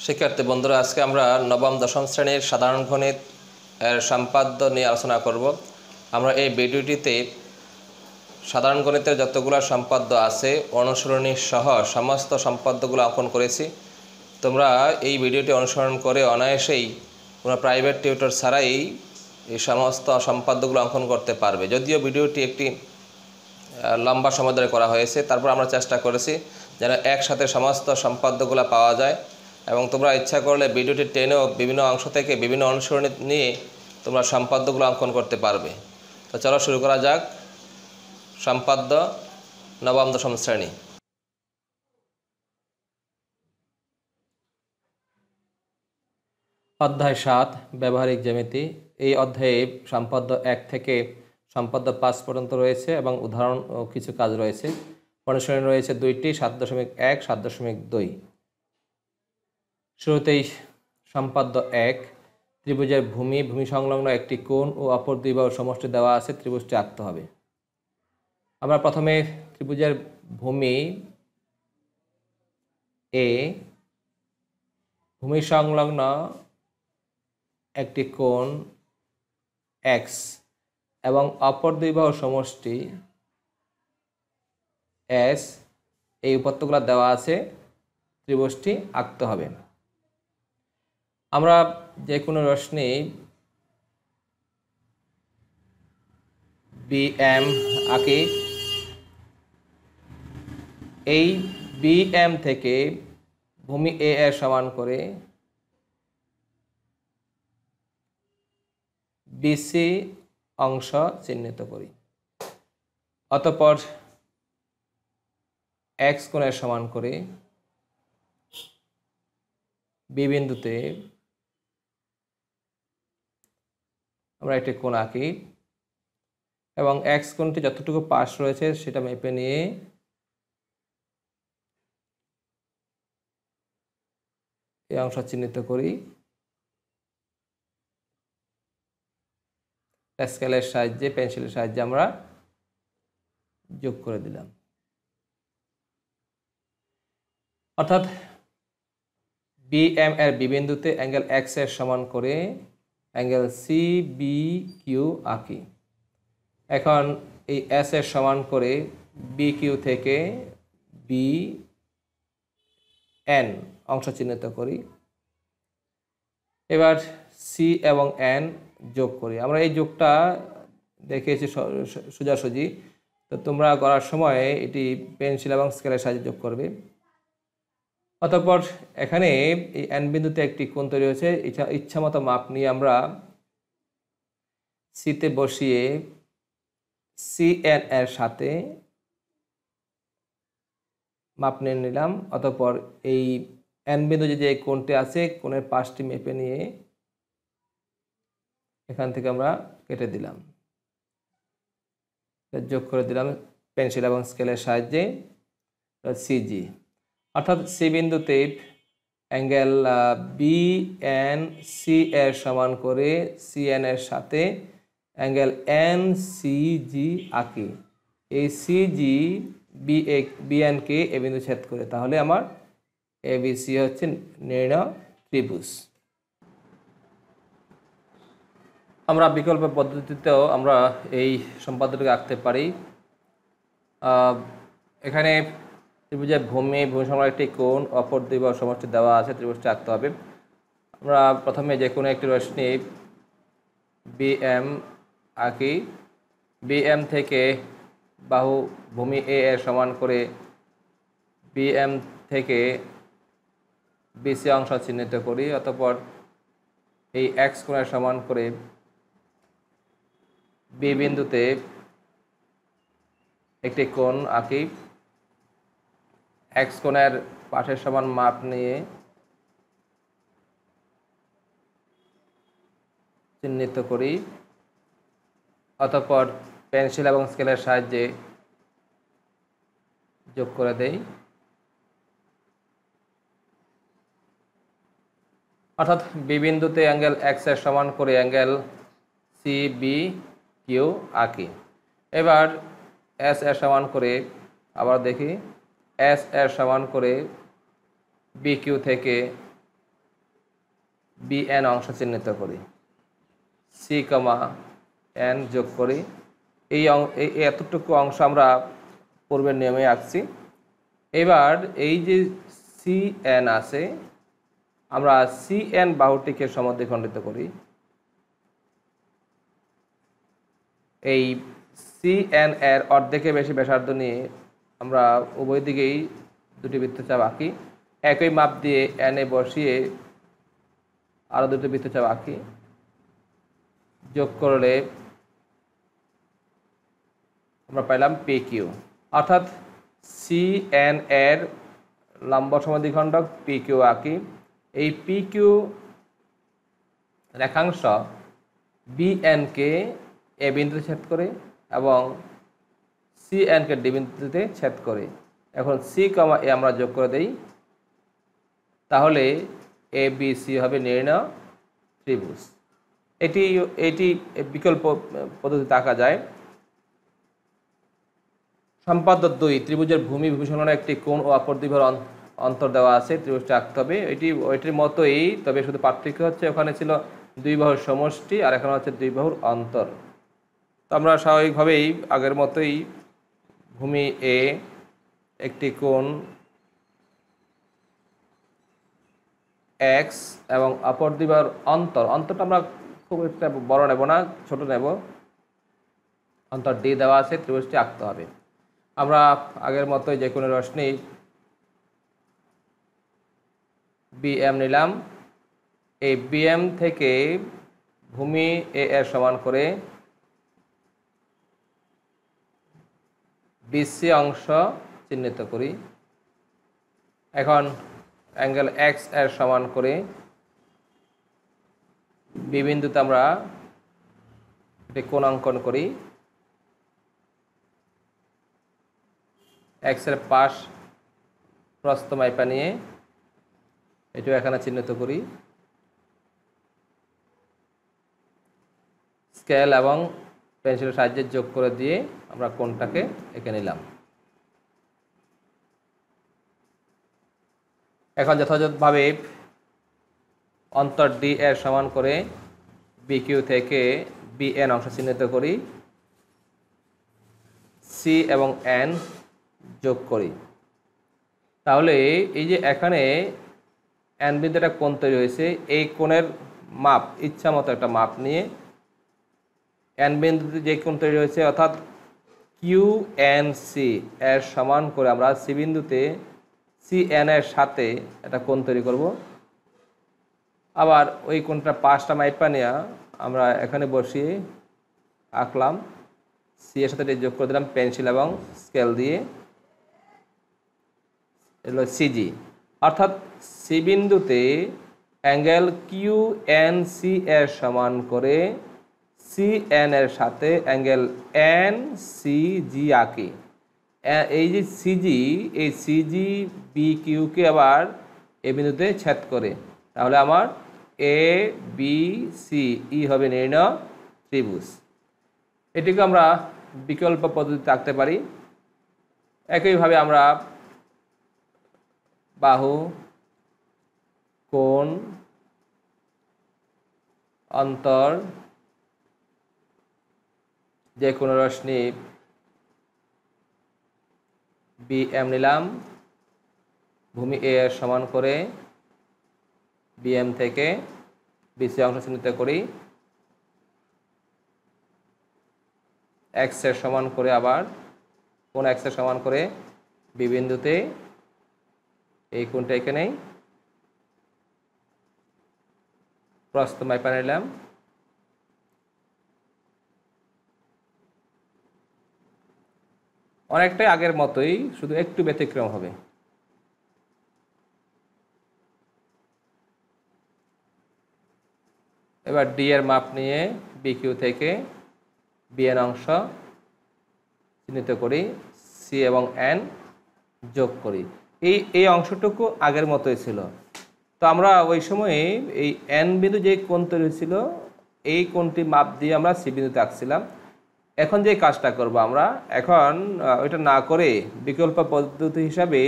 শিক্ষার্থী বন্ধুরা, আজকে আমরা নবম দশম শ্রেণীর সাধারণ গণিত এর সম্পাদ্য নিয়ে আলোচনা করব। আমরা এই ভিডিওটিতে সাধারণ গণিতের যতগুলো সম্পাদ্য আছে অনুসরণী সহ সমস্ত সম্পাদ্যগুলো অঙ্কন করেছি। তোমরা এই ভিডিওটি অনুসরণ করে অনায়াসেই তোমরা প্রাইভেট টিউটর ছাড়াই এই সমস্ত সম্পাদ্যগুলো অঙ্কন করতে পারবে। যদিও ভিডিওটি একটি লম্বা সময় ধরে করা হয়েছে, তারপর আমরা চেষ্টা করেছি যেন একসাথে সমস্ত সম্পাদ্যগুলো পাওয়া যায় এবং তোমরা ইচ্ছা করলে ভিডিওটি টেনেও বিভিন্ন অংশ থেকে বিভিন্ন অনুসরণী নিয়ে তোমরা সম্পাদ্যগুলো অঙ্কন করতে পারবে। তো চলো শুরু করা যাক। সম্পাদ্য নবম দশম শ্রেণী। অধ্যায় 7 ব্যবহারিক জ্যামিতি। এই অধ্যায়ে সম্পাদ্য 1 থেকে সম্পাদ্য 5 পর্যন্ত রয়েছে এবং উদাহরণ ও কিছু কাজ রয়েছে। অনুসরণী রয়েছে 2টি, 7.1, 7.2। শুরুতেই সম্পাদ্য 1। ত্রিভুজের ভূমি সংলগ্ন একটি কোণ ও অপর দুই বাহুর সমষ্টি দেওয়া আছে, ত্রিভুজটি আঁকতে হবে। আমরা প্রথমে ত্রিভুজের ভূমি এ, ভূমি সংলগ্ন একটি কোণ x এবং অপর দুই বাহুর সমষ্টি s, এই উপত্যগুলো দেওয়া আছে, ত্রিভুজটি আঁকতে হবে। আমরা যে কোনো রশ্মি BM আঁকি। এই BM থেকে ভূমি A এর সমান করে BC অংশ চিহ্নিত করি। অতঃপর x কোণের সমান করে B বিন্দুতে আমরা একটি কোণ আঁকি এবং x কোণটি যতটুকু পাশ রয়েছে সেটা মেপে নিয়ে এই অংশ চিহ্নিত করি। স্কেলের সাহায্যে, পেন্সিলের সাহায্যে আমরা যোগ করে দিলাম। অর্থাৎ BM এর বি বিন্দুতে অ্যাঙ্গেল x এর সমান করে অ্যাঙ্গেল CBQ আঁকি। এখন এই S এর সমান করে BQ থেকে BN অংশ চিহ্নিত করি। এবার C এবং N যোগ করি। আমরা এই যোগটা দেখিয়েছি সোজাসুজি, তো তোমরা করার সময় এটি পেন্সিল এবং স্কেলের সাহায্যে যোগ করবে। অতঃপর এখানে এই N বিন্দুতে একটি কোণ তৈরি হয়েছে। ইচ্ছা মতো মাপ নিয়ে আমরা সিতে বসিয়ে CN এর সাথে মাপ নিয়ে নিলাম। অতঃপর এই N বিন্দু যে কোণটি আছে, কোণের পাশটি মেপে নিয়ে এখান থেকে আমরা কেটে দিলাম, যোগ করে দিলাম পেন্সিল এবং স্কেলের সাহায্যে CG। অর্থাৎ C বিন্দুতে অ্যাঙ্গেল BNC এর সমান করে CN এর সাথে অ্যাঙ্গেল NCG আঁকি। এই CG BNকে এ বিন্দু ছেদ করে, তাহলে আমার ABC হচ্ছে নির্ণয় ত্রিভুজ। আমরা বিকল্প পদ্ধতিতেও আমরা এই সম্পাদ্যটিকে আঁকতে পারি। এখানে ত্রিভুজের ভূমি সংলগ্ন একটি কোণ, অপর দুই বাহুর সমষ্টি দেওয়া আছে, ত্রিভুজটি আঁকতে হবে। আমরা প্রথমে যে কোনো একটি রশ্মি BM আঁকি। BM থেকে বাহু ভূমি A এর সমান করে BM থেকে BC অংশ চিহ্নিত করি। অতঃপর এই x কোণের সমান করে B বিন্দুতে একটি কোণ আঁকি। x কোণের পাশের সমান মাপ নিয়ে চিহ্নিত করি। অতঃপর পেন্সিল এবং স্কেলের সাহায্যে যোগ করে দেই। অর্থাৎ B বিন্দুতে অ্যাঙ্গেল x এর সমান করে অ্যাঙ্গেল CBQ আঁকি। এবার S এর সমান করে আবার দেখি, S এর সমান করে BQ থেকে বি এন অংশ চিহ্নিত করি, সি কমা এন যোগ করি। এই এতটুকু অংশ আমরা পূর্বের নিয়মে আঁকছি। এবার এই যে সি এন আছে, আমরা সি এন বাহুটিকে সমদ্বিখণ্ডিত করি। এই সি এন এর অর্ধেকে বেশি ব্যাসার্ধ নিয়ে আমরা উভয় দিকেই দুটি বৃত্তচাপ আঁকি। একই মাপ দিয়ে এনে বসিয়ে আরও দুটি বৃত্তচাপ আঁকি। যোগ করলে আমরা পাইলাম পি কিউ, অর্থাৎ সি এন এর লম্ব সমদ্বিখণ্ডক পি কিউ আঁকি। এই পি কিউ রেখাংশ বি এনকে এ বিন্দুতে ছেদ করে এবং সি এনকে ডি বিন্দুতে ছেদ করে। এখন সি কমা এ আমরা যোগ করে দেই, তাহলে এ বি সি হবে নির্ণয় ত্রিভুজ। এটি বিকল্প পদ্ধতিতে আঁকা যায়। সম্পাদ্য 2, ত্রিভুজের ভূমি ভূমিসংলগ্ন একটি কোণ ও অপর দুই বাহুর অন্তর দেওয়া আছে, ত্রিভুজটি আঁকতে হবে। ওইটির মতোই, তবে শুধু পার্থক্য হচ্ছে ওখানে ছিল দুই বাহুর সমষ্টি আর এখানে হচ্ছে দুই বাহুর অন্তর। তো আমরা স্বাভাবিকভাবেই আগের মতোই ভূমি এ, একটি কোণ এক্স এবং অপর দুই বাহুর অন্তরটা আমরা খুব একটা বড় নেব না, ছোট নেব। অন্তর ডি দেওয়া আছে, ত্রিভুজটি আঁকতে হবে। আমরা আগের মতোই যে কোনো রশ্মি বিএম নিলাম। এই বিএম থেকে ভূমি এ এর সমান করে বিসি অংশ চিহ্নিত করি। এখন অ্যাঙ্গেল এক্স এর সমান করে বি বিন্দুতে আমরা একটি কোণ অঙ্কন করি। এক্সের পাশ প্রস্থ মাইপা নিয়ে এটিও এখানে চিহ্নিত করি। স্কেল এবং পেন্সিলের সাহায্যে যোগ করে দিয়ে আমরা কোণটাকে এঁকে নিলাম। এখন যথাযথভাবে অন্তর ডি এর সমান করে বি কিউ থেকে বি এন অংশ চিহ্নিত করি, সি এবং এন যোগ করি। তাহলে এই যে এখানে এন বিন্দু একটা কোণ তৈরি হয়েছে, এই কোণের মাপ ইচ্ছা মতো একটা মাপ নিয়ে এন বিন্দুতে যে কোণ তৈরি হয়েছে অর্থাৎ কিউ এন সি এর সমান করে আমরা সি বিন্দুতে সি এন এর সাথে একটা কোণ তৈরি করব। আবার ওই কোণটা পাঁচটা মাইপা নিয়ে আমরা এখানে বসিয়ে আঁকলাম। সি এর সাথে যোগ করে দিলাম পেন্সিল এবং স্কেল দিয়ে, এগুলো সিজি। অর্থাৎ সি বিন্দুতে অ্যাঙ্গেল কিউ এন সি এর সমান করে সি এন এর সাথে অ্যাঙ্গেল এন সি জি আঁকি। এই যে সিজি, এই সিজি বি কিউকে আবার এ বিন্দুতে ছেদ করে, তাহলে আমার এ বি সি ই হবে নির্ণয় ত্রিভুজ। এটিকে আমরা বিকল্প পদ্ধতিতে আঁকতে পারি। একইভাবে আমরা বাহু, কোণ, অন্তর, যে কোনো রশ্মি বি এম নিলাম, ভূমি এ এর সমান করে বিএম থেকে বিসি অংশ চিহ্নিত করি, এক্স এর সমান করে আবার কোণ এক্স এর সমান করে বি বিন্দুতে এই কোণটা এখানেই প্রস্থ মাইপা নিলাম। অনেকটাই আগের মতোই, শুধু একটু ব্যতিক্রম হবে। এবার ডি এর মাপ নিয়ে বি কিউ থেকে বি এন অংশ চিহ্নিত করি, সি এবং এন যোগ করি। এই অংশটুকু আগের মতোই ছিল। তো আমরা ওই সময়ে এই এন বিন্দু যে কোণ তৈরি হয়েছিল এই কোণটি মাপ দিয়ে আমরা সি বিন্দুতে আঁকছিলাম। এখন যে কাজটা করব আমরা, এখন ওইটা না করে বিকল্প পদ্ধতি হিসাবে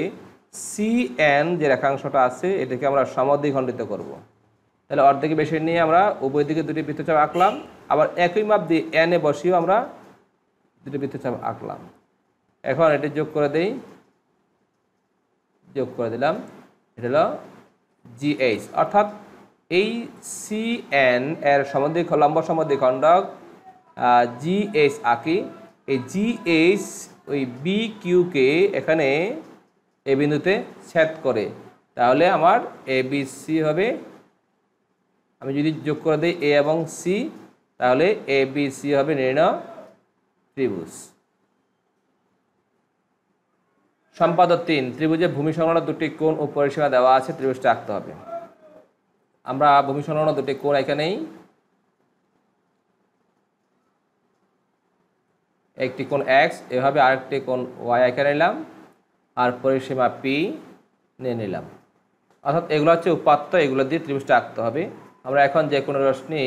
সি এন যে রেখাংশটা আছে এটাকে আমরা সমদ্বিখণ্ডিত করব। তাহলে অর্ধেকে বেশি নিয়ে আমরা উভয় দিকে দুটি বৃত্তচাপ আঁকলাম। আবার একই মাপ দিয়ে এন এ বসিয়েও আমরা দুটি বৃত্তচাপ আঁকলাম। এখন এটি যোগ করে দেই, যোগ করে দিলাম। এটা হলো জিএইচ, অর্থাৎ এই সিএন এর লম্ব সমদ্বিখণ্ডক জিএইচ আঁকি। এই জিএইচ ওই বি কিউকে এখানে এ বিন্দুতে ছেদ করে, তাহলে আমার এ বি সি হবে। আমি যদি যোগ করে দিই এ এবং সি, তাহলে এ বি সি হবে নির্ণয় ত্রিভুজ। সম্পাদ্য 3, ত্রিভুজে ভূমি সংলগ্ন দুটি কোণ ও পরিসীমা দেওয়া আছে, ত্রিভুজটা আঁকতে হবে। আমরা ভূমি সংলগ্ন দুটি কোণ এখানেই, একটি কোণ এক্স এভাবে, আরেকটি কোণ ওয়াই এখানে নিলাম, আর পরিসীমা পি নিয়ে নিলাম। অর্থাৎ এগুলো হচ্ছে উপাত্ত, এগুলো দিয়ে ত্রিভুজটা আঁকতে হবে। আমরা এখন যে কোনো রশ্মি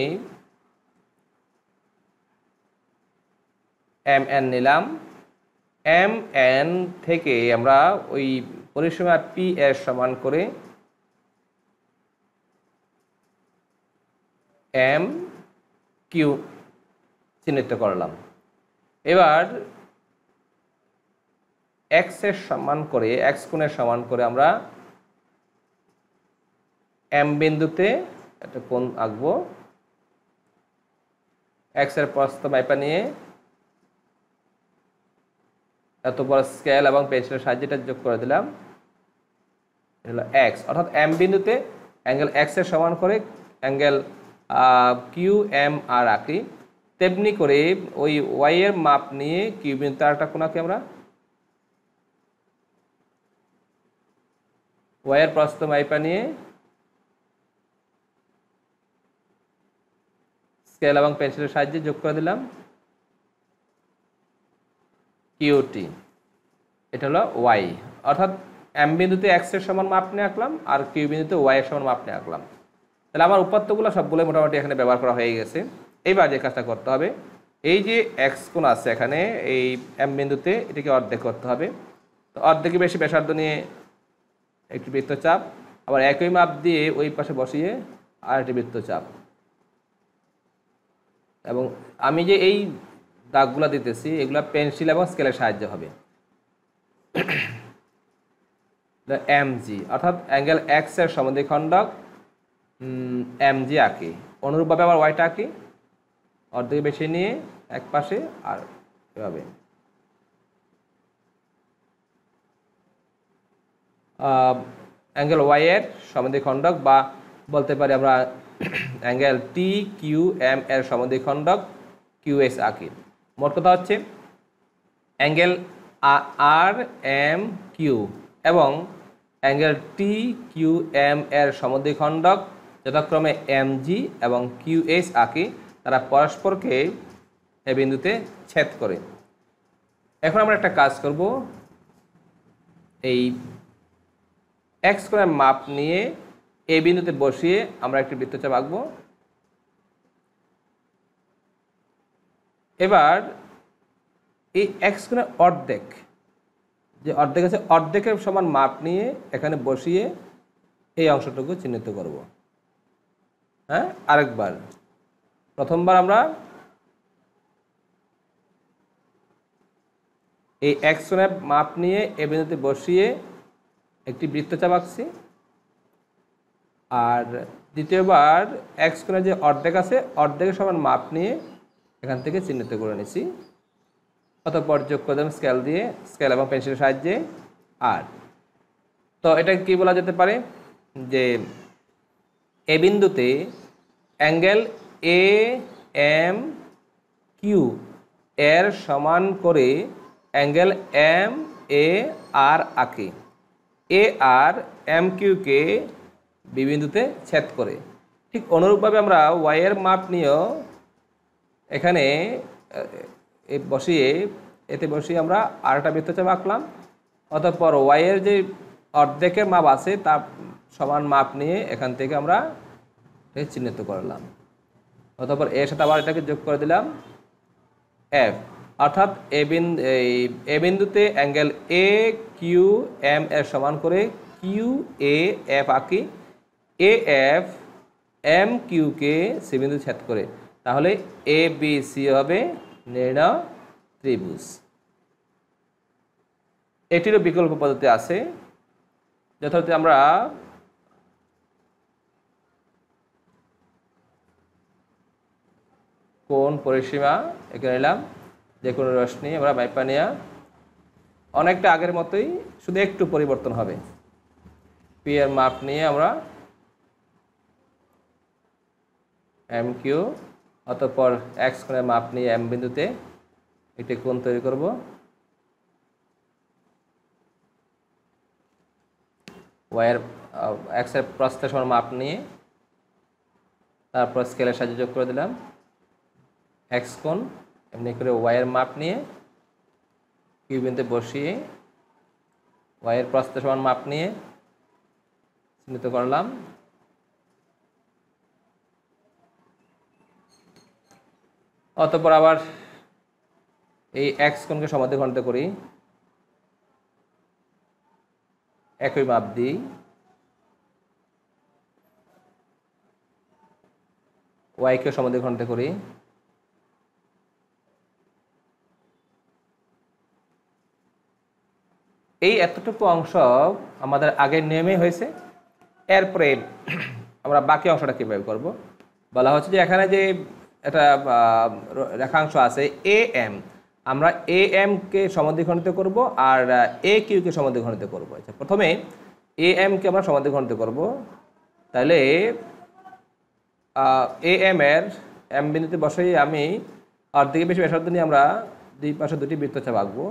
এম এন নিলাম। এম এন থেকে আমরা ওই পরিসীমা পি এর সমান করে এম কিউ চিহ্নিত করলাম। এবার এক্স এর সমান করে, এক্স কোণের সমান করে আমরা এম বিন্দুতে একটা কোণ আঁকবো। এক্স এর প্রস্থ মাইপা নিয়ে এত বড় স্কেল এবং পেন্সিলের সাহায্যে এটা যোগ করে দিলাম। এটা হলো এক্স, অর্থাৎ এম বিন্দুতে অ্যাঙ্গেল এক্স এর সমান করে অ্যাঙ্গেল কিউ এম আর আঁকি। তেমনি করে ওই ওয়াই এর মাপ নিয়ে কিউ বিন্দুতে আরেকটা কোণ আঁকি আমরা। ওয়াই এর প্রস্থ মাইপা নিয়ে স্কেল এবং পেন্সিলের সাহায্যে যোগ করে দিলাম কিউটি। এটা হলো ওয়াই, অর্থাৎ এম বিন্দুতে এক্স এর সমান মাপ নিয়ে আঁকলাম, আর কিউ বিন্দুতে ওয়াই এর সমান মাপ নিয়ে আঁকলাম। তাহলে আমার উপাত্তগুলো সবগুলোই মোটামুটি এখানে ব্যবহার করা হয়ে গেছে। এইবার যে কাজটা করতে হবে, এই যে এক্স কোণ আছে এখানে এই এম বিন্দুতে, এটাকে অর্ধেক করতে হবে। তো অর্ধেকে বেশি ব্যাসার্ধ নিয়ে একটি বৃত্তচাপ, আবার একই মাপ দিয়ে ওই পাশে বসিয়ে আর একটি বৃত্তচাপ। এবং আমি যে এই দাগগুলো দিতেছি এগুলো পেন্সিল এবং স্কেলের সাহায্যে হবে। এম জি, অর্থাৎ অ্যাঙ্গেল এক্স এর সমদ্বিখণ্ডক এম জি আঁকি। অনুরূপভাবে আবার ওয়াইটা আঁকি, অর্ধেকে বেশি নিয়ে এক পাশে আর এভাবে। অ্যাঙ্গেল ওয়াই এর সমদ্বিখণ্ডক, বা বলতে পারি আমরা অ্যাঙ্গেল টি কিউ এম এর সমদ্বিখণ্ডক কিউ এস আঁকি। মোট কথা হচ্ছে অ্যাঙ্গেল আর এম কিউ এবং অ্যাঙ্গেল টি কিউ এম এর সমদ্বিখণ্ডক যথাক্রমে এম জি এবং কিউ এস আঁকি। তারা পরস্পরকে এ বিন্দুতে ছেদ করে। এখন আমরা একটা কাজ করব, এই এক্স কোণের মাপ নিয়ে এ বিন্দুতে বসিয়ে আমরা একটি বৃত্তচাপ আঁকবো। এবার এই এক্স কোণের অর্ধেক, যে অর্ধেক আছে, অর্ধেকের সমান মাপ নিয়ে এখানে বসিয়ে এই অংশটুকু চিহ্নিত করব। হ্যাঁ, আরেকবার। প্রথমবার আমরা এই এক্স কোণের মাপ নিয়ে এ বিন্দুতে বসিয়ে একটি বৃত্তচাপ আঁকছি, আর দ্বিতীয়বার এক্স কোণের যে অর্ধেক আছে অর্ধেকের সমান মাপ নিয়ে এখান থেকে চিহ্নিত করে নিছি। অতঃপর যোগ করে দেবেন স্কেল দিয়ে, স্কেল এবং পেন্সিলের সাহায্যে। আর তো এটা কি বলা যেতে পারে যে এ বিন্দুতে অ্যাঙ্গেল এ এম কিউ এর সমান করে অ্যাঙ্গেল এম এ আর আঁকি। এ আর এম কিউকে বি বিন্দুতে ছেদ করে। ঠিক অনুরূপভাবে আমরা ওয়াই এর মাপ নিয়েও এখানে বসিয়ে, এতে বসিয়ে আমরা আরেকটা বৃত্তচাপ আঁকলাম। অতঃপর ওয়াই এর যে অর্ধেকের মাপ আছে তার সমান মাপ নিয়ে এখান থেকে আমরা চিহ্নিত করলাম। অতঃপর এর সাথে আবার এটাকে যোগ করে দিলাম এফ, অর্থাৎ এ বিন্দুতে অ্যাঙ্গেল এ কিউ এম এর সমান করে কিউ এ এফ আঁকি। এ এফ এম কিউকে সি বিন্দু ছেদ করে, তাহলে এ বি সি হবে নির্ণয় ত্রিভুজ। এটিরও বিকল্প পদ্ধতি আছে, যথারীতি আমরা কোণ পরিসীমা এখানে নিলাম, যে কোনো রশ্মি আমরা মাইপা নিয়ে অনেকটা আগের মতোই, শুধু একটু পরিবর্তন হবে। পি এর মাপ নিয়ে আমরা এম কিউ, অতঃপর এক্স কোণের মাপ নিয়ে এম বিন্দুতে একটি কোণ তৈরি করব। ওয়াইয়ের এক্সের প্রস্থের সমান মাপ নিয়ে তারপর স্কেলের সাহায্যে যোগ করে দিলাম এক্স কোণ, এমনি করে ওয়াইয়ের মাপ নিয়ে কিউ বিন্দুতে বসিয়ে ওয়াইয়ের প্রস্থের সমান মাপ নিয়ে চিহ্নিত করলাম। অতঃপর আবার এই এক্স কোণকে সমাধিখণ্ডিত করি, একই মাপ দিই, ওয়াইকে সমাধিখণ্ডিত করি, এই এতটুকু অংশ আমাদের আগের নিয়মে হয়েছে। এরপরে আমরা বাকি অংশটা কীভাবে করব, বলা হচ্ছে যে এখানে যে একটা রেখাংশ আছে এ এম, আমরা এ এমকে সমাধিখণ্ডিত করব আর এ কিউকে সমাধিখণ্ডিত করব। আচ্ছা, প্রথমে এ এমকে আমরা সমাধিখণ্ডিত করব, তাহলে এ এম এর এম বিন্দুতে বসে আমি অর্ধেকের বেশি ব্যাসার্ধ নিয়ে আমরা দুই পাশে দুটি বৃত্তচাপ আঁকবো।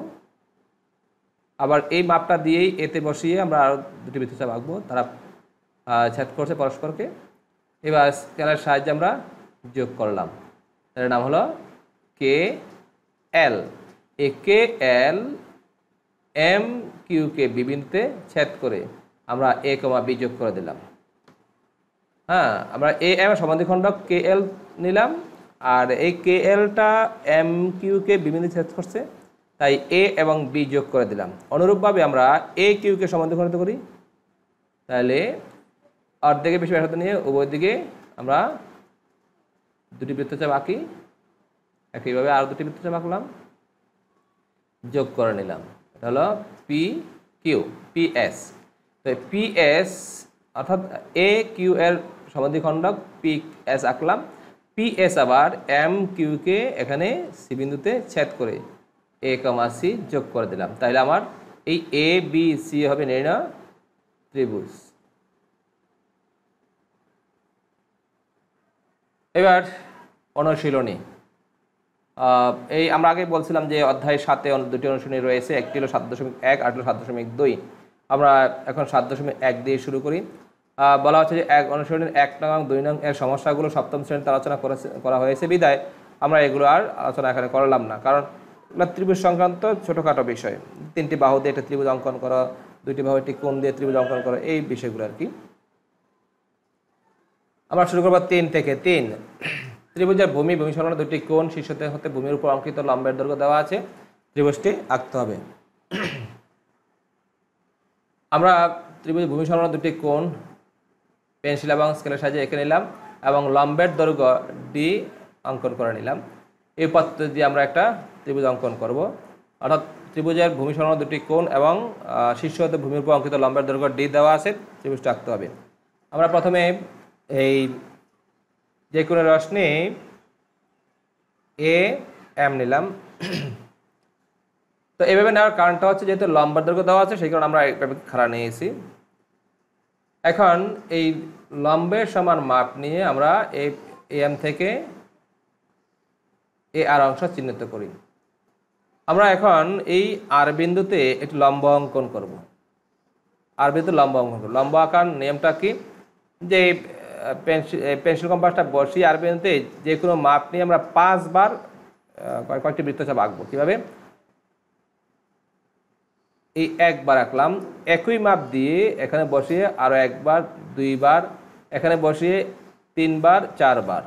আবার এই মাপটা দিয়েই এতে বসিয়ে আমরা আরও দুটি বৃত্তচাপ আঁকবো, তারা ছেদ করছে পরস্পরকে। এবার স্কেলের সাহায্যে আমরা যোগ করলাম, এর নাম হলো কে এল। এ কে এল এম কিউকে বি বিন্দুতে ছেদ করে আমরা এ কমা বি যোগ করে দিলাম। হ্যাঁ, আমরা এ এম সমাধিখণ্ডক কে এল নিলাম, আর এই কে এলটা এম কিউকে বি বিন্দুতে ছেদ করছে, তাই এ এবং বি যোগ করে দিলাম। অনুরূপভাবে আমরা এ কিউকে সমাধিখণ্ডিত করি, তাহলে অর্ধেকের বেশি ব্যাসার্ধ নিয়ে উভয় দিকে আমরা দুটি বৃত্তচাপ আঁকি, একইভাবে আরও দুটি বৃত্তচাপ আঁকলাম, যোগ করে নিলাম। এটা হলো পি কিউ, পি এস। তো পি এস অর্থাৎ এ কিউ এর সমাধিখণ্ডক পি এস আঁকলাম। পি এস আবার এম কিউকে এখানে সি বিন্দুতে ছেদ করে এ কমা সি যোগ করে দিলাম, তাহলে আমার এই এ বি সি হবে নির্ণয় ত্রিভুজ। এবার অনুশীলনী, এই আমরা আগে বলছিলাম যে অধ্যায় 7-এ দুটি অনুশীলনী রয়েছে, একটি হলো 7.1 আর হলো 7.2। আমরা এখন 7.1 দিয়ে শুরু করি। বলা হচ্ছে যে এক অনুশীলনীর 1 নং 2 নং এর সমস্যাগুলো সপ্তম শ্রেণীতে আলোচনা করা হয়েছে বিদায় আমরা এগুলো আর আলোচনা এখানে করলাম না, কারণ ত্রিভুজ সংক্রান্ত ছোটোখাটো বিষয়। 3টি বাহু দিয়ে একটা ত্রিভুজ অঙ্কন করা, 2টি বাহু একটি কোণ দিয়ে ত্রিভুজ অঙ্কন করা, এই বিষয়গুলো আর কি। আমরা শুরু করবো 3 থেকে। 3, ত্রিভুজের ভূমি সংলগ্ন দুটি কোণ শীর্ষতে হতে ভূমির উপর অঙ্কিত লম্বের দৈর্ঘ্য দেওয়া আছে, ত্রিভুজটি আঁকতে হবে। আমরা ত্রিভুজের ভূমি সংলগ্ন দুটি কোণ পেন্সিল এবং স্কেলের সাহায্যে এঁকে নিলাম এবং লম্বের দৈর্ঘ্য ডি অঙ্কন করে নিলাম। এই পদ্ধতি দিয়ে আমরা একটা ত্রিভুজ অঙ্কন করব, অর্থাৎ ত্রিভুজের ভূমি সংলগ্ন দুটি কোণ এবং শীর্ষ হতে ভূমির উপর অঙ্কিত লম্বের দৈর্ঘ্য ডি দেওয়া আছে, ত্রিভুজটি আঁকতে হবে। আমরা প্রথমে এই যে কোনো রশ্মি এ এম নিলাম। তো এভাবে নেওয়ার কারণটা হচ্ছে যেহেতু লম্বের দৈর্ঘ্য দেওয়া আছে, সেই কারণে আমরা এইভাবে খাড়া নিয়েছি। এখন এই লম্বের সমান মাপ নিয়ে আমরা এই এম থেকে এ আর অংশ চিহ্নিত করি। আমরা এখন এই আর বিন্দুতে একটি লম্ব অঙ্কন করব। আর বিন্দুতে লম্ব অঙ্কন করব। লম্ব আঁকার নিয়মটা কি, যে পেন্সিল কম্পাসটা বসিয়ে আর বিন্দুতে যে কোনো মাপ নিয়ে আমরা 5 বার কয়েকটি বৃত্তচাপ আঁকবো। কীভাবে, এই একবার আঁকলাম, একই মাপ দিয়ে এখানে বসিয়ে আরও একবার, 2 বার, এখানে বসিয়ে 3 বার, 4 বার,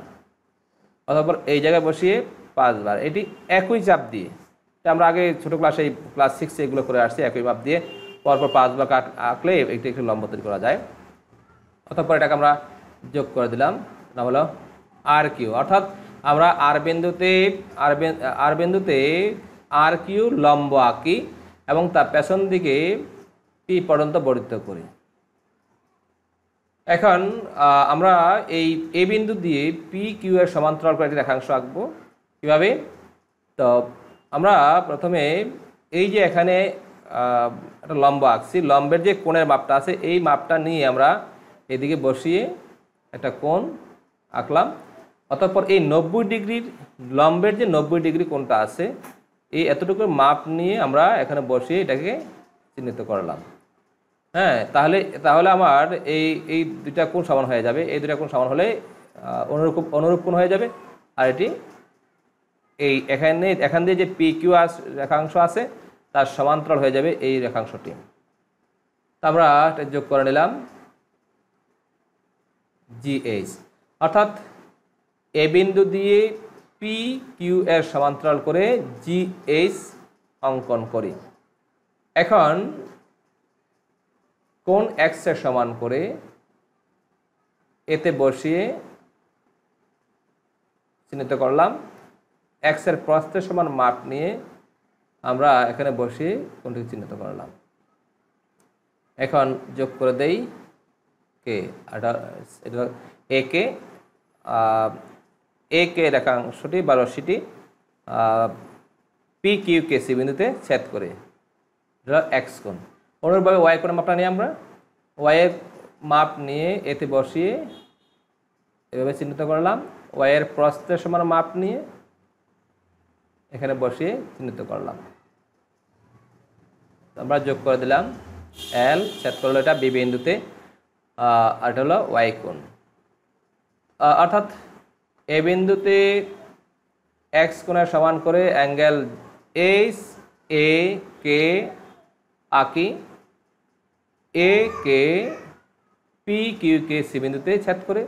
অথবা এই জায়গায় বসিয়ে 5 বার, এটি একই চাপ দিয়ে। আমরা আগে ছোটো ক্লাসে ক্লাস 6 এগুলো করে আসছি। একই মাপ দিয়ে পরপর 5 বার আঁকলে একটি লম্ব তৈরি করা যায়। অতঃপর এটাকে আমরা যোগ করে দিলাম, নাম হলো আর কিউ। অর্থাৎ আমরা আর বিন্দুতে আর কিউ লম্ব আঁকি এবং তার পেছন দিকে পি পর্যন্ত বর্ধিত করি। এখন আমরা এই এ বিন্দু দিয়ে পি কিউ এর সমান্তরাল করে একটি রেখাংশ আঁকবো। কীভাবে? তো আমরা প্রথমে এই যে এখানে একটা লম্ব আঁকছি, লম্বের যে কোণের মাপটা আছে এই মাপটা নিয়ে আমরা এদিকে বসিয়ে একটা কোণ আঁকলাম। অতঃপর এই 90 ডিগ্রির লম্বের যে 90 ডিগ্রি কোণটা আছে এই এতটুকু মাপ নিয়ে আমরা এখানে বসিয়ে এটাকে চিহ্নিত করলাম। হ্যাঁ, তাহলে আমার এই দুইটা কোণ সমান হয়ে যাবে। এই দুইটা কোণ সমান হলে অনুরূপ কোণ হয়ে যাবে। আর এটি এখান দিয়ে যে পি কিউ রেখাংশ আছে তার সমান্তরাল হয়ে যাবে এই রেখাংশটি। আমরা এটা যোগ করে নিলাম জিএইচ। অর্থাৎ এ বিন্দু দিয়ে পি কিউ এর সমান্তরাল করে জিএইচ অঙ্কন করি। এখন কোণ এক্স এর সমান করে এতে বসিয়ে চিহ্নিত করলাম। এক্স এর প্রস্থের সমান মাপ নিয়ে আমরা এখানে বসিয়ে কোণটিকে চিহ্নিত করলাম। এখন যোগ করে দেই কে, এটা এ কে রেখাংশটি বা রশ্মিটি পি কিউ কে সি বিন্দুতে ছেদ করে এক্স কোণ। অনুরূপভাবে ওয়াই কোণের মাপটা নিয়ে আমরা ওয়াইয়ের মাপ নিয়ে এতে বসিয়ে এভাবে চিহ্নিত করলাম। ওয়াইয়ের প্রস্থের সমান মাপ নিয়ে এখানে বসিয়ে চিহ্নিত করলাম। আমরা যোগ করে দিলাম এল, ছেদ করলো এটা বি বিন্দুতে, আর এটা হলো ওয়াই কোণ। অর্থাৎ এ বিন্দুতে এক্স কোণের সমান করে অ্যাঙ্গেল এইচ এ কে আঁকি। এ K P Q K C বিন্দুতে ছেদ করে।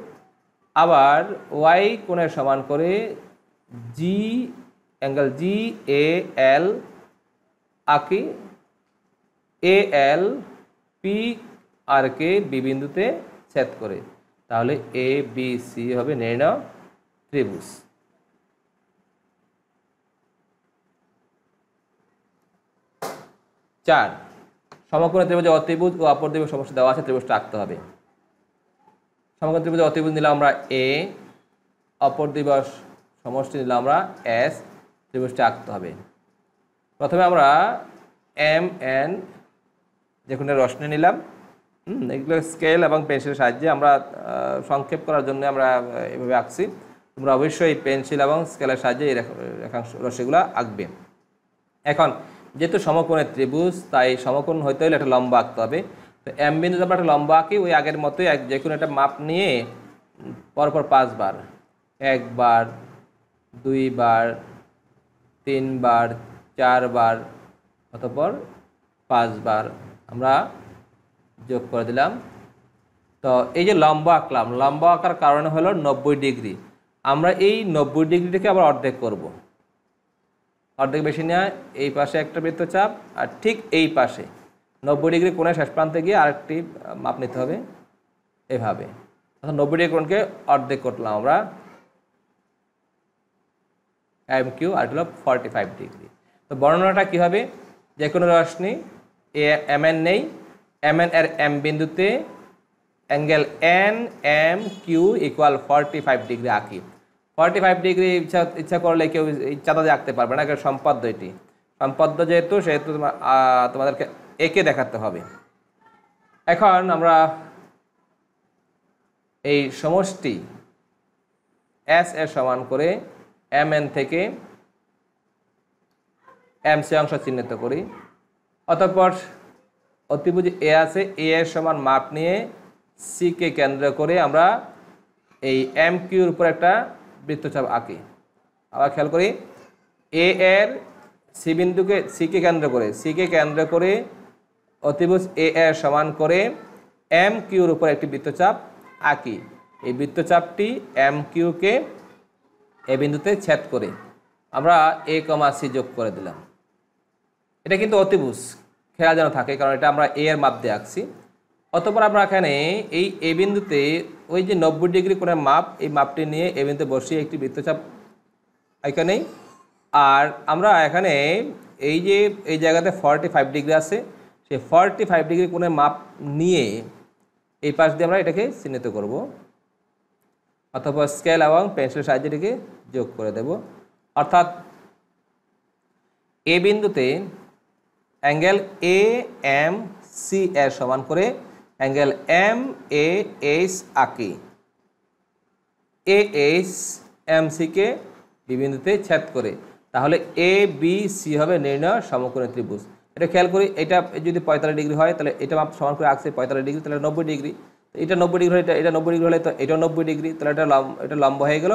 আবার ওয়াই কোণের সমান করে অ্যাঙ্গেল জি এ এল আঁকি। এ L P R K B বিন্দুতে ছেদ করে। তাহলে এ বি সি হবে নির্ণয় ত্রিভুজ। চার, সমকোণী ত্রিভুজে অতিভুজ ও অপর ত্রিভুজ সমষ্টি দেওয়া আছে, ত্রিভুজটা আঁকতে হবে। সমকোণী ত্রিভুজে অতিভুজ নিলাম আমরা এ, অপর ত্রিভুজ সমষ্টি নিলাম আমরা এস, ত্রিভুজটা আঁকতে হবে। প্রথমে আমরা এম এন যে কোনো রশ্মি নিলাম। এগুলো স্কেল এবং পেন্সিলের সাহায্যে আমরা সংক্ষেপ করার জন্য আমরা এভাবে আঁকছি। তোমরা অবশ্যই পেন্সিল এবং স্কেলের সাহায্যে এই রেখাংশ রশ্মিগুলো আঁকবে। এখন যেহেতু সমকোণের ত্রিভুজ তাই সমকোণ হইতে হলে একটা লম্ব আঁকতে হবে। তো এম বিন্দুতে আমরা একটা লম্ব আঁকি ওই আগের মতোই যে কোনো একটা মাপ নিয়ে পরপর 5 বার, 1 বার, 2 বার, 3 বার, 4 বার, অতঃপর 5 বার আমরা যোগ করে দিলাম। তো এই যে লম্ব আঁকলাম, লম্ব আঁকার কারণে হলো 90 ডিগ্রি। আমরা এই 90 ডিগ্রিটাকে আবার অর্ধেক করব। অর্ধেক বেশি নেওয়া, এই পাশে একটা বৃত্তচাপ আর ঠিক এই পাশে 90 ডিগ্রি কোণের শেষ প্রান্তে গিয়ে আরেকটি মাপ নিতে হবে এভাবে। অর্থাৎ 90 ডিগ্রি কোণকে অর্ধেক করলাম আমরা এম কিউ, আর হলো 45 ডিগ্রি। তো বর্ণনাটা কী হবে? যে কোনো রশ্মি এম এন নেই, এম এন এর এম বিন্দুতে angle N M Q equal 45 degree আঁকি। 45 ডিগ্রি ইচ্ছা করলে কেউ ইচ্ছাটা দিয়ে আঁকতে পারবে না, কারণ সম্পাদ্য এটি। সম্পাদ্য যেহেতু সেহেতু তোমাদেরকে একে দেখাতে হবে। এখন আমরা এই সমষ্টি এস এর সমান করে এম এন থেকে এম সি অংশ চিহ্নিত করি। অতঃপর অতিভুজ এ আছে, এ এর সমান মাপ নিয়ে সি কে কেন্দ্র করে আমরা এই এম কিউর উপর একটা বৃত্তচাপ আঁকি। আবার খেয়াল করি, এ এর সি বিন্দুকে সিকে কেন্দ্র করে অতিভুজ এ এর সমান করে এম কিউর উপর একটি বৃত্তচাপ আঁকি। এই বৃত্তচাপটি এম কিউকে এ বিন্দুতে ছেদ করে আমরা এ কমা সি যোগ করে দিলাম। এটা কিন্তু অতিভুজ, খেয়াল যেন থাকে, কারণ এটা আমরা এ এর মাপ দিয়ে আঁকছি। অতঃপর আমরা এখানে এই এ বিন্দুতে ওই যে 90 ডিগ্রি কোণের মাপ, এই মাপটি নিয়ে এ বিন্দুতে বসিয়ে একটি বৃত্তচাপ এখানে। আর আমরা এখানে এই যে এই জায়গাতে 45 ডিগ্রি আছে, সেই 45 ডিগ্রি কোণের মাপ নিয়ে এই পাশ দিয়ে আমরা এটাকে চিহ্নিত করব, অথবা স্কেল এবং পেন্সিলের সাহায্যে এটাকে যোগ করে দেব। অর্থাৎ এ বিন্দুতে অ্যাঙ্গেল এ এম সি এর সমান করে অ্যাঙ্গেল এম এ এইচ আঁকি। এ এইচ এম সিকে বি বিন্দুতে ছেদ করে, তাহলে এ বি সি হবে নির্ণয় সমকোণী ত্রিভুজ। এটা খেয়াল করি, এটা যদি 45 ডিগ্রি হয় তাহলে এটা মাপ সমান করে আঁকছে 45 ডিগ্রি, তাহলে 90 ডিগ্রি। এটা 90 ডিগ্রি হলে এটা 90 ডিগ্রি হলে তো এটাও 90 ডিগ্রি, তাহলে এটা লম্ব হয়ে গেল,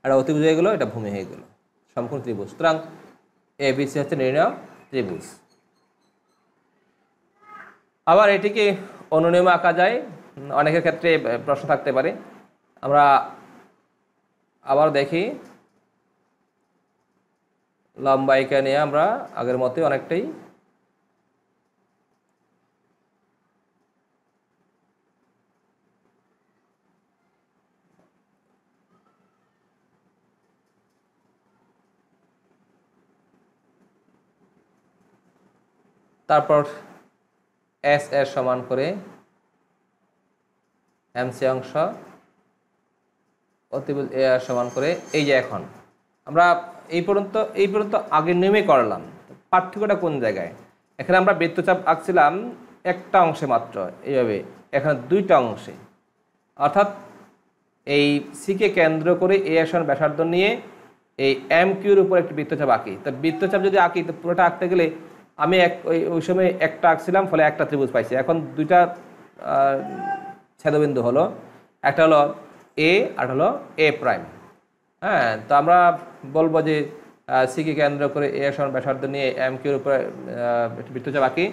এটা অতিভুজ হয়ে গেল, এটা ভূমি হয়ে গেল, সমকোণী ত্রিভুজ। সুতরাং এ বি সি হচ্ছে নির্ণয় ত্রিভুজ। আবার এটিকে অনুনিয়মে আঁকা যায়, অনেকের ক্ষেত্রে প্রশ্ন থাকতে পারে। আমরা আবার দেখি, লম্বা এঁকে নিয়ে আমরা আগের মতোই অনেকটাই তারপর এস এর সমান করে এমসি অংশ অতিভুজ এ আর সমান করে। এই যে এখন আমরা এই পর্যন্ত আগের নিয়মে করলাম। পার্থক্যটা কোন জায়গায়? এখানে আমরা বৃত্তচাপ আঁকছিলাম একটা অংশে মাত্র, এইভাবে, এখানে দুইটা অংশে। অর্থাৎ এই সিকে কেন্দ্র করে এ এর সমান ব্যাসার্ধ নিয়ে এই এম কিউর উপর একটি বৃত্তচাপ আঁকি। তো বৃত্তচাপ যদি আঁকি তো পুরোটা আঁকতে গেলে আমি ওই সময় একটা আঁকছিলাম, ফলে একটা ত্রিভুজ পাইছি। এখন দুইটা ছেদবিন্দু হলো, একটা হলো এ আর হলো এ প্রাইম। হ্যাঁ, তো আমরা বলবো যে সিকে কেন্দ্র করে এ এর সমান ব্যাসার্ধ নিয়ে এম কিউর উপরে একটি বৃত্তচাপ আঁকি।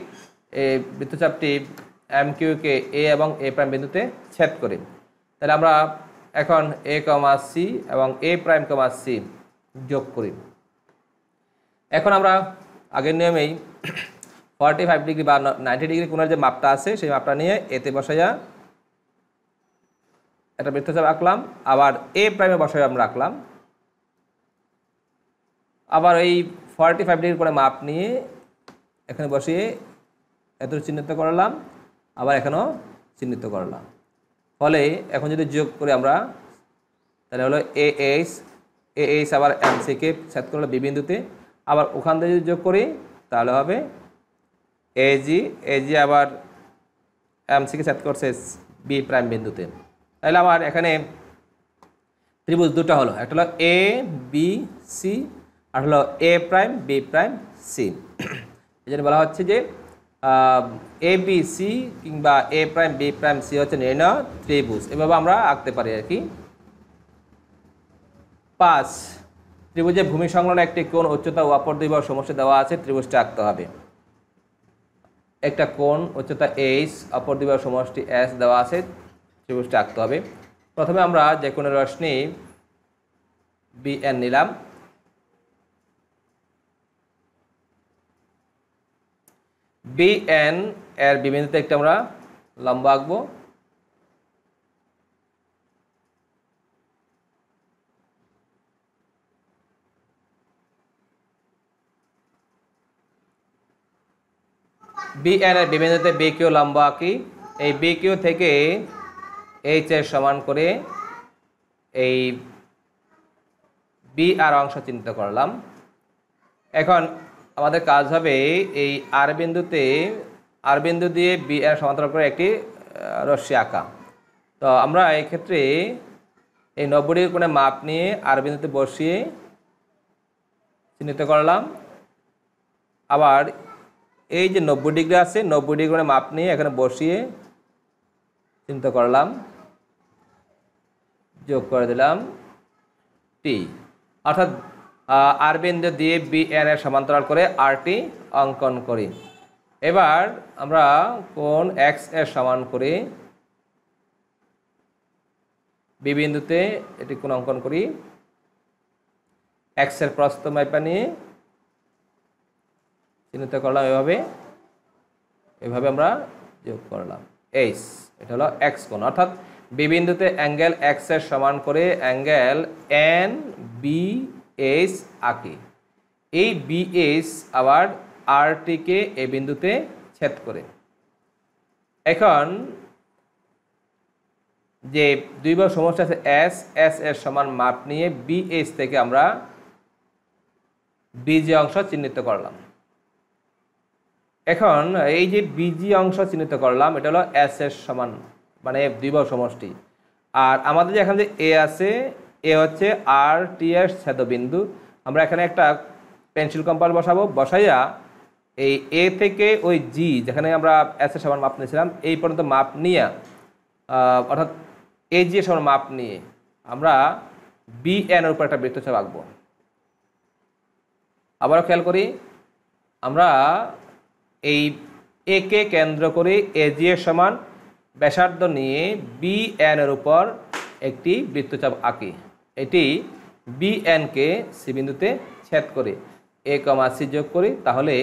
এই বৃত্তচাপটি এম কিউকে এ এবং এ প্রাইম বিন্দুতে ছেদ করি। তাহলে আমরা এখন এ কমা সি এবং এ প্রাইম কমা সি যোগ করি। এখন আমরা আগের নিয়মেই 45 ডিগ্রি বা 90 ডিগ্রি কোণের যে মাপটা আছে সেই মাপটা নিয়ে এতে বসাইয়া একটা বৃত্তচাপ আঁকলাম, আবার এ প্রাইমে বসাই আমরা আঁকলাম। আবার এই 45 ডিগ্রি করে মাপ নিয়ে এখানে বসিয়ে এত চিহ্নিত করলাম, আবার এখানেও চিহ্নিত করলাম। ফলে এখন যদি যোগ করি আমরা, তাহলে হলো এ এইচ আবার এম সিকে ছেদ করলো বি বিন্দুতে, আবার ওখান থেকে যদি যোগ করি তাহলে হবে এজি আবার এম সিকে ছেদ করছে বি প্রাইম বিন্দুতে। তাহলে আমার এখানে ত্রিভুজ দুটো হলো, একটা হলো এ বি সি আর হলো এ প্রাইম বি প্রাইম সি। এই জন্য বলা হচ্ছে যে এ বি সি কিংবা এ প্রাইম বি প্রাইম সি হচ্ছে নির্ণয় ত্রিভুজ। এভাবে আমরা আঁকতে পারি আর কি। 5, ত্রিভুজের ভূমি সংলগ্ন একটি কোণ উচ্চতা ও অপর দুই বাহু সমষ্টি দেওয়া আছে, ত্রিভুজটা আঁকতে হবে। একটা কোণ উচ্চতা এইচ, অপর দুই বাহু সমষ্টি এস দেওয়া আছে, ত্রিভুজটা আঁকতে হবে। প্রথমে আমরা যে কোণের রশ্মি বি এন নিলাম, বি এন এর বিবিন্দুতে একটা আমরা লম্ব আঁকবো। বি এন এর বিবিন্দুতে বি কিউ লম্ব আঁকি। এই বি কিউ থেকে এইচ এর সমান করে এই বি আর অংশ চিহ্নিত করলাম। এখন আমাদের কাজ হবে এই আর বিন্দু দিয়ে বি এর সমান্তরাল করে একটি রশ্মি আঁকা। তো আমরা এই ক্ষেত্রে এই 90 ডিগ্রি কোণে মাপ নিয়ে আর বিন্দুতে বসিয়ে চিহ্নিত করলাম। আবার এই যে 90 ডিগ্রি আছে, 90 ডিগ্রি কোণে মাপ নিয়ে এখানে বসিয়ে চিহ্নিত করলাম, যোগ করে দিলাম টি। অর্থাৎ আর বিন্দু দিয়ে বি এন এর সমান্তরাল করে আরটি অঙ্কন করি। এবার আমরা কোণ এক্স এর সমান করে বি বিন্দুতে এটি কোণ অঙ্কন করি। এক্স এর প্রস্থ মাপা নিয়ে চিহ্নিত করলাম, এভাবে আমরা যোগ করলাম। এইচ, এটা হলো এক্স কোণ, অর্থাৎ বি বিন্দুতে অ্যাঙ্গেল এক্স এর সমান করে অ্যাঙ্গেল এন বি এইচ আঁকি। এই বি এইচ আবার আরটিকে এ বিন্দুতে ছেদ করে। এখন যে দুই বাহু সমষ্টি আছে এস, এস এর সমান মাপ নিয়ে বি এইচ থেকে আমরা বিজি অংশ চিহ্নিত করলাম। এখন এই যে বিজি অংশ চিহ্নিত করলাম এটা হলো এস এর সমান, মানে দুই বাহু সমষ্টি। আর আমাদের যে এখানে যে এ আছে, এ হচ্ছে আর টি এর ছেদবিন্দু। আমরা এখানে একটা পেন্সিল কম্পাস বসাবো, বসাইয়া এই এ থেকে ওই জি যেখানে আমরা এস এর সমান মাপ নিয়েছিলাম এই পর্যন্ত মাপ নিয়ে, অর্থাৎ এ জি এর সমান মাপ নিয়ে আমরা বি এন এর উপর একটা বৃত্তচাপ আঁকবো। আবারও খেয়াল করি, আমরা এই এ কে কেন্দ্র করে এ জি এর সমান ব্যাসার্ধ নিয়ে বি এন এর উপর একটি বৃত্তচাপ আঁকি। এটি বি এনকে সি বিন্দুতে ছেদ করে এ কমা সি যোগ করি, তাহলে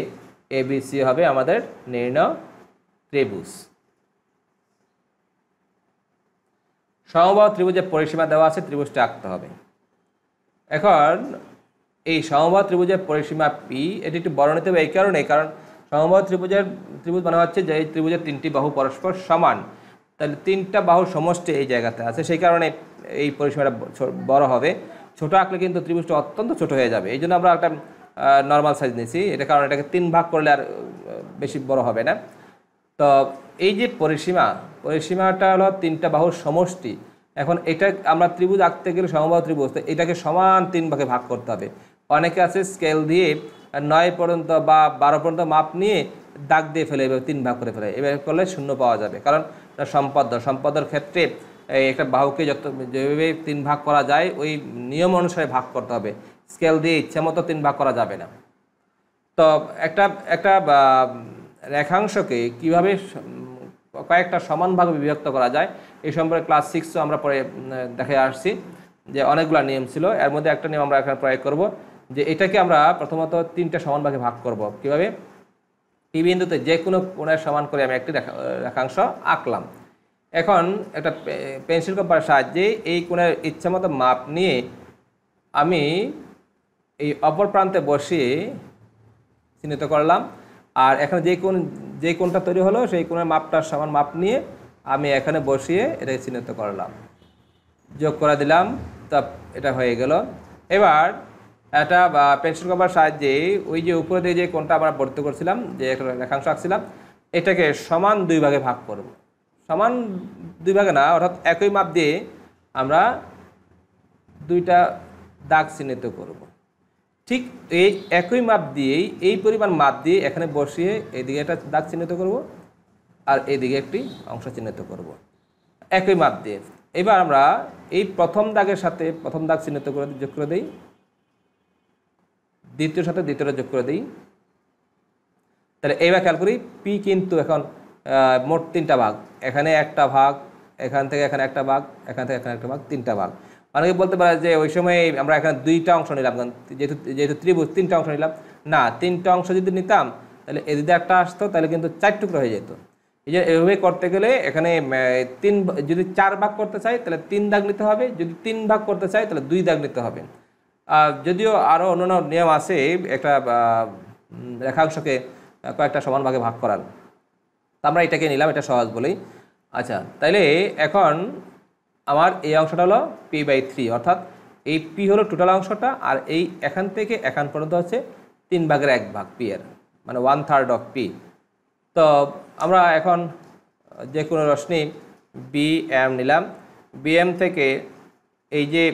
এ বি সি হবে আমাদের নির্ণয় ত্রিভুজ। সমবাহু ত্রিভুজের পরিসীমা দেওয়া আছে, ত্রিভুজটা আঁকতে হবে। এখন এই সমবাহু ত্রিভুজের পরিসীমা পি, এটি একটু বড় নিতে হবে এই কারণে, কারণ সমবাহু ত্রিভুজ মানে হচ্ছে যে এই ত্রিভুজের তিনটি বাহু পরস্পর সমান, তাহলে তিনটা বাহুর সমষ্টি এই জায়গাতে আছে, সেই কারণে এই পরিসীমাটা বড় হবে। ছোট আঁকলে কিন্তু ত্রিভুজটা অত্যন্ত ছোট হয়ে যাবে, এই জন্য আমরা একটা নর্মাল সাইজ নিয়েছি, এটা কারণ এটাকে 3 ভাগ করলে আর বেশি বড় হবে না। তো এই যে পরিসীমাটা হলো তিনটা বাহুর সমষ্টি। এখন এটা আমরা ত্রিভুজ আঁকতে গেলে সমবাহু ত্রিভুজ, এটাকে সমান 3 ভাগে ভাগ করতে হবে। অনেকে আছে স্কেল দিয়ে 9 পর্যন্ত বা 12 পর্যন্ত মাপ নিয়ে দাগ দিয়ে ফেলে, এভাবে 3 ভাগ করে ফেলে, এভাবে করলে শূন্য পাওয়া যাবে, কারণ সম্পদের ক্ষেত্রে এই একটা বাহুকে যেভাবে 3 ভাগ করা যায় ওই নিয়ম অনুসারে ভাগ করতে হবে, স্কেল দিয়ে ইচ্ছা মতো 3 ভাগ করা যাবে না। তো একটা রেখাংশকে কিভাবে কয়েকটা সমান ভাগে বিভক্ত করা যায় এই সম্পর্কে ক্লাস 6 আমরা পরে দেখে আসছি, যে অনেকগুলো নিয়ম ছিল, এর মধ্যে একটা নিয়ম আমরা এখানে প্রয়োগ করব, যে এটাকে আমরা প্রথমত 3টে সমান ভাগে ভাগ করব। কিভাবে? পি বিন্দুতে যে কোনো কোণের সমান করে আমি একটি রেখাংশ আঁকলাম। এখন একটা পেন্সিল কম্পাসের সাহায্যে এই কোণের ইচ্ছামতো মাপ নিয়ে আমি এই অপর প্রান্তে বসিয়ে চিহ্নিত করলাম, আর এখানে যে কোণটা তৈরি হলো সেই কোণের মাপটার সমান মাপ নিয়ে আমি এখানে বসিয়ে এটাকে চিহ্নিত করলাম, যোগ করে দিলাম, তা এটা হয়ে গেল। এবার একটা পেন্সিল কম্পাসের সাহায্যে ওই যে উপরে দিয়ে যে কোণটা আমরা বর্ধিত করছিলাম, যে একটা রেখাংশ আঁকছিলাম, এটাকে সমান 2 ভাগে ভাগ করব। সমান 2 ভাগে না, অর্থাৎ একই মাপ দিয়ে আমরা 2টা দাগ চিহ্নিত করব। ঠিক এই একই মাপ দিয়েই এই পরিমাণ মাপ দিয়ে এখানে বসিয়ে এইদিকে একটা দাগ চিহ্নিত করব আর এইদিকে একটি অংশ চিহ্নিত করব একই মাপ দিয়ে। এবার আমরা এই প্রথম দাগের সাথে প্রথম দাগ চিহ্নিত করে যোগ করে দিই, দ্বিতীয়র সাথে দ্বিতীয়টা যোগ করে দিই। তাহলে এইবার খেয়াল করি, পি কিন্তু এখন মোট 3টা ভাগ, এখানে একটা ভাগ, এখান থেকে এখানে একটা ভাগ, এখান থেকে এখানে একটা ভাগ, 3টা ভাগ। অনেকে বলতে পারে যে ওই সময় আমরা এখানে 2টা অংশ নিলাম, যেহেতু ত্রিভুজ 3টা অংশ নিলাম না, 3টা অংশ যদি নিতাম তাহলে এদিকে একটা আসতো, তাহলে কিন্তু 4 টুকরো হয়ে যেত। এই যে এভাবে করতে গেলে এখানে যদি 4 ভাগ করতে চাই তাহলে 3 দাগ নিতে হবে, যদি 3 ভাগ করতে চাই তাহলে 2 দাগ নিতে হবে। যদিও আরও অন্যান্য নিয়ম আছে একটা রেখাংশকে কয়েকটা সমান ভাগে ভাগ করার, তা আমরা এটাকে নিলাম, এটা সহজ বলেই। আচ্ছা, তাইলে এখন আমার এই অংশটা হলো p/3, অর্থাৎ এই p হলো টোটাল অংশটা, আর এই এখান থেকে এখান পর্যন্ত হচ্ছে 3 ভাগের 1 ভাগ p এর, মানে 1/3 অফ p। তো আমরা এখন যে কোনো রশ্মি bm নিলাম, bm থেকে এই যে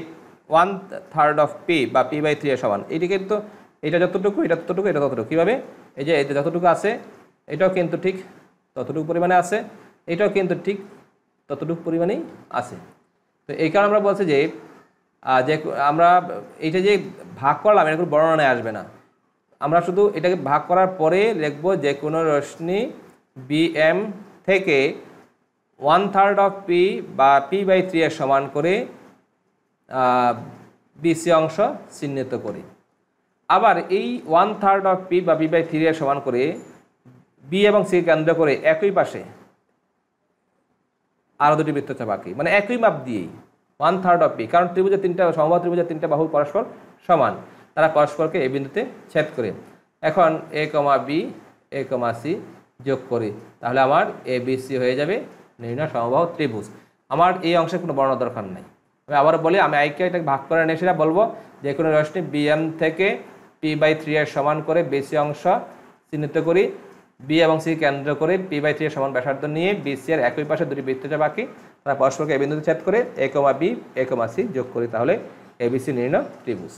1/3 অফ p বা p/3 এর সমান, এইটিকে তো এটা যতটুকু এটা ততটুকু এটা ততটুকু, কীভাবে? এই যে এটা যতটুকু আছে এটাও কিন্তু ঠিক ততটুকু পরিমাণে আছে, এটাও কিন্তু ঠিক ততটুকু পরিমাণেই আছে। তো এই কারণে আমরা বলছি যে আমরা এইটা যে ভাগ করলাম এটা কোনো বর্ণনায় আসবে না, আমরা শুধু এটাকে ভাগ করার পরে লিখব যে কোনো রশ্মি bm থেকে 1/3 অফ p বা p/3 এর সমান করে BC অংশ চিহ্নিত করি। আবার এই 1/3 অফ p বা p/3 এর সমান করে b এবং c কেন্দ্র করে একই পাশে আরও দুটি বৃত্তচাপ আঁকি, মানে একই মাপ দিয়েই 1/3 অফ বি, কারণ ত্রিভুজের তিনটা সমবাহু ত্রিভুজের তিনটা বাহু পরস্পর সমান, তারা পরস্পরকে এই বিন্দুতে ছেদ করে। এখন এ কমা বি এ কমা সি যোগ করি, তাহলে আমার এ বি সি হয়ে যাবে নির্ণয় সমবাহু ত্রিভুজ। আমার এই অংশের কোনো বর্ণনা দরকার নাই। আমি আবার বলি, আমি আইকে এটাকে ভাগ করে নিয়ে সেটা বলবো যে কোনো রশ্মি বিএম থেকে p/3 এর সমান করে বেসি অংশ চিহ্নিত করি, বি এবং সি কেন্দ্র করে p/3 এর সমান ব্যাসার্ধ নিয়ে বিসি এর একই পাশে দুটি বৃত্তচাপ আঁকি, তারা পরস্পরকে এই বিন্দুতে ছেদ করে এ কমা বি এ কমা সি যোগ করি, তাহলে এবিসি নির্ণয় ত্রিভুজ।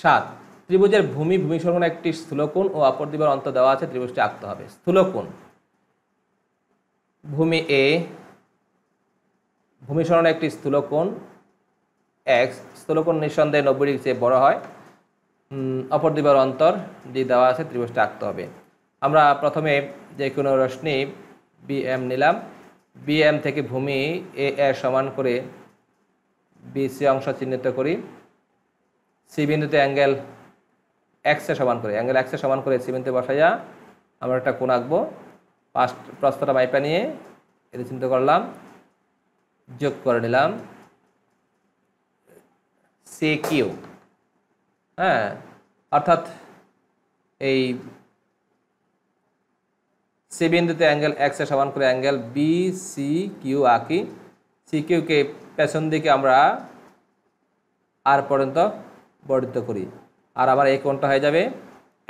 7, ত্রিভুজের ভূমি সংলগ্ন একটি স্থূলকোণ ও অপর দিকের অন্তর দেওয়া আছে, ত্রিভুজটি আঁকতে হবে। স্থূলকোণ, ভূমি এ, ভূমি সংলগ্ন একটি স্থূলকোণ এক্স, স্থূলকোণ নিঃসন্দেহে 90 ডিগ্রি চেয়ে বড় হয়, অপর দিকের অন্তর ডি দেওয়া আছে, ত্রিভুজটি আঁকতে হবে। আমরা প্রথমে যে কোনো রশ্মি বিএম নিলাম, বিএম থেকে ভূমি এ এর সমান করে বিসি অংশ চিহ্নিত করি, সি বিন্দুতে অ্যাঙ্গেল এক্সে সমান করে সি বিন্দুতে বসাইয়া আমরা একটা কোণ আঁকবো। প্রস্থটা মাইপা নিয়ে এটা চিহ্নিত করলাম, যোগ করে নিলাম সি কিউ। হ্যাঁ, অর্থাৎ এই সি বিন্দুতে অ্যাঙ্গেল এক্সে সমান করে অ্যাঙ্গেল বি সি কিউ আঁকি। সি কিউকে পেছন দিকে আমরা আর পর্যন্ত বর্ধিত করি, আর আমার এই কোণটা হয়ে যাবে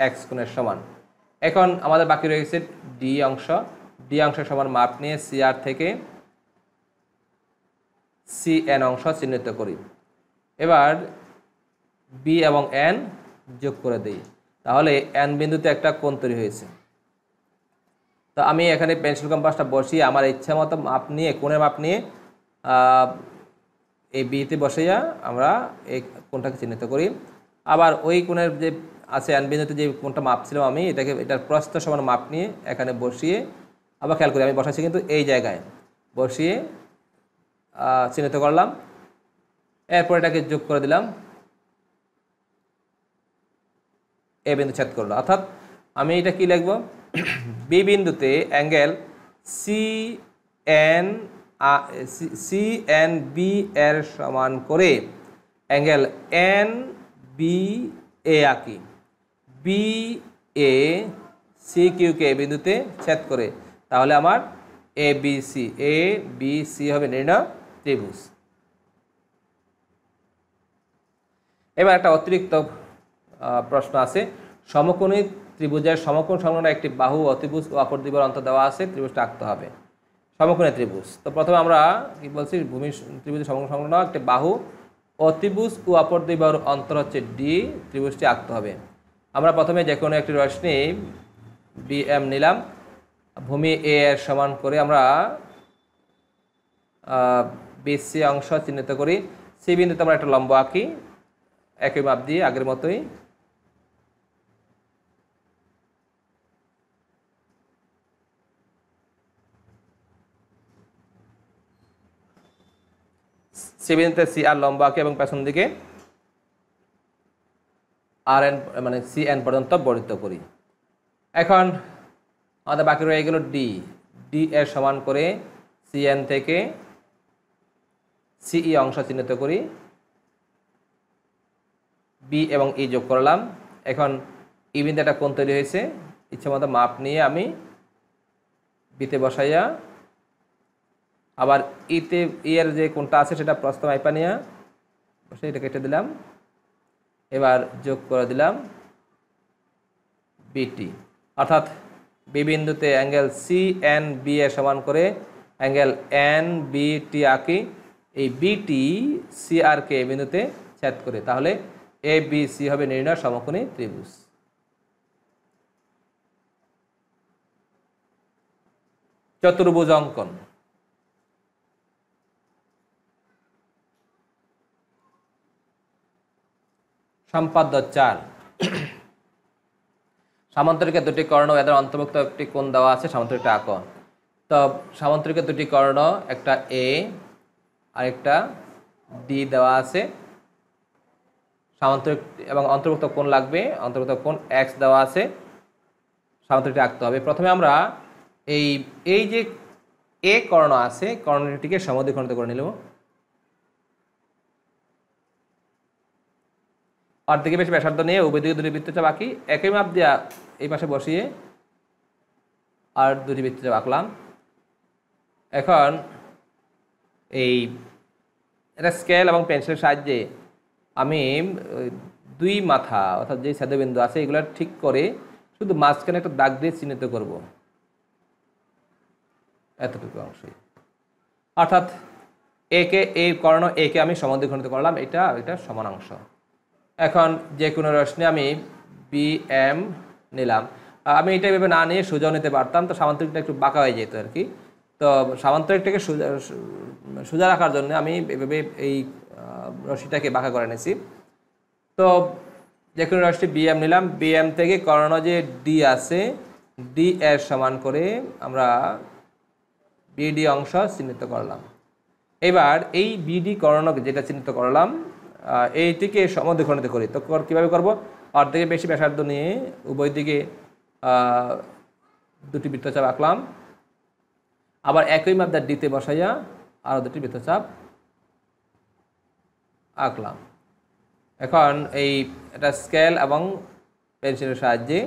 এক্স কোণের সমান। এখন আমাদের বাকি রয়েছে ডি অংশ সমান মাপ নিয়ে সি আর থেকে সি এন অংশ চিহ্নিত করি। এবার বি এবং এন যোগ করে দিই, তাহলে এন বিন্দুতে একটা কোণ তৈরি হয়েছে। তো আমি এখানে পেন্সিল কম্পাসটা বসিয়ে আমার ইচ্ছা মতো মাপ নিয়ে, কোণের মাপ নিয়ে এই বিতে বসাইয়া আমরা এই কোণটাকে চিহ্নিত করি। আবার ওই কোণের যে আছে এন বিন্দুতে যে কোণটা মাপছিলাম আমি, এটার প্রস্থ সমান মাপ নিয়ে এখানে বসিয়ে, আবার খেয়াল করি আমি বসাচ্ছি কিন্তু এই জায়গায় বসিয়ে চিহ্নিত করলাম। এরপর এটাকে যোগ করে দিলাম, এ বিন্দু ছেদ করলো। অর্থাৎ আমি এটা কি লিখব, বি বিন্দুতে অ্যাঙ্গেল সি এন বি এর সমান করে অ্যাঙ্গেল এন বি এ আঁকি, বি এ সি কিউকে এ বিন্দুতে ছেদ করে, তাহলে আমার এ বি সি হবে নির্ণয় ত্রিভুজ। এবার একটা অতিরিক্ত প্রশ্ন আছে, সমকোণী ত্রিভুজের সমকোণ সংলগ্ন একটি বাহু অতিভুজ ও অপর দিকের অন্তর দেওয়া আছে, ত্রিভুজটা আঁকতে হবে। সমকোণী ত্রিভুজ, তো প্রথমে আমরা কি বলছি, ভূমি ত্রিভুজের সমকোণ সংলগ্ন একটি বাহু অতিভুজ ও অপর দিকের অন্তর হচ্ছে ডি, ত্রিভুজটি আঁকতে হবে। আমরা প্রথমে যে কোনো একটি রশ্মি বিএম নিলাম, ভূমি এ এর সমান করে আমরা বিসি অংশ চিহ্নিত করি, সি বিন্দুতে আমরা একটা লম্ব আঁকি একই মাপ দিয়ে আগের মতোই। সি বিন্দুতে সি আর লম্ব আঁকি এবং পেছন দিকে আর এন মানে সি এন পর্যন্ত বর্ধিত করি। এখন আমাদের বাকি রয়ে গেল ডি এর সমান করে সি এন থেকে সিই অংশ চিহ্নিত করি, বি এবং ই যোগ করলাম। এখন ই বিন্দু একটা কোণ তৈরি হয়েছে, ইচ্ছা মতো মাপ নিয়ে আমি বিতে বসাইয়া আবার ইতে এর যে কোণটা আছে সেটা প্রস্থ মাইপা নিয়ে বসে এটা কেটে দিলাম। এবার যোগ করে দিলাম বিটি, অর্থাৎ বি বিন্দুতে অ্যাঙ্গেল সি এন বি এর সমান করে অ্যাঙ্গেল এন বি টি আঁকি, এই বিটি সি আর কে বিন্দুতে ছেদ করে, তাহলে এ বি সি হবে নির্ণয় সমকোণী ত্রিভুজ। চতুর্ভুজ অঙ্কন, সম্পাদ্য 4, সামান্তরিকের দুটি কর্ণ এদের অন্তর্ভুক্ত একটি কোণ দেওয়া আছে, সামান্তরিকটা আঁকো। তো সামান্তরিকের দুটি কর্ণ, একটা এ আর একটা ডি দেওয়া আছে, সামান্তরিক এবং অন্তর্ভুক্ত কোণ লাগবে, অন্তর্ভুক্ত কোণ এক্স দেওয়া আছে, সামান্তরিকটা আঁকতে হবে। প্রথমে আমরা এই যে এ কর্ণ আছে, কর্ণটিকে সমদ্বিখণ্ডিত করে নিলাম। অর্ধেকে বেশি ব্যাসার্ধ নিয়ে উভয় দিকে দুটি বৃত্তচাপ আঁকি। একই মাপ দিয়া এই পাশে বসিয়ে আর দুটি বৃত্তচাপ আঁকলাম। এখন এই এটা স্কেল এবং পেন্সিলের সাহায্যে আমি দুই মাথা অর্থাৎ যে ছেদবিন্দু আছে এগুলো ঠিক করে শুধু মাঝখানে একটা দাগ দিয়ে চিহ্নিত করব, এতটুকু অংশই। অর্থাৎ একে এই কর্ণ একে আমি সমদ্বিখণ্ডিত করলাম, এটা সমান অংশ। এখন যে কোনো রশ্মি আমি বি এম নিলাম। আমি এটা এভাবে না নিয়ে সোজাও নিতে পারতাম, তো সামান্তরিকটা একটু বাঁকা হয়ে যেত আর কি। তো সামান্তরিকটাকে সোজা রাখার জন্য আমি এভাবে এই রশ্মিটাকে বাঁকা করে নিয়েছি। তো যে কোনো রশ্মি বি এম নিলাম, বি এম থেকে কর্ণ যে ডি আছে ডি এর সমান করে আমরা বিডি অংশ চিহ্নিত করলাম। এবার এই বিডি কর্ণকে যেটা চিহ্নিত করলাম এইটিকে সমদ্বিখণ্ডিত করি। তো কীভাবে করব? অর্ধেকে বেশি ব্যাসার্ধ নিয়ে উভয় দিকে দুটি বৃত্তচাপ আঁকলাম, আবার একই মাপ দিয়ে ডিতে বসাইয়া আরও দুটি বৃত্তচাপ আঁকলাম। এখন এটা স্কেল এবং পেন্সিলের সাহায্যে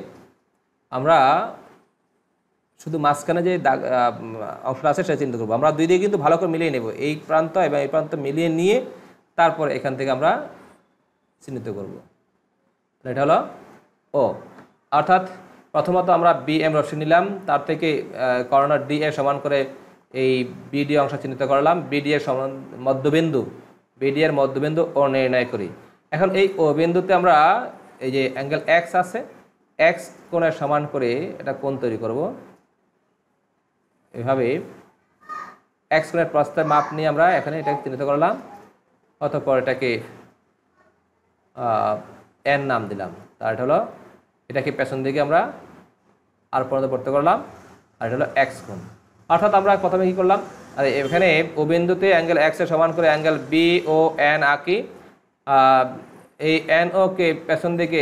আমরা শুধু মাঝখানে যে দাগ অংশটা আছে সেটা চিহ্নিত করবো। আমরা দুই দিকে কিন্তু ভালো করে মিলিয়ে নেব, এই প্রান্ত এবং এই প্রান্ত মিলিয়ে নিয়ে তারপর এখান থেকে আমরা চিহ্নিত করব। এটা হলো ও। অর্থাৎ প্রথমত আমরা বি এম রশ্মি নিলাম, তার থেকে কর্ণ ডি এর সমান করে এই বিডি অংশ চিহ্নিত করলাম। বিডি এর সমান মধ্যবিন্দু, বিডি এর মধ্যবিন্দু ও নির্ণয় করি। এখন এই ও বিন্দুতে আমরা এই যে অ্যাঙ্গেল এক্স আছে, এক্স কোণের সমান করে এটা কোণ তৈরি করব। এভাবে এক্স কোণের প্রস্থের মাপ নিয়ে আমরা এখানে এটা চিহ্নিত করলাম। অতঃপর এটাকে এন নাম দিলাম। তার এটা হলো, এটাকে পেছন দিকে আমরা আর পর্যন্ত পড়তে করলাম, আর এটা হলো এক্স কোণ। অর্থাৎ আমরা প্রথমে কী করলাম, আর এখানে ও বিন্দুতে অ্যাঙ্গেল এক্সের সমান করে অ্যাঙ্গেল বি ও এন আঁকি। এই এন ওকে পেছন দিকে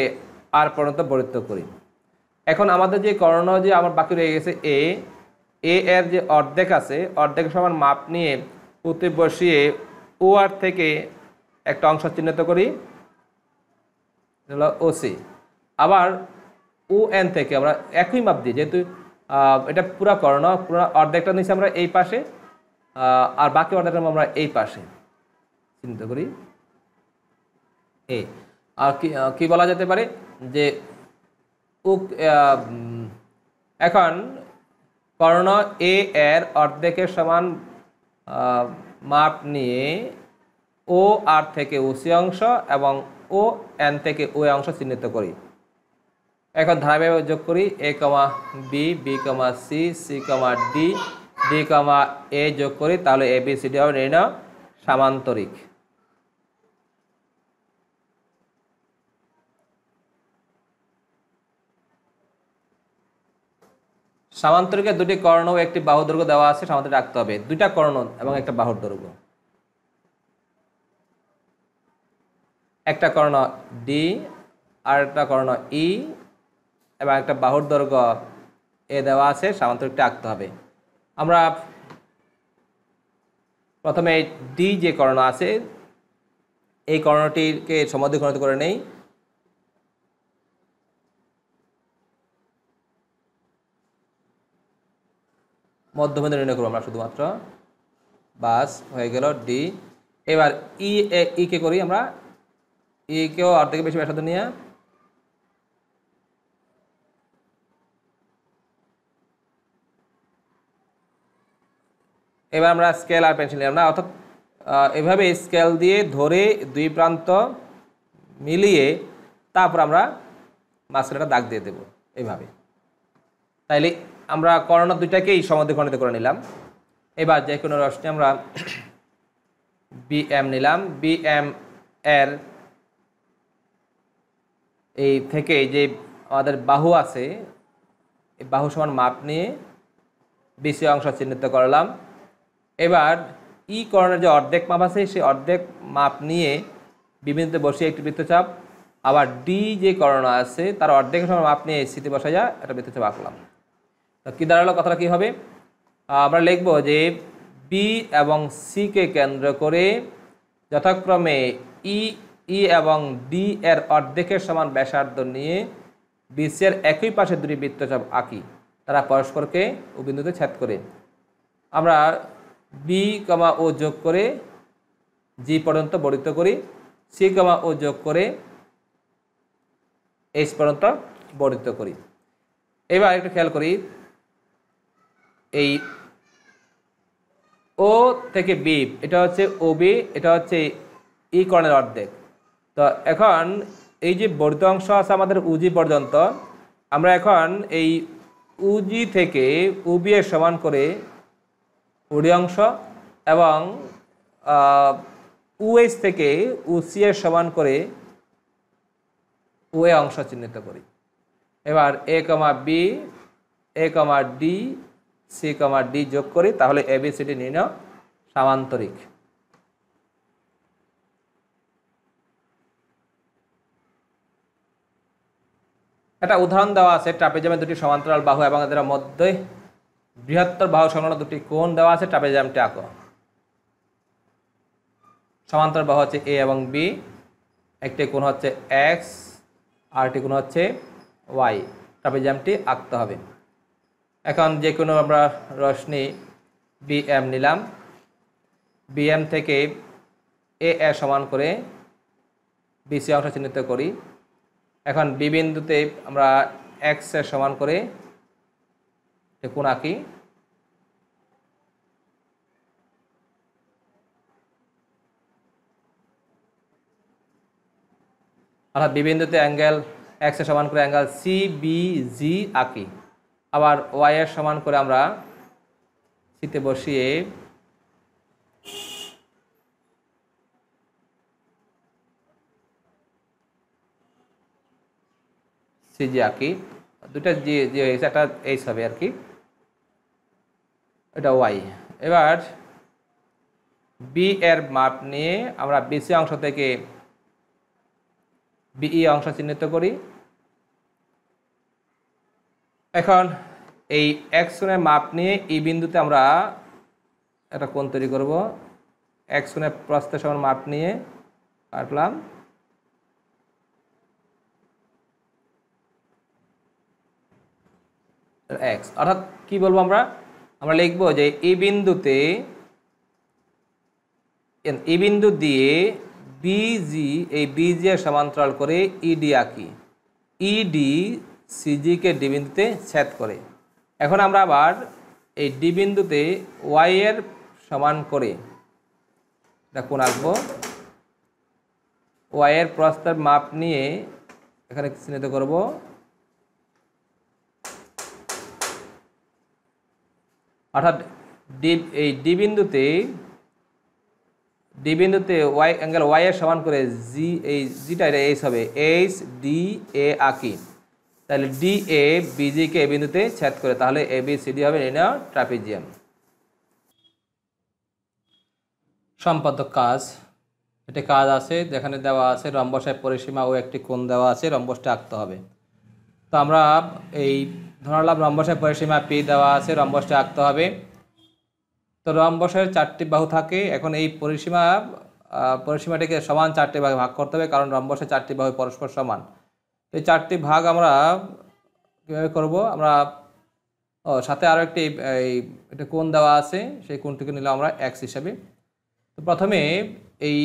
আর পর্যন্ত বর্ধিত করি। এখন আমাদের যে কর্ণ যে আমার বাকি রয়ে গেছে এ এর যে অর্ধেক আছে, অর্ধেক সমান মাপ নিয়ে পুঁতে বসিয়ে ও আর থেকে একটা অংশ চিহ্নিত করি, হলো ওসি। আবার ও এন থেকে আমরা একই মাপ দিই, যেহেতু এটা পুরা কর্ণ, পুরো অর্ধেকটা নিচ্ছি আমরা এই পাশে, আর বাকি অর্ধেকটা আমরা এই পাশে চিহ্নিত করি এ। আর কি বলা যেতে পারে যে এখন কর্ণ এ এর অর্ধেকের সমান মাপ নিয়ে ও আর থেকে ওসি অংশ এবং ও এন থেকে ও অংশ চিহ্নিত করি। এখন ধারাবাহিক যোগ করি, এ কমা B, B comma C, c comma D, D কমা এ যোগ করি, তাহলে এ বি সি ডি হবে নির্ণয় সামান্তরিক। সামান্তরিকের দুটি কর্ণ ও একটি বাহু দৈর্ঘ্য দেওয়া আছে, সামান্তরিক রাখতে হবে। দুইটা কর্ণ এবং একটা বাহুর দৈর্ঘ্য, একটা কর্ণ ডি আর একটা কর্ণ ই এবং একটা বাহুর দৈর্ঘ্য এ দেওয়া আছে, সামান্তরিকটা আঁকতে হবে। আমরা প্রথমে ডি যে কর্ণ আছে এই কর্ণটিকে সমদ্বিখণ্ডিত করে নেই। মধ্যবিন্দু নির্ণয় করবো আমরা শুধুমাত্র, বাস হয়ে গেল ডি। এবার ই কে করি আমরা, ই কেও অর্ধেকের বেশি ব্যাসার্ধ নিয়ে এবার আমরা স্কেল আর পেন্সিল নিলাম না, অর্থাৎ এভাবে স্কেল দিয়ে ধরে দুই প্রান্ত মিলিয়ে তারপর আমরা মাঝখানে দাগ দিয়ে দেব এইভাবে। তাইলে আমরা কর্ণ দুইটাকেই সমদ্বিখণ্ডিত করে নিলাম। এবার যে কোনো রশ্মি আমরা বি এম নিলাম, বি এম এর এই থেকে যে আমাদের বাহু আছে এই বাহু সমান মাপ নিয়ে বিসি অংশ চিহ্নিত করলাম। এবার ই কর্ণের যে অর্ধেক মাপ আছে সেই অর্ধেক মাপ নিয়ে বিবিন্দুতে বসিয়ে একটি বৃত্তচাপ, আবার ডি যে কর্ণ আছে তার অর্ধেক সমান মাপ নিয়ে সিতে বসাইয়া একটা বৃত্তচাপ আঁকলাম। কী দাঁড়ালো, কথাটা কী হবে, আমরা লিখব যে বি এবং সি কে কেন্দ্র করে যথাক্রমে ই এবং ডি এর অর্ধেকের সমান ব্যাসার্ধ নিয়ে বিসি এর একই পাশে দুটি বৃত্তচাপ আঁকি, তারা পরস্পরকে ও বিন্দুতে ছেদ করে। আমরা বি কমা ও যোগ করে জি পর্যন্ত বর্ধিত করি, সি কমা ও যোগ করে এইচ পর্যন্ত বর্ধিত করি। এবার একটু খেয়াল করি, এই ও থেকে বি এটা হচ্ছে ও বি, এটা হচ্ছে ই কর্ণের অর্ধেক। তো এখন এই যে বর্ধিত অংশ আছে আমাদের উজি পর্যন্ত, আমরা এখন এই উজি থেকে উবি এর সমান করে উডি অংশ এবং উএইচ থেকে উসি এর সমান করে ওএ অংশ চিহ্নিত করি। এবার এ কমা বি, এ কমা ডি, সি কমা ডি যোগ করি, তাহলে এবিসিডি নির্ণয় সামান্তরিক। একটা উদাহরণ দেওয়া আছে, ট্রাপিজিয়ামের দুটি সমান্তরাল বাহু এবং এদের মধ্যে বৃহত্তর বাহু সংলগ্ন দুটি কোণ দেওয়া আছে, ট্রাপিজিয়ামটি আঁকো। সমান্তরাল বাহু হচ্ছে এ এবং বি, একটি কোণ হচ্ছে এক্স আর একটি কোণ হচ্ছে ওয়াই, ট্রাপিজিয়ামটি আঁকতে হবে। এখন যে কোনো আমরা রশ্মি বিএম নিলাম, বিএম থেকে এ এর সমান করে বিসি অংশ চিহ্নিত করি। এখন বি বিন্দুতে আমরা এক্স এর সমান করে কোণ আঁকি। অর্থাৎ বি বিন্দুতে অ্যাঙ্গেল এক্স এর সমান করে অ্যাঙ্গেল সি বি জি আঁকি। আবার ওয়াই এর সমান করে আমরা সিতে বসিয়ে সিজি আঁকি। দুটা জি জি হয়েছে, একটা এইচ হবে আর কি, এটা ওয়াই। এবার বি এর মাপ নিয়ে আমরা বিসি অংশ থেকে বিই অংশ চিহ্নিত করি। এখন এই এক্স কোণের মাপ নিয়ে ই বিন্দুতে আমরা একটা কোণ তৈরি করব। এক্স কোণের প্রস্থের সমান মাপ নিয়ে কাটলাম। এক্স অর্থাৎ কি বলবো আমরা লিখব যে এই বিন্দু দিয়ে বিজি, এই বিজি এর সমান্তরাল করে ইডি আঁকি। ইডি সিজিকে ডি বিন্দুতে ছেদ করে। এখন আমরা আবার এই ডি বিন্দুতে ওয়াই এর সমান করে এটা কোণ আঁকবো। ওয়াই এর প্রস্থের মাপ নিয়ে এখানে চিহ্নিত করব। অর্থাৎ এই ডি বিন্দুতে ওয়াই অ্যাঙ্গেল ওয়াই এর সমান করে জি, এই জিটা এটা এইচ হবে, এইচ ডি এ আঁকি। তাহলে ডি এ বিজিকে এ বিন্দুতে ছেদ করে, তাহলে এ বি সি ডি হবে নির্ণয় ট্রাপিজিয়াম। সম্পাদক কাজ, একটি কাজ আছে যেখানে দেওয়া আছে রম্বসের পরিসীমা ও একটি কোণ দেওয়া আছে, রম্বসটা আঁকতে হবে। তো আমরা এই ধরলাম রম্বসের পরিসীমা পি দেওয়া আছে, রম্বসটা আঁকতে হবে। তো রম্বসের 4টি বাহু থাকে। এখন এই পরিসীমাটিকে সমান 4টি ভাগে ভাগ করতে হবে, কারণ রম্বসের 4টি বাহু পরস্পর সমান। তো এই 4টি ভাগ আমরা কীভাবে করব? আমরা সাথে আরও একটি একটা কোণ দেওয়া আছে, সেই কোণটিকে নিলাম আমরা এক্স হিসাবে। তো প্রথমে এই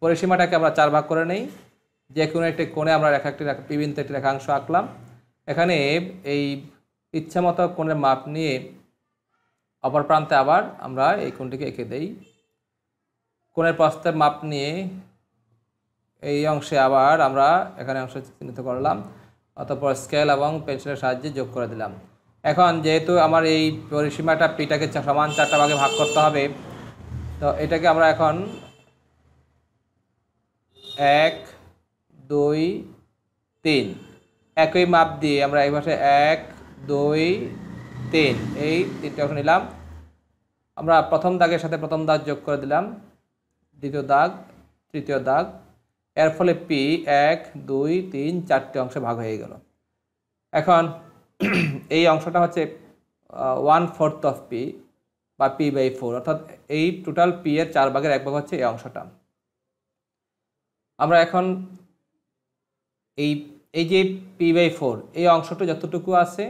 পরিসীমাটাকে আমরা 4 ভাগ করে নেই। যে কোনো একটি কোণে আমরা পি বিন্দুতে একটি রেখাংশ আঁকলাম। এখানে এই ইচ্ছামতো কোণের মাপ নিয়ে অপর প্রান্তে আবার আমরা এই কোণটিকে এঁকে দেই। কোণের প্রস্থের মাপ নিয়ে এই অংশে আবার আমরা এখানে অংশ চিহ্নিত করলাম, অতঃপর স্কেল এবং পেন্সিলের সাহায্যে যোগ করে দিলাম। এখন যেহেতু আমার এই পরিসীমাটা পিটাকে সমান 4টা ভাগে ভাগ করতে হবে, তো এটাকে আমরা এখন 1 2 3 একই মাপ দিয়ে আমরা এই পাশে 1 2 3 এই 3টে অংশ নিলাম। আমরা প্রথম দাগের সাথে প্রথম দাগ যোগ করে দিলাম, দ্বিতীয় দাগ, তৃতীয় দাগ। এর ফলে পি 1 2 3 4টে অংশে ভাগ হয়ে গেল। এখন এই অংশটা হচ্ছে 1/4 অফ পি, বা p/4, অর্থাৎ এই টোটাল p এর 4/1 হচ্ছে এই অংশটা। আমরা এখন এই এই যে p/4 এই অংশটা যতটুকু আছে,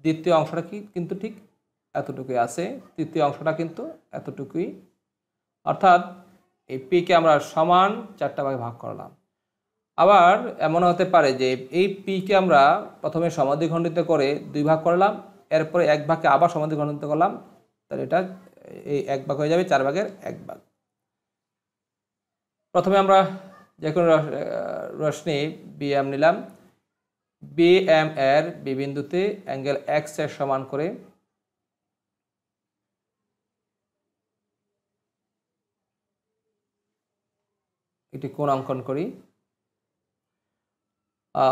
দ্বিতীয় অংশটা কিন্তু ঠিক এতটুকুই আছে, তৃতীয় অংশটা কিন্তু এতটুকুই, অর্থাৎ এই পিকে আমরা সমান 4টা ভাগে ভাগ করলাম। আবার এমন হতে পারে যে এই পিকে আমরা প্রথমে সমাদ্বিখণ্ডিত করে 2 ভাগ করলাম, এরপরে 1 ভাগকে আবার সমাদ্বিখণ্ডিত করলাম, তাহলে এটা এই 1 ভাগ হয়ে যাবে 4/1। প্রথমে আমরা যে কোনো রশ্মি বিএম নিলাম, বিএম এর বি বিন্দুতে অ্যাঙ্গেল এক্স এর সমান করে একটি কোণ অঙ্কন করি।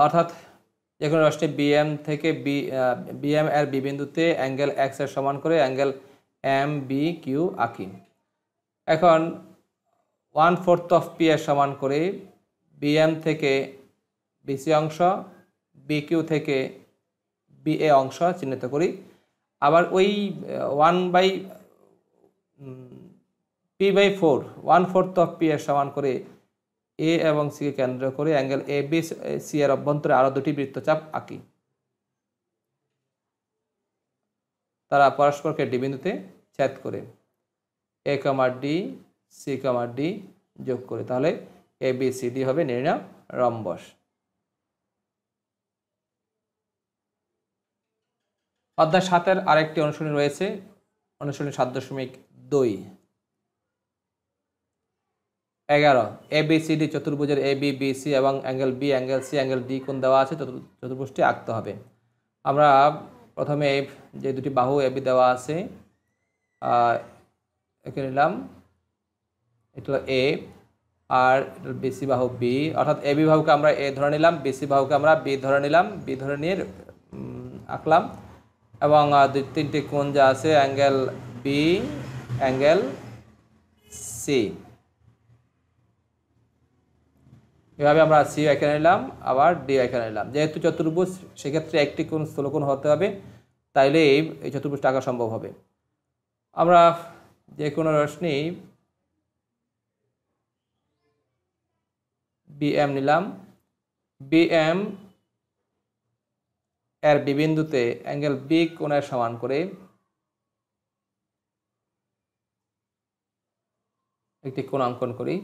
অর্থাৎ যে কোনো রশ্মি বিএম থেকে বিএম এর বি বিন্দুতে অ্যাঙ্গেল এক্স এর সমান করে অ্যাঙ্গেল এম বি কিউ আঁকি। এখন 1/4 অফ পি এর সমান করে বিএম থেকে বিসি অংশ, বিকিউ থেকে বিএ অংশ চিহ্নিত করি। আবার ওই 1/p/4 1/4 অফ পি এর সমান করে এ এবং সি কে কেন্দ্র করে অ্যাঙ্গেল এ বি সি এর অভ্যন্তরে আরও 2টি বৃত্তচাপ আঁকি। তারা পরস্পরকে ডি বিন্দুতে ছেদ করে এ কমা ডি সি কমা ডি যোগ করে, তাহলে এ বি সি ডি হবে নির্ণয় রম্বস। অধ্যায় 7-এর আরেকটি অনুশীলনী রয়েছে, অনুশীলনী 7.2। 11 ABCD চতুর্ভুজের AB BC এবং angle B angle C angle D কোণ দেওয়া আছে, চতুর্ভুজটি আঁকতে হবে। আমরা প্রথমে যে দুটি বাহু AB দেওয়া আছে এঁকে নিলাম, এটা হলো এ আর বিসি বাহু বি, অর্থাৎ এবি বাহুকে আমরা এ ধরে নিলাম, বিসি বাহুকে আমরা বি ধরে নিলাম, বি ধরে নিয়ে আঁকলাম। এবং 2-3টি কোণ যা আছে অ্যাঙ্গেল বি অ্যাঙ্গেল সি, এভাবে আমরা সি এঁকে নিলাম, আবার ডি এঁকে নিলাম। যেহেতু চতুর্ভুজ সেক্ষেত্রে একটি কোণ স্থূলকোণ হতে হবে, তাইলে এই চতুর্ভুজটা আঁকা সম্ভব হবে। আমরা যে কোনো রশ্মি বিএম নিলাম, বিএম এর বি বিন্দুতে অ্যাঙ্গেল বি কোণের সমান করে একটি কোণ অঙ্কন করি।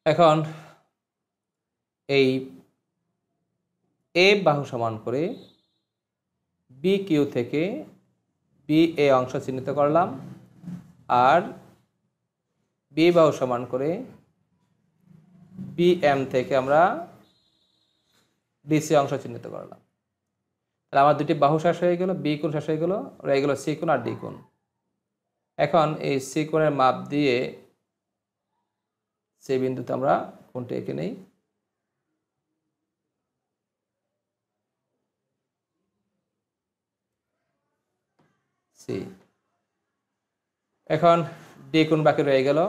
এখন এই এ বাহু সমান করে বি কিউ থেকে বি এ অংশ চিহ্নিত করলাম, আর বি বাহু সমান করে বি এম থেকে আমরা ডিসি অংশ চিহ্নিত করলাম। তাহলে আমার দুটি বাহু শেষ হয়ে গেল, বি কোণ শেষ হয়ে গেল, রয়ে গেল সি কোণ আর ডি কোণ। এখন এই সি কোণের মাপ দিয়ে সেই বিন্দুতে আমরা কোণটি এঁকে নেই। সি। এখন ডি কোণ বাকি রয়ে গেল,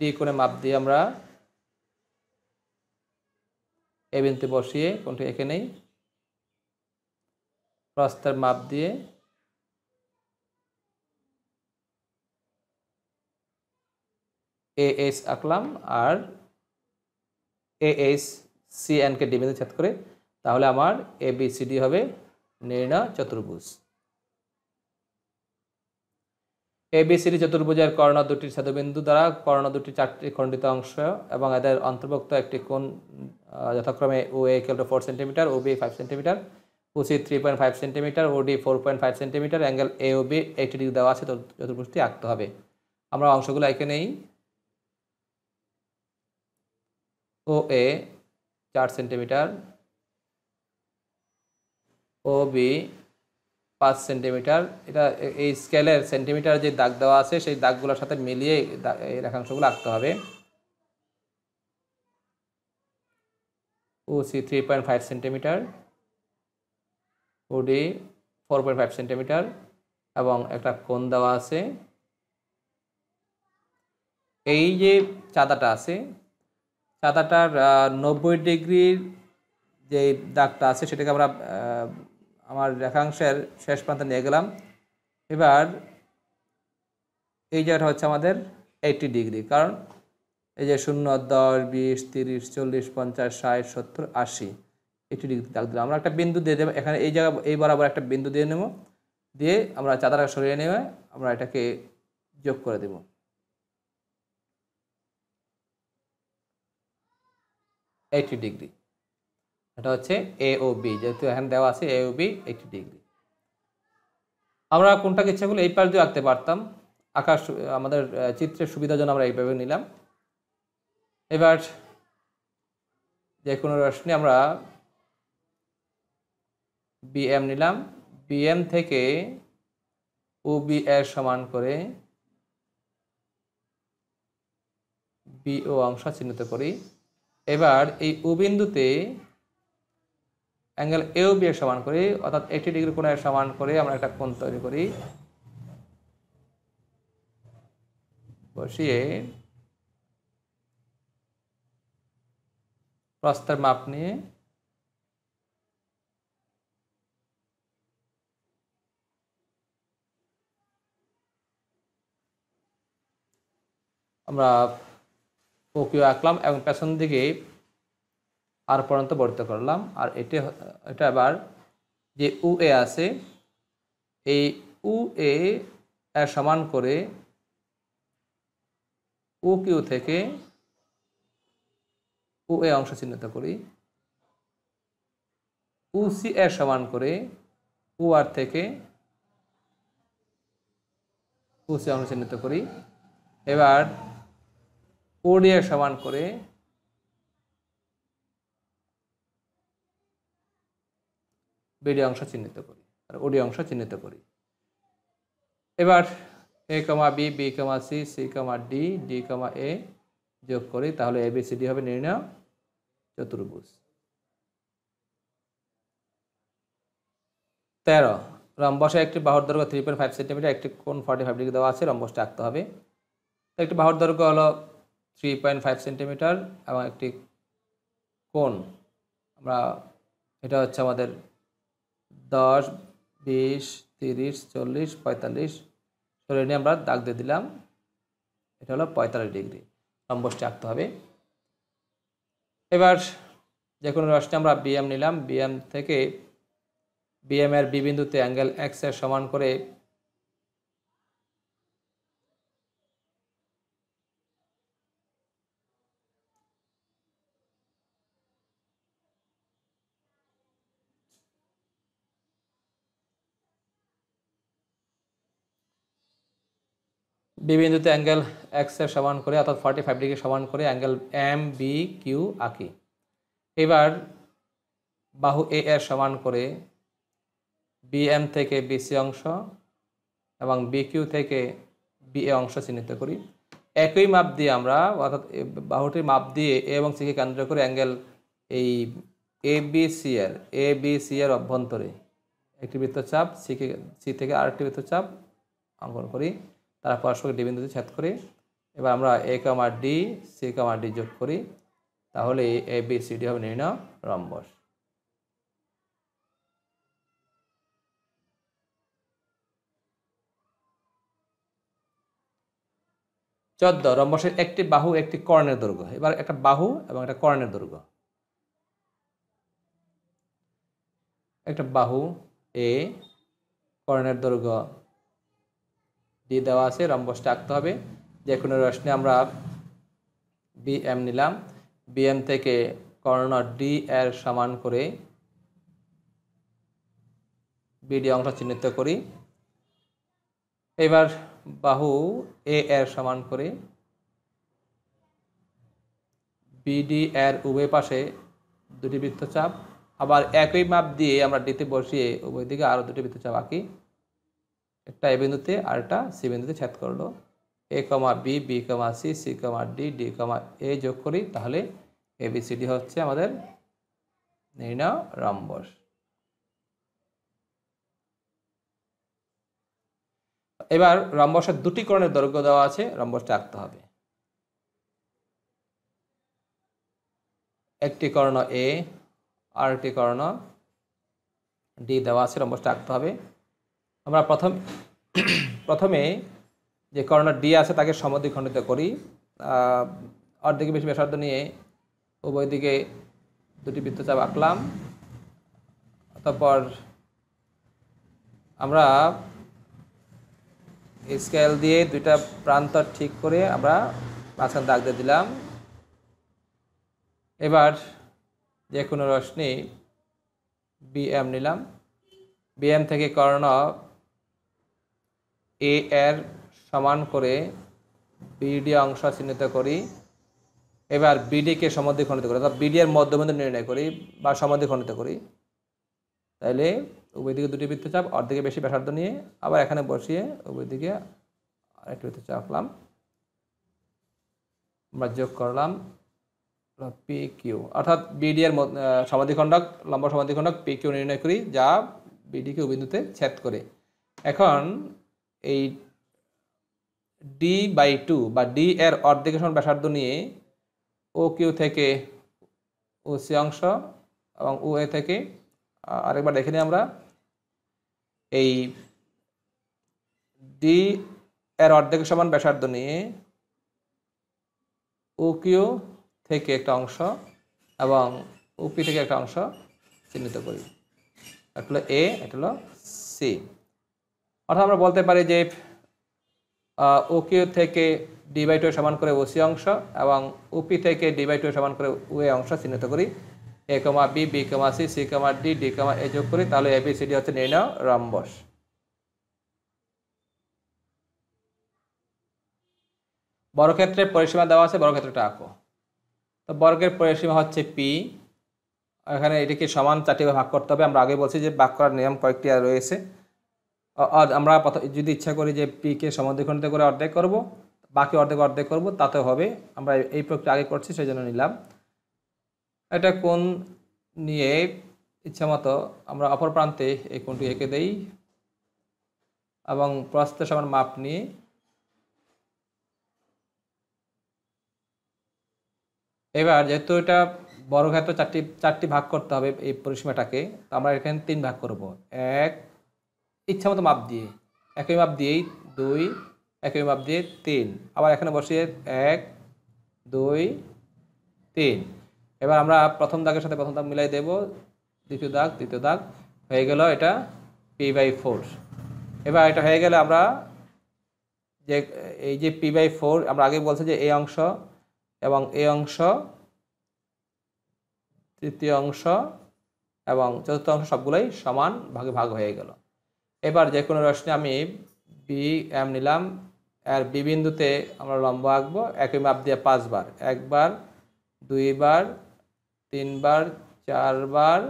ডি কোণের মাপ দিয়ে আমরা এই বিন্দুতে বসিয়ে কোণটি এঁকে নেই। প্রস্থের মাপ দিয়ে এএস আঁকলাম, আর এএস সি এন কে ডি বিন্দু ছেদ করে, তাহলে আমার এবিসিডি হবে নির্ণয় চতুর্ভুজ। এবিসিডি চতুর্ভুজের কর্ণ দুটির ছেদবিন্দু দ্বারা কর্ণ দুটি 4টি খণ্ডিত অংশ এবং এদের অন্তর্ভুক্ত একটি কোণ যথাক্রমে O A = 4 centimetre, O B 5 centimetre, O C 3.5 centimetre, O D 4.5 centimetre, angle A O B 80 degree দেওয়া আছে, চতুর্ভুজটি আঁকতে হবে। আমরা অংশগুলো এঁকে নেই। O A 4 centimetre, O B 5 centimetre. এটা এই স্কেলের সেন্টিমিটার যে দাগ দেওয়া আছে সেই দাগগুলোর সাথে মিলিয়ে এই রেখাংশগুলো আঁকতে হবে। ও C 3.5 centimetre, O D 4.5 centimetre, এবং একটা কোণ দেওয়া আছে। এই যে চাঁদাটা আছে, চাঁদাটার 90 ডিগ্রির যে দাগটা আছে সেটাকে আমরা আমার রেখাংশের শেষ প্রান্তে নিয়ে গেলাম। এবার এই জায়গাটা হচ্ছে আমাদের 80 ডিগ্রি, কারণ এই যে 0, 10, 20, 30, 40, 50, 60, 70, 80 80 ডিগ্রি দাগ দিলাম। আমরা একটা বিন্দু দিয়ে দেবো এখানে, এই জায়গা এই বরাবর একটা বিন্দু দিয়ে নেব, দিয়ে আমরা চাঁদাটা সরিয়ে নেবে আমরা এটাকে যোগ করে দেব। এইটি ডিগ্রি, এটা হচ্ছে এ ও বি, যেহেতু এখানে দেওয়া আছে এ ও বি 80 ডিগ্রি। আমরা কোনটাকে ইচ্ছা করলে এই পাশ দিয়ে আঁকতে পারতাম, আকাশ আমাদের চিত্রের সুবিধার জন্য আমরা এইভাবে নিলাম। এবার যে কোনো রশ্মি আমরা বিএম নিলাম, বিএম থেকে ও বি এর সমান করে বিও অংশ চিহ্নিত করি। এবার এই ও বিন্দুতে অ্যাঙ্গেল এও বি এর সমান করি, অর্থাৎ 80 ডিগ্রি কোণের সমান করে আমরা একটা কোণ তৈরি করি। বসিয়ে প্রস্থের মাপ নিয়ে আমরা ওকিও আঁকলাম এবং পেছন দিকে আর পর্যন্ত বর্ধিত করলাম। আর এটা আবার যে উ এ আছে, এই উ এ এর সমান করে ও কিউ থেকে ও এ অংশ চিহ্নিত করি। ও সি এর সমান করে ও আর থেকে ও সি অংশ চিহ্নিত করি। এবার ও ডি এর সমান করে বিডি অংশ চিহ্নিত করি আর ওডি অংশ চিহ্নিত করি। এবার এ কমা B, B comma C, c comma D, D কমা এ যোগ করি, তাহলে এ বি সি ডি হবে নির্ণয় চতুর্ভুজ। 13 রম্বসে একটি বাহুর দৈর্ঘ্য 3.5 সেন্টিমিটার, একটি কোণ 45 ডিগ্রি দেওয়া আছে, রম্বসটা আঁকতে হবে। একটি বাহুর দৈর্ঘ্য হলো 3.5 সেন্টিমিটার এবং একটি কোণ আমরা এটা হচ্ছে আমাদের 10, 20, 30, 40, 45 সরিয়ে নিয়ে আমরা দাগ দিয়ে দিলাম, এটা হলো 45 ডিগ্রি। রম্বসটা আঁকতে হবে। এবার যে কোনো রশ্মি আমরা বিএম নিলাম, বিএম থেকে বিএম এর বি বিন্দুতে অ্যাঙ্গেল এক্স এর সমান করে বি বিন্দুতে অ্যাঙ্গেল এক্স এর সমান করে অর্থাৎ 45 ডিগ্রি সমান করে অ্যাঙ্গেল এম বি কিউ আঁকি। এবার বাহু এ এর সমান করে বিএম থেকে বিসি অংশ এবং বি কিউ থেকে বি এ অংশ চিহ্নিত করি। একই মাপ দিয়ে আমরা অর্থাৎ বাহুটির মাপ দিয়ে এ এবং সিকে কেন্দ্র করে অ্যাঙ্গেল এই এ বি সি এর অভ্যন্তরে একটি বৃত্তচাপ, সি থেকে আরেকটি বৃত্তচাপ অঙ্কন করি, তারা পরস্পর ডি বিন্দুতে ছেদ করি। এবার আমরা এ কমা ডি, সি কমা ডি যোগ করি, তাহলে এ বি সি ডি হবে নির্ণয় রম্বস। রম্বসের একটি বাহু একটি কর্ণের দৈর্ঘ্য। এবার একটা বাহু এবং একটা কর্ণের দৈর্ঘ্য। একটা বাহু এ, কর্ণের দৈর্ঘ্য ডি দেওয়া আছে, রম্বসটা আঁকতে হবে। যে কোনো রশ্মি আমরা বিএম নিলাম, বিএম থেকে কর্ণ ডি এর সমান করে বিডি অংশ চিহ্নিত করি। এবার বাহু এ এর সমান করে বিডি এর উভয় পাশে দুটি বৃত্তচাপ, আবার একই মাপ দিয়ে আমরা ডিতে বসিয়ে উভয় দিকে আরও দুটি বৃত্তচাপ আঁকি। একটা এ বিন্দুতে আর একটা সি বিন্দুতে ছেদ করলো। এ কমা B, B comma C, c comma D, D কমা এ যোগ করি, তাহলে এ বি সি ডি হচ্ছে আমাদের নির্ণয় রম্বস। এবার রম্বসের দুটি কোণের দৈর্ঘ্য দেওয়া আছে, রম্বসটা আঁকতে হবে। একটি কর্ণ এ আর একটি কর্ণ ডি দেওয়া আছে, রম্বসটা আঁকতে হবে। আমরা প্রথমে যে কর্ণ ডি আছে তাকে সমদ্বিখণ্ডিত করি, অর্ধেকে বেশি ব্যাসার্ধ নিয়ে উভয় দিকে দুটি বৃত্তচাপ আঁকলাম। তারপর আমরা স্কেল দিয়ে দুইটা প্রান্ত ঠিক করে আমরা মাঝখানে দাগ দিয়ে দিলাম। এবার যে কোনো রশ্মি বিএম নিলাম, বিএম থেকে কর্ণ এ এর সমান করে বিডি অংশ চিহ্নিত করি। এবার বিডিকে সমদ্বিখণ্ডিত করি, অর্থাৎ বিডি এর মধ্যবিন্দু নির্ণয় করি বা সমদ্বিখণ্ডিত করি। তাইলে উভয় দিকে দুটি বৃত্তচাপ অর্ধেকে বেশি ব্যাসার্ধ নিয়ে আবার এখানে বসিয়ে উভয় দিকে আরেকটি বৃত্তচাপ আঁকলাম। আমরা যোগ করলাম পি কিউ, অর্থাৎ বিডি এর সমদ্বিখণ্ডক, লম্ব সমদ্বিখণ্ডক পি কিউ নির্ণয় করি যা বিডি কিউ বিন্দুতে ছেদ করে। এখন এই d/2 বা ডি এর অর্ধেকের সমান ব্যাসার্ধ নিয়ে ও কিউ থেকে ও সি অংশ এবং ও এ থেকে, আরেকবার দেখে নিই আমরা, এই ডি এর অর্ধেকের সমান ব্যাসার্ধ নিয়ে ও কিউ থেকে একটা অংশ এবং ওপি থেকে একটা অংশ চিহ্নিত করি। একটা হলো এ, একটা হলো সি। অর্থাৎ আমরা বলতে পারি যে ও কিউ থেকে d/2 সমান করে ও সি অংশ এবং ওপি থেকে d/2 সমান করে ও এ অংশ চিহ্নিত করি। এ কমা B, B comma C, c comma D, D কমা এ যোগ করি, তাহলে এবিসিডি হচ্ছে নির্ণয় রম্বস। বর্গক্ষেত্রের পরিসীমা দেওয়া আছে, বর্গক্ষেত্রটা আঁকো। তো বর্গের পরিসীমা হচ্ছে পি। এখানে এটিকে সমান 4টি ভাগ করতে হবে। আমরা আগে বলছি যে ভাগ করার নিয়ম কয়েকটি রয়েছে। আমরা যদি ইচ্ছা করি যে পিকে সমদ্বিখণ্ডিত করে অর্ধেক করব, বাকি অর্ধেক করব, তাতে হবে। আমরা এই প্রক্রিয়া আগে করছি সেই জন্য নিলাম। এটা কোণ নিয়ে ইচ্ছা মতো আমরা অপর প্রান্তে এই কোণটি এঁকে দেই এবং প্রস্থের সমান মাপ নিয়ে এবার যেহেতু এটা বর্গক্ষেত্র চারটি ভাগ করতে হবে এই পরিসীমাটাকে, তো আমরা এখানে 3 ভাগ করব। এক, ইচ্ছা মতো মাপ দিয়ে, একই মাপ দিয়েই 2, একই মাপ দিয়ে 3, আবার এখানে বসিয়ে 1, 2, 3। এবার আমরা প্রথম দাগের সাথে প্রথম দাগ মিলাই দেব, দ্বিতীয় দাগ, তৃতীয় দাগ, হয়ে গেল এটা p/4। এবার এটা হয়ে গেলে আমরা যে এই যে p/4 আমরা আগে বলছি যে এই অংশ এবং এই অংশ, তৃতীয় অংশ এবং চতুর্থ অংশ সবগুলোই সমান ভাগে ভাগ হয়ে গেল। এবার যে কোনো রশ্মি আমি বি এম নিলাম, আর বি বিন্দুতে আমরা লম্ব আঁকবো একই মাপ দিয়ে 5 বার, 1 বার, 2 বার, 3 বার, 4 বার,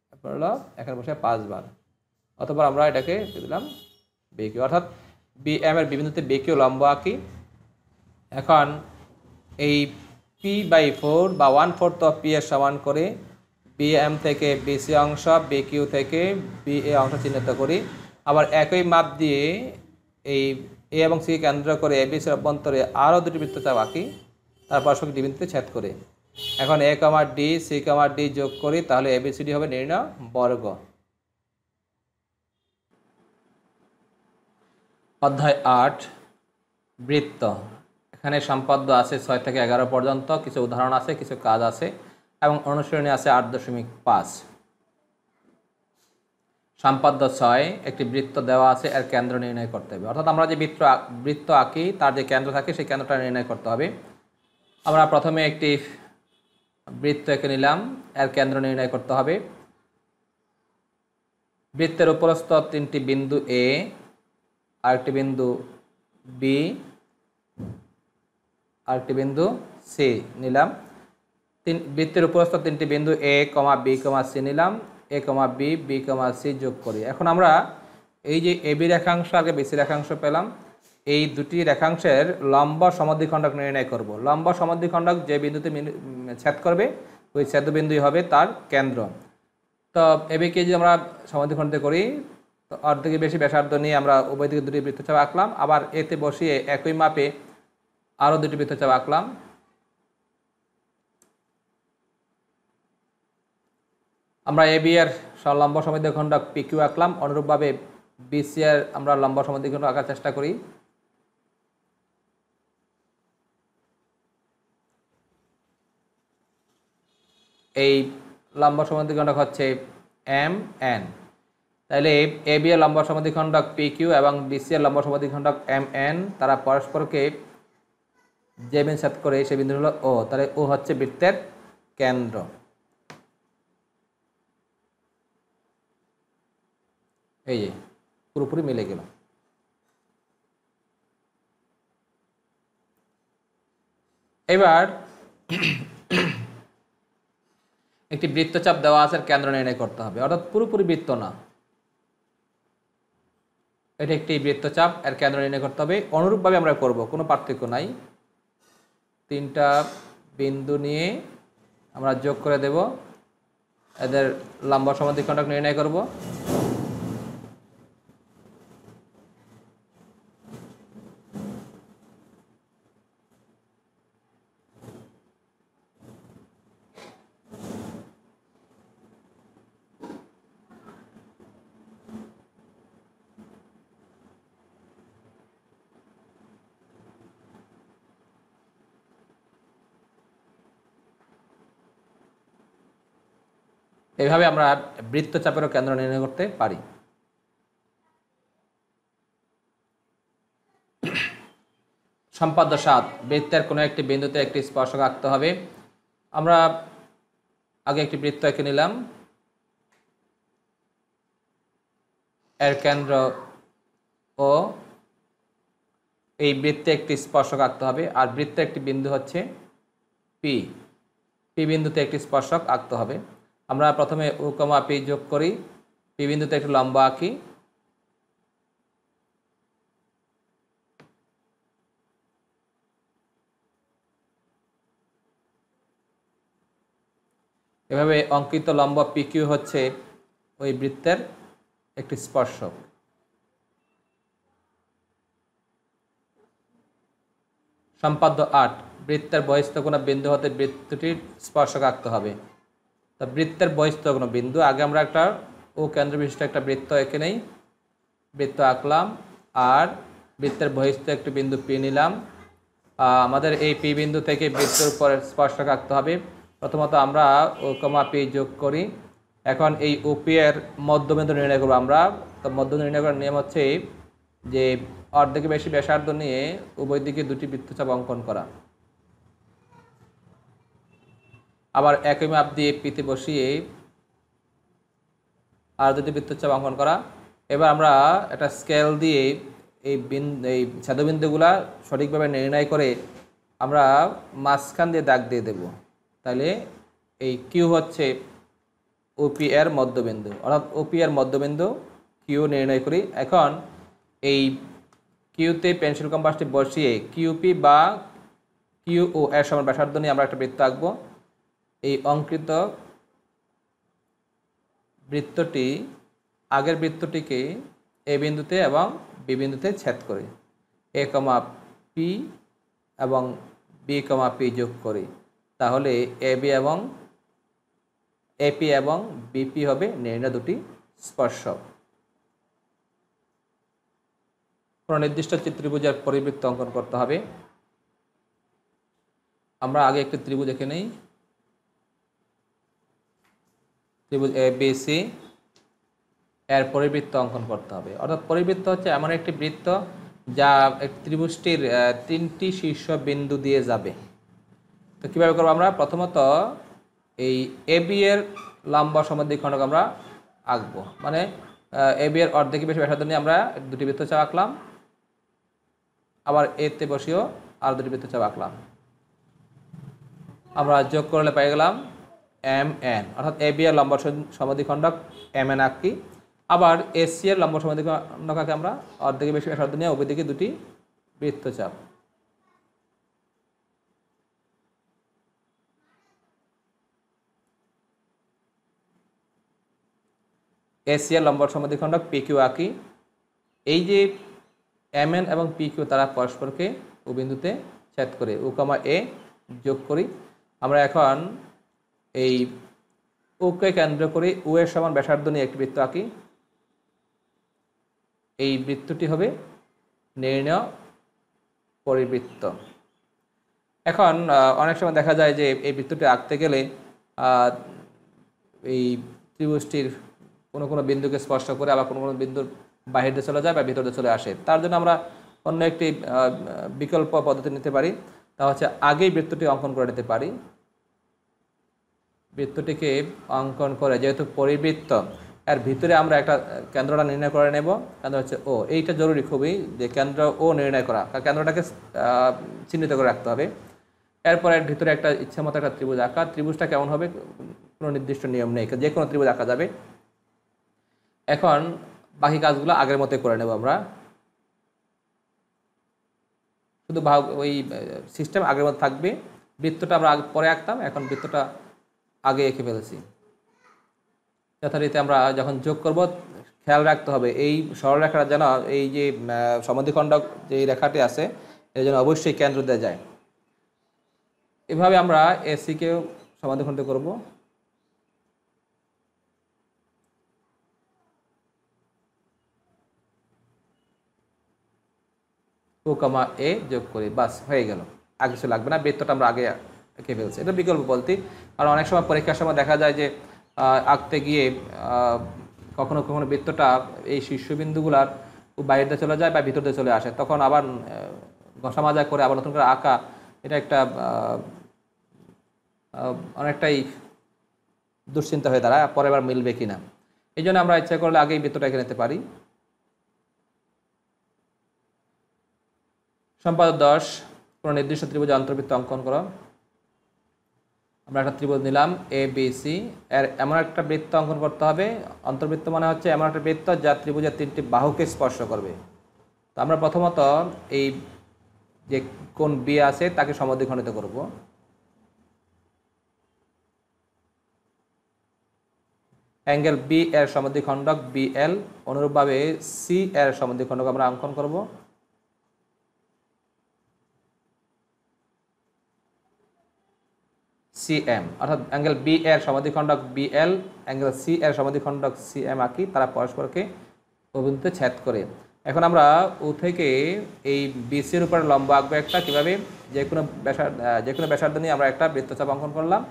তারপর হলো এখানে বসে 5 বার। অথবা আমরা এটাকে দিলাম বি কিউ, অর্থাৎ বি এম এর বিবিন্দুতে বি কিউ লম্ব আঁকি। এখন এই p/4 বা 1/4 অফ পি এর সমান করে বি এম থেকে বিসি অংশ, বি কিউ থেকে বি এ অংশ চিহ্নিত করি। আবার একই মাপ দিয়ে এই এ এবং সি কেন্দ্র করে এবিসির অভ্যন্তরে আরও দুটি বৃত্তচাপ আঁকি, তারপর সঙ্গে ডি বিন্দুতে ছেদ করে। এখন এ কমা ডি, সি কমা ডি যোগ করি, তাহলে এবিসিডি হবে নির্ণয় বর্গ। অধ্যায় 8 বৃত্ত। এখানে সম্পাদ্য আছে 6 থেকে 11 পর্যন্ত, কিছু উদাহরণ আছে, কিছু কাজ আছে এবং অনুশীলনী আছে 8.5। সম্পাদ্য 6, একটি বৃত্ত দেওয়া আছে, এর কেন্দ্র নির্ণয় করতে হবে। অর্থাৎ আমরা যে বৃত্ত আঁকি তার যে কেন্দ্র থাকে সেই কেন্দ্রটা নির্ণয় করতে হবে। আমরা প্রথমে একটি বৃত্ত এঁকে নিলাম, এর কেন্দ্র নির্ণয় করতে হবে। বৃত্তের উপরস্থ 3টি বিন্দু এ, আরেকটি বিন্দু বি, আরেকটি বিন্দু সি নিলাম। বৃত্তের উপরস্থ 3টি বিন্দু এ কমা বি কমা সি নিলাম, এ কমা বি, বি কমা সি যোগ করি। এখন আমরা এই যে এ বি রেখাংশ আগে বিসি রেখাংশ পেলাম, এই দুটি রেখাংশের লম্ব সমদ্বিখণ্ডক নির্ণয় করব। লম্ব সমদ্বিখণ্ডক যে বিন্দুতে ছেদ করবে ওই ছেদবিন্দুই হবে তার কেন্দ্র। তো এ বিকে যদি আমরা সমদ্বিখণ্ডিত করি তো অর্ধেকের বেশি ব্যাসার্ধ নিয়ে আমরা উভয় দিকে দুটি বৃত্তচাপ আঁকলাম। আবার এতে বসিয়ে একই মাপে আরও দুটি বৃত্তচাপ আঁকলাম। আমরা এবি এর লম্ব সমদ্বিখণ্ডক পিকিউ আঁকলাম। অনুরূপভাবে বিসি এর আমরা লম্ব সমদ্বিখণ্ডক আঁকার চেষ্টা করি। এই লম্ব সমদ্বিখণ্ডক হচ্ছে এম এন। তাহলে এবি এর লম্ব সমদ্বিখণ্ডক পিকিউ এবং বিসি এর লম্ব সমদ্বিখণ্ডক এম এন, তারা পরস্পরকে যে বিন্দু ছেদ করে সেই বিন্দু হলো ও। তাহলে ও হচ্ছে বৃত্তের কেন্দ্র। এই যে পুরোপুরি মিলে গেল। এবার একটি বৃত্তচাপ দেওয়া আছে, কেন্দ্র নির্ণয় করতে হবে, অর্থাৎ পুরোপুরি বৃত্ত না, এটা একটি বৃত্তচাপ, এর কেন্দ্র নির্ণয় করতে হবে। অনুরূপভাবে আমরা করব, কোনো পার্থক্য নাই। তিনটা বিন্দু নিয়ে আমরা যোগ করে দেব, এদের লম্ব সমদ্বিখণ্ডক নির্ণয় করব। এইভাবে আমরা বৃত্তচাপেরও কেন্দ্র নির্ণয় করতে পারি। সম্পাদ্য 7, বৃত্তের কোনো একটি বিন্দুতে একটি স্পর্শক আঁকতে হবে। আমরা আগে একটি বৃত্ত এঁকে নিলাম, এর কেন্দ্র ও, এই বৃত্তে একটি স্পর্শক আঁকতে হবে। আর বৃত্তে একটি বিন্দু হচ্ছে পি, পি বিন্দুতে একটি স্পর্শক আঁকতে হবে। আমরা প্রথমে ও কমা পি যোগ করি, পি বিন্দুতে একটি লম্ব আঁকি। এভাবে অঙ্কিত লম্ব পি কিউ হচ্ছে ওই বৃত্তের একটি স্পর্শক। সম্পাদ্য 8, বৃত্তের বহিস্থ কোনো বিন্দু হতে বৃত্তটির স্পর্শক আঁকতে হবে। তা বৃত্তের বহিস্থ কোনো বিন্দু, আগে আমরা একটা ও কেন্দ্র বিশিষ্ট একটা বৃত্ত এঁকে নেই, বৃত্ত আঁকলাম। আর বৃত্তের বহিস্থ একটি বিন্দু পি নিলাম। আমাদের এই পি বিন্দু থেকে বৃত্তের উপর স্পর্শক আঁকতে হবে। প্রথমত আমরা ও কমা পি যোগ করি। এখন এই ওপি এর মধ্যবিন্দু নির্ণয় করবো আমরা। তো মধ্যবিন্দু নির্ণয় করার নিয়ম হচ্ছে যে অর্ধেকের বেশি ব্যাসার্ধ নিয়ে উভয় দিকে দুটি বৃত্তচাপ অঙ্কন করা। আবার একই মাপ দিয়ে পিতে বসিয়ে আর দুটি বৃত্তচাপ অঙ্কন করা। এবার আমরা একটা স্কেল দিয়ে এই ছেদবিন্দুগুলা সঠিকভাবে নির্ণয় করে আমরা মাঝখান দিয়ে দাগ দিয়ে দেব। তাহলে এই কিউ হচ্ছে ওপি এর মধ্যবিন্দু, অর্থাৎ ওপি এর মধ্যবিন্দু কিউ নির্ণয় করি। এখন এই কিউতে পেন্সিল কম্পাসটি বসিয়ে কিউপি বা কিউ ও এর সমান ব্যাসার্ধ নিয়ে আমরা একটা বৃত্ত আঁকবো। এই অঙ্কিত বৃত্তটি আগের বৃত্তটিকে এ বিন্দুতে এবং বি বিন্দুতে ছেদ করে এ কমা পি এবং বি কমা পি যোগ করি। তাহলে এবি এবং এপি এবং বিপি হবে নির্ণয় দুটি স্পর্শক। কোনো নির্দিষ্ট ত্রিভুজের পরিবৃত্ত অঙ্কন করতে হবে। আমরা আগে একটি ত্রিভুজ এঁকে নেই, ত্রিভুজ এ বি সি, এর পরিবৃত্ত অঙ্কন করতে হবে। অর্থাৎ পরিবৃত্ত হচ্ছে এমন একটি বৃত্ত যা ত্রিভুজটির তিনটি শীর্ষ বিন্দু দিয়ে যাবে। তো কীভাবে করবো আমরা? প্রথমত এই এবি এর লম্ব সমদ্বিখণ্ডক আমরা আঁকবো, মানে এবি এর অর্ধেকের বেশি ব্যাসার্ধ নিয়ে আমরা দুটি বৃত্তচাপ আঁকলাম। আবার এতে বসিয়েও আর দুটি বৃত্তচাপ আঁকলাম। আমরা যোগ করলে পেয়ে গেলাম এম এন, অর্থাৎ এবি এর লম্ব সমদ্বিখণ্ডক এম এন আঁকি। আবার এসি এর লম্ব সমদ্বিখণ্ডক আঁকে আমরা অর্ধেকের বেশি ব্যাসার্ধ নিয়ে উভয় দিকে দুটি বৃত্তচাপ। এসি এর লম্ব সমদ্বিখণ্ডক পিকিউ আঁকি। এই যে এমএন এবং পিকিউ তারা পরস্পরকে ও বিন্দুতে ছেদ করে ও কমা এ যোগ করি। আমরা এখন এই ওকে কেন্দ্র করে ও এর সমান ব্যাসার্ধ নিয়ে একটি বৃত্ত আঁকি। এই বৃত্তটি হবে নির্ণয় পরিবৃত্ত। এখন অনেক সময় দেখা যায় যে এই বৃত্তটি আঁকতে গেলে এই ত্রিভুজটির কোনো কোনো বিন্দুকে স্পর্শ করে আবার কোনো কোনো বিন্দুর বাহির দিয়ে চলে যায় বা ভিতর দিয়ে চলে আসে। তার জন্য আমরা অন্য একটি বিকল্প পদ্ধতি নিতে পারি, তা হচ্ছে আগেই বৃত্তটি অঙ্কন করে নিতে পারি। বৃত্তটিকে অঙ্কন করে যেহেতু পরিবৃত্ত এর ভিতরে আমরা একটা কেন্দ্রটা নির্ণয় করে নেব। কেন্দ্র হচ্ছে ও, এইটা জরুরি খুবই যে কেন্দ্র ও নির্ণয় করা, কারণ কেন্দ্রটাকে চিহ্নিত করে রাখতে হবে। এরপর এর ভিতরে একটা ইচ্ছা মতো একটা ত্রিভুজ আঁকা। ত্রিভুজটা কেমন হবে কোনো নির্দিষ্ট নিয়ম নেই, যে কোনো ত্রিভুজ আঁকা যাবে। এখন বাকি কাজগুলো আগের মতোই করে নেব আমরা, শুধু ওই সিস্টেম আগের মতো থাকবে। বৃত্তটা আমরা পরে আঁকতাম, এখন বৃত্তটা আগে এঁকে ফেলেছি। যথারীতি আমরা যখন যোগ করব খেয়াল রাখতে হবে এই সরলরেখাটা যেন এই যে সমদ্বিখণ্ডক যে রেখাটি আছে এর জন্য অবশ্যই কেন্দ্র দিয়ে যায়। এভাবে আমরা এসিকেও সমদ্বিখণ্ড করব। ও কমা এ যোগ করি, বাস হয়ে গেল, আর কিছু লাগবে না। বৃত্তটা আমরা আগে এঁকে ফেলছি। এটা বিকল্প বলতে, কারণ অনেক সময় পরীক্ষার সময় দেখা যায় যে আঁকতে গিয়ে কখনো কখনো বৃত্তটা এই শীর্ষবিন্দুগুলার বাইরে দিয়ে চলে যায় বা ভিতর দিয়ে চলে আসে, তখন আবার ঘষা মাজা করে আবার নতুন করে আঁকা এটা একটা অনেকটাই দুশ্চিন্তা হয়ে দাঁড়ায়, পরে আবার মিলবে কিনা। এই জন্য আমরা ইচ্ছা করলে আগেই বৃত্তটা এঁকে নিতে পারি। সম্পাদক 10, কোনো নির্দিষ্ট ত্রিভুজে অন্তর্বৃত্ত অঙ্কন করো। আমরা একটা ত্রিভুজ নিলাম এ বি সি, এর এমন একটা বৃত্ত অঙ্কন করতে হবে। অন্তর্বৃত্ত মানে হচ্ছে এমন একটা বৃত্ত যা ত্রিভুজের 3টি বাহুকে স্পর্শ করবে। তো আমরা প্রথমত এই যে কোণ বি আছে তাকে সমদ্বিখণ্ডিত করব। অ্যাঙ্গেল বি এর সমদ্বিখণ্ডক বিএল, অনুরূপভাবে সি এর সমদ্বিখণ্ডক আমরা অঙ্কন করব। সিএম, অর্থাৎ অ্যাঙ্গেল বি এর সমদ্বিখণ্ডক বিএল, অ্যাঙ্গেল সি এর সমদ্বিখণ্ডক সিএম আঁকি, তারা পরস্পরকে অভিমুখে ছেদ করে। এখন আমরা ও থেকে এই বিসির উপর লম্ব আঁকবো একটা, কীভাবে যে কোনো ব্যাসার্ধ নিয়ে আমরা একটা বৃত্তচাপ অঙ্কন করলাম।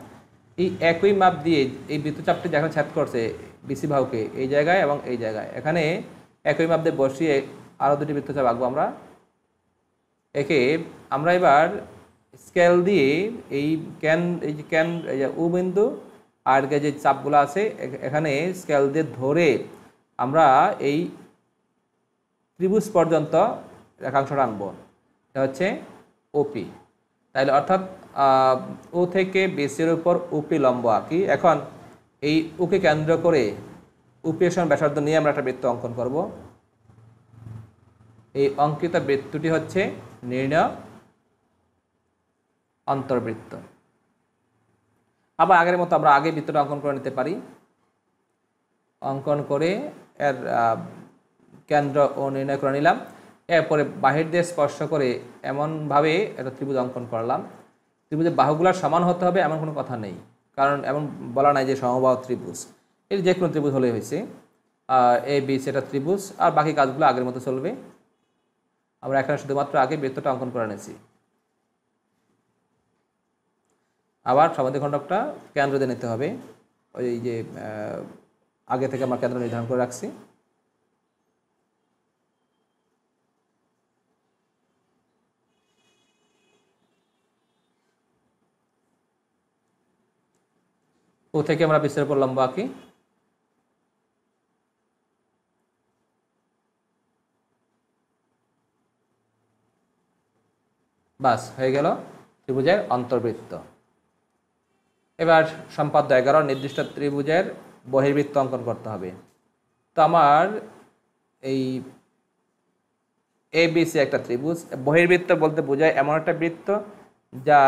এই একই মাপ দিয়ে এই বৃত্তচাপটি যখন ছেদ করছে বিসি বাহুকে এই জায়গায় এবং এই জায়গায়, এখানে একই মাপ দিয়ে বসিয়ে আরও দুটি বৃত্তচাপ আঁকবো আমরা। একে আমরা এবার স্কেল দিয়ে এই যে ও বিন্দু আর যে চাপগুলো আছে এখানে স্কেল দিয়ে ধরে আমরা এই ত্রিভুজ পর্যন্ত রেখাংশটা আনবো, এটা হচ্ছে ওপি। তাইলে অর্থাৎ ও থেকে বেসের উপর ওপি লম্ব আঁকি। এখন এই ওকে কেন্দ্র করে ওপি এর সমান ব্যাসার্ধ নিয়ে আমরা একটা বৃত্ত অঙ্কন করব। এই অঙ্কিত বৃত্তটি হচ্ছে নির্ণয় অন্তর্বৃত্ত। আবার আগের মতো আমরা আগে বৃত্তটা অঙ্কন করে নিতে পারি। অঙ্কন করে এর কেন্দ্র ও নির্ণয় করে নিলাম। এরপরে বাহির দিয়ে স্পর্শ করে এমনভাবে একটা ত্রিভুজ অঙ্কন করলাম। ত্রিভুজের বাহুগুলোর সমান হতে হবে এমন কোনো কথা নেই, কারণ এমন বলা নাই যে সমবাহু ত্রিভুজ, এর যে কোনো ত্রিভুজ হলেই হয়েছে। এ বি সেটা ত্রিভুজ, আর বাকি কাজগুলো আগের মতো চলবে। আমরা এখানে শুধুমাত্র আগে বৃত্তটা অঙ্কন করে নিয়েছি। আবার সমদ্বিখণ্ডকটা কেন্দ্র দিয়ে নিতে হবে, ওই যে আগে থেকে আমরা কেন্দ্র নির্ধারণ করে রাখছি। ও থেকে আমরা বিসির উপর লম্ব আঁকি। বাস হয়ে গেল ত্রিভুজের অন্তর্বৃত্ত। এবার সম্পাদ্য 11, নির্দিষ্ট ত্রিভুজের বহির্বৃত্ত অঙ্কন করতে হবে। তো আমার এই এবিসি একটা ত্রিভুজ, বহির্বৃত্ত বলতে বোঝায় এমন একটা বৃত্ত যা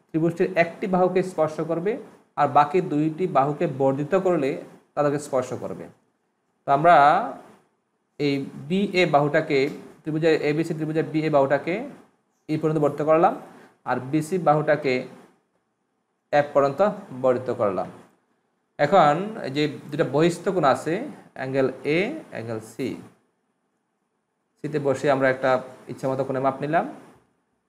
ত্রিভুজটির একটি বাহুকে স্পর্শ করবে আর বাকি দুইটি বাহুকে বর্ধিত করলে তাদেরকে স্পর্শ করবে। তো আমরা এই বি এ বাহুটাকে ত্রিভুজের এবিসি ত্রিভুজের বি এ বাহুটাকে এই পর্যন্ত বর্ধিত করলাম, আর বিসি বাহুটাকে এফ পর্যন্ত বর্ধিত করলাম। এখন যে দুটা বহিস্থ কোণ আছে, অ্যাঙ্গেল এ, অ্যাঙ্গেল সিতে বসে আমরা একটা ইচ্ছা মতো কোণে মাপ নিলাম।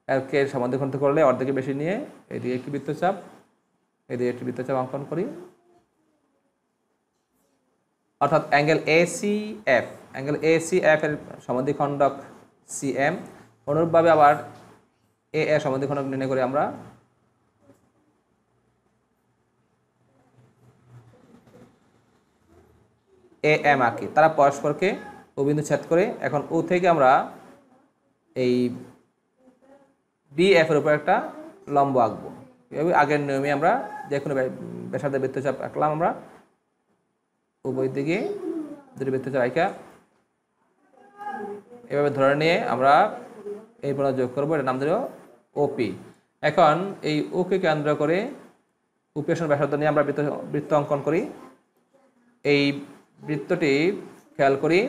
একে সমান্তরাল করলে অর্ধেকে বেশি নিয়ে এদিকে একটি বৃত্তচাপ, এদিকে একটি বৃত্তচাপ অঙ্কন করি। অর্থাৎ অ্যাঙ্গেল এসিএফ, অ্যাঙ্গেল এসিএফ এর সমাদ্বিখণ্ডক সিএম। অনুরূপভাবে আবার এ এর সমাদ্বিখণ্ডক নির্ণয় করি আমরা। এ এম আঁকি, তারা পরস্পরকে ও বিন্দু ছেদ করে। এখন ও থেকে আমরা এই বি এফ এর উপর একটা লম্ব আঁকবো। এভাবে আগের নিয়মে আমরা যে কোনো ব্যাসার্ধের বৃত্তচাপ আঁকলাম, আমরা উভয় দিকে দুটি বৃত্তচাপ আঁকা এভাবে ধরে নিয়ে আমরা এই পর্যন্ত যোগ করবো, এটার নাম দিল ওপি। এখন এই ওকে কেন্দ্র করে উপেক্ষণ ব্যাসার্ধ নিয়ে আমরা বৃত্ত অঙ্কন করি। এই বৃত্তটি খেয়াল করি,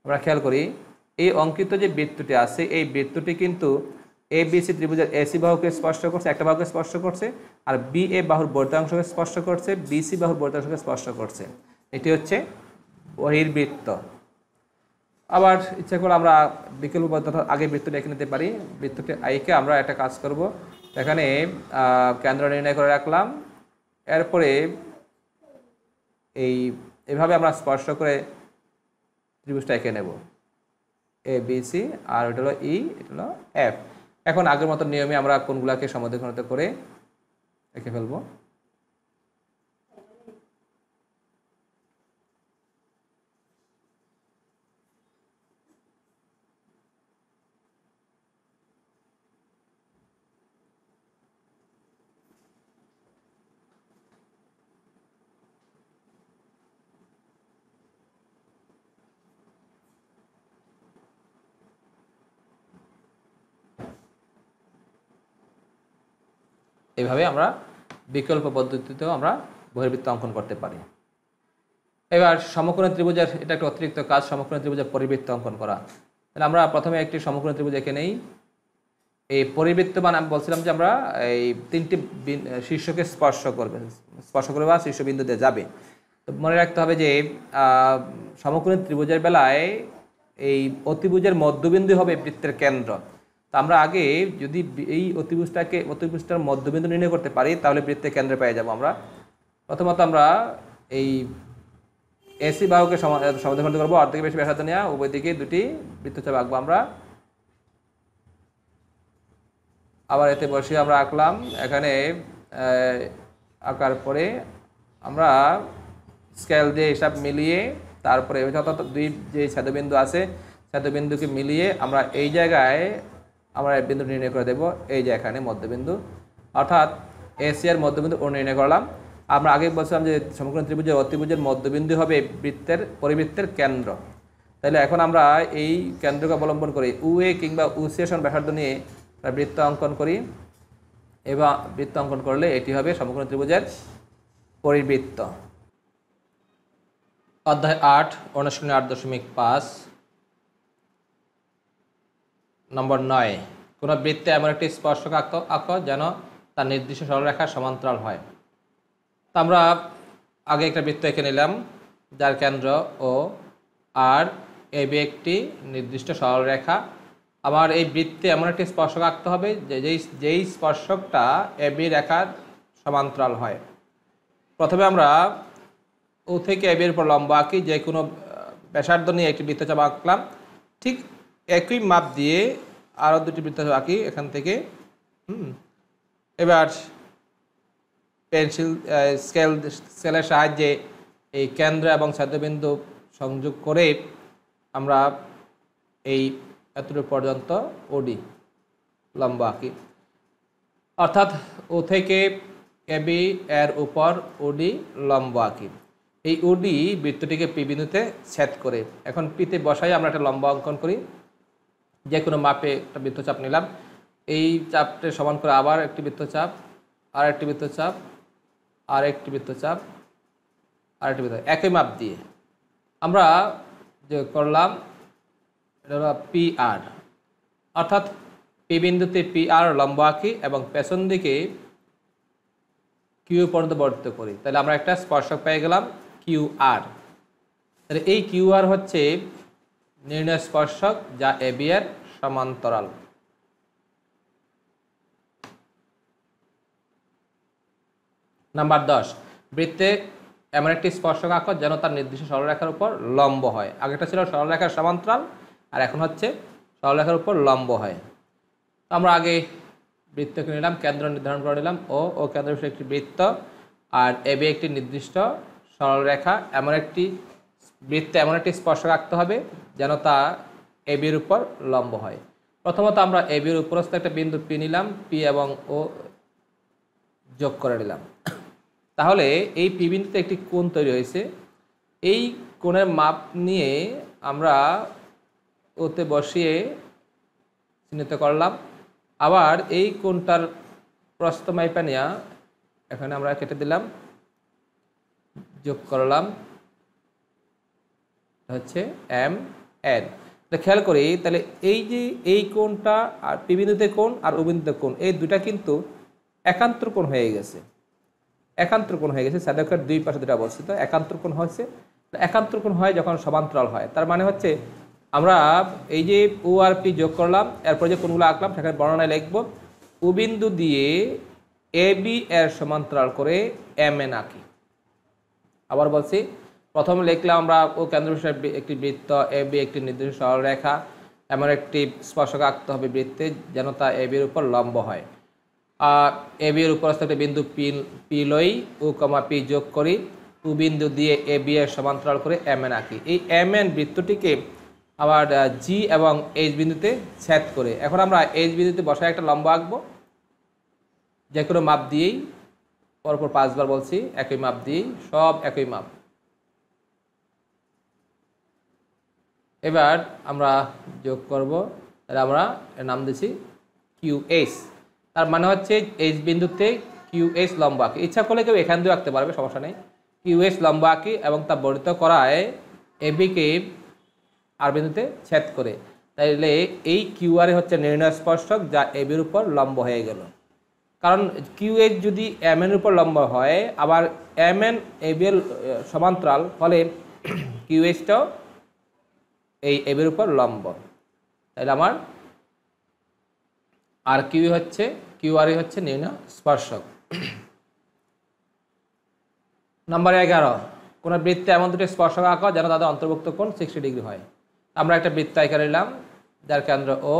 আমরা খেয়াল করি এই অঙ্কিত যে বৃত্তটি আছে, এই বৃত্তটি কিন্তু এ বি সি ত্রিভুজের এসি বাহুকে স্পর্শ করছে, একটা বাহুকে স্পর্শ করছে, আর বি এ বাহুর বর্ধিতাংশকে স্পর্শ করছে, বিসি বাহুর বর্ধিতাংশকে স্পর্শ করছে। এটি হচ্ছে বহির্বৃত্ত। আবার ইচ্ছা করে আমরা বিকল্প পদ্ধতি আগে বৃত্তটি এঁকে নিতে পারি। বৃত্তটি আইকে আমরা একটা কাজ করব, এখানে কেন্দ্র নির্ণয় করে রাখলাম। এরপরে এভাবে আমরা স্পর্শ করে ত্রিভুজটা এঁকে নেব, এ বি সি, আর এটা হলো ই, এটা হলো এফ। এখন আগের মতো নিয়মে আমরা কোণগুলোকে সমদ্বিখণ্ডিত করে এঁকে ফেলব। এভাবে আমরা বিকল্প পদ্ধতিতেও আমরা বহির্বৃত্ত অঙ্কন করতে পারি। এবার সমকোণী ত্রিভুজের এটা একটা অতিরিক্ত কাজ, সমকোণী ত্রিভুজের পরিবৃত্ত অঙ্কন করা। তাহলে আমরা প্রথমে একটি সমকোণী ত্রিভুজ এঁকে নেই। এই পরিবৃত্ত মানে আমি বলছিলাম যে আমরা এই তিনটি শীর্ষকে স্পর্শ করবে বা শীর্ষবিন্দু দিয়ে যাবে। তো মনে রাখতে হবে যে সমকোণী ত্রিভুজের বেলায় এই অতিভুজের মধ্যবিন্দু হবে বৃত্তের কেন্দ্র। তো আমরা আগে যদি এই অতিভুজটার মধ্যবিন্দু নির্ণয় করতে পারি, তাহলে বৃত্তের কেন্দ্রে পেয়ে যাব আমরা। প্রথমত আমরা এই এসি বাহুকে সমদ্বিখণ্ড করবো, অর্ধেক বেশি ব্যাসার্ধ নেওয়া, উভয় দিকে দুটি বৃত্তচাপ আঁকবো আমরা। আবার এতে বসিয়ে আমরা আঁকলাম। এখানে আঁকার পরে আমরা স্কেল দিয়ে হিসাব মিলিয়ে তারপরে যত দুই যে ছেদবিন্দু আছে ছেদবিন্দুকে মিলিয়ে আমরা এই জায়গায় আমরা বিন্দু নির্ণয় করে দেব, এই যে এখানে মধ্যবিন্দু, অর্থাৎ এসিয়ার মধ্যবিন্দু ও নির্ণয় করলাম। আমরা আগে বলছিলাম যে সমকোণী ত্রিভুজের অতিভুজের মধ্যবিন্দু হবে পরিবৃত্তের কেন্দ্র। তাহলে এখন আমরা এই কেন্দ্রকে অবলম্বন করি উএ কিংবা উসিএসন ব্যাসার্ধ নিয়ে বৃত্ত অঙ্কন করি, এবং বৃত্ত অঙ্কন করলে এটি হবে সমকোণী ত্রিভুজের পরিবৃত্ত। অধ্যায় 8 অনুশীলনী 8.5 নম্বর 9, কোনো বৃত্তে এমন একটি স্পর্শক আঁকো যেন তার নির্দিষ্ট সরলরেখার সমান্তরাল হয়। তো আমরা আগে একটা বৃত্ত এঁকে নিলাম যার কেন্দ্র ও, আর এবি একটি নির্দিষ্ট সরলরেখা। আমার এই বৃত্তে এমন একটি স্পর্শক আঁকতে হবে যেই স্পর্শকটা এবি রেখার সমান্তরাল হয়। প্রথমে আমরা ও থেকে এবির উপর লম্ব আঁকি, যে কোনো ব্যাসার্ধ নিয়ে একটি বৃত্তচাপ আঁকলাম। ঠিক একই মাপ দিয়ে আরও দুটি বৃত্তচাপ আঁকি এখান থেকে। এবার পেন্সিল স্কেলের সাহায্যে এই কেন্দ্র এবং ছেদবিন্দু সংযোগ করে আমরা এই এতটুকু পর্যন্ত ওডি লম্ব আঁকি, অর্থাৎ ও থেকে এবি এর উপর ওডি লম্ব আঁকি। এই ওডি বৃত্তটিকে পি বিন্দুতে ছেদ করে এখন পিতে বসাই আমরা একটা লম্ব অঙ্কন করি। যে কোনো মাপে একটা বৃত্তচাপ নিলাম, এই চাপটা সমান করে আবার একটি বৃত্তচাপ, আর একটি বৃত্তচাপ, আর একটি বৃত্তচাপ, আরেকটি বৃত্ত, একই মাপ দিয়ে আমরা যে করলাম এটা হলো পি আর, অর্থাৎ পি বিন্দুতে পি আর লম্ব আঁকি এবং পেছন দিকে কিউ পর্যন্ত বর্ধিত করি, তাহলে আমরা একটা স্পর্শক পেয়ে গেলাম কিউ আর। তাহলে এই কিউ আর হচ্ছে নির্ণয় স্পর্শক যা এবি এর সমান্তরাল। নাম্বার 10, বৃত্তে এমন একটি স্পর্শক আঁকো যেন তার নির্দিষ্ট সরলরেখার উপর লম্ব হয়। আগেটা ছিল সরলরেখার সমান্তরাল, আর এখন হচ্ছে সরলরেখার উপর লম্ব হয়। আমরা আগে বৃত্তকে নিলাম, কেন্দ্র নির্ধারণ করে নিলাম ও কেন্দ্র বিশিষ্ট একটি বৃত্ত, আর এবি একটি নির্দিষ্ট সরলরেখা। বৃত্তে এমন একটি স্পর্শক আঁকতে হবে যেন তা এবির উপর লম্ব হয়। প্রথমত আমরা এবির উপরস্থ একটা বিন্দু পি নিলাম, পি এবং ও যোগ করে নিলাম। তাহলে এই পি বিন্দুতে একটি কোণ তৈরি হয়েছে। এই কোণের মাপ নিয়ে আমরা ওতে বসিয়ে চিহ্নিত করলাম। আবার এই কোণটার প্রস্থ মাইপা নিয়ে এখানে আমরা কেটে দিলাম, যোগ করলাম, হচ্ছে এম এন। খেয়াল করি তাহলে এই যে এই কোণটা আর পি বিন্দুতে কোণ আর ও বিন্দুতে কোণ, এই দুটা কিন্তু একান্তর কোণ হয়ে গেছে। একান্তর কোণ হয়ে গেছে, সাধারণত দুই পাশে দুটা অবস্থিত একান্তর কোণ হয়েছে। একান্তর কোণ হয় যখন সমান্তরাল হয়, তার মানে হচ্ছে আমরা এই যে ও আর পি যোগ করলাম, এরপর যে কোণগুলো আঁকলাম সেখানে বর্ণনায় লিখব ও বিন্দু দিয়ে এ বি এর সমান্তরাল করে এম এন আঁকি। আবার বলছি, প্রথমে লিখলাম আমরা ও কেন্দ্র বিশিষ্ট একটি বৃত্ত, এ বি একটি নির্দিষ্ট সরলরেখা, এমন একটি স্পর্শক আঁকতে হবে বৃত্তে যেন তা এ বির উপর লম্ব হয়। এ বি এর উপরস্থ একটা বিন্দু পি লই, ও কমা পি যোগ করি, ও বিন্দু দিয়ে এ বি এর সমান্তরাল করে এম এন আঁকি। এই এম এন বৃত্তটিকে আবার জি এবং এইচ বিন্দুতে ছেদ করে এখন আমরা এইচ বিন্দুতে বসায় একটা লম্ব আঁকবো, যে কোনো মাপ দিয়েই, পরপর 5 বার বলছি, একই মাপ দিয়েই, সব একই মাপ। এবার আমরা যোগ করব, তাহলে আমরা এর নাম দিচ্ছি কিউ এস। তার মানে হচ্ছে এইচ বিন্দুতে কিউ এস লম্ব আঁকি। ইচ্ছা করলে কেউ এখান দিয়েও আঁকতে পারবে, সমস্যা নেই। কিউ এস লম্ব আঁকি এবং তা বর্ধিত করায় এবিকে আর বিন্দুতে ছেদ করে। তাইলে এই কিউ আর হচ্ছে নির্ণয় স্পর্শক যা এবির উপর লম্ব হয়ে গেল। কারণ কিউ এস যদি এম এর উপর লম্ব হয়, আবার এম এন এবি এর সমান্তরাল হলে কিউ এসটাও এই এবির উপর লম্ব। তাহলে আমার আর কিউ হচ্ছে কিউ আর হচ্ছে নির্ণয় স্পর্শক। নাম্বার 11, কোনো বৃত্তে এমন দুটি স্পর্শক আঁকা যেন তাদের অন্তর্ভুক্ত কোণ 60 ডিগ্রি হয়। আমরা একটা বৃত্ত এঁকে নিলাম যার কেন্দ্র ও,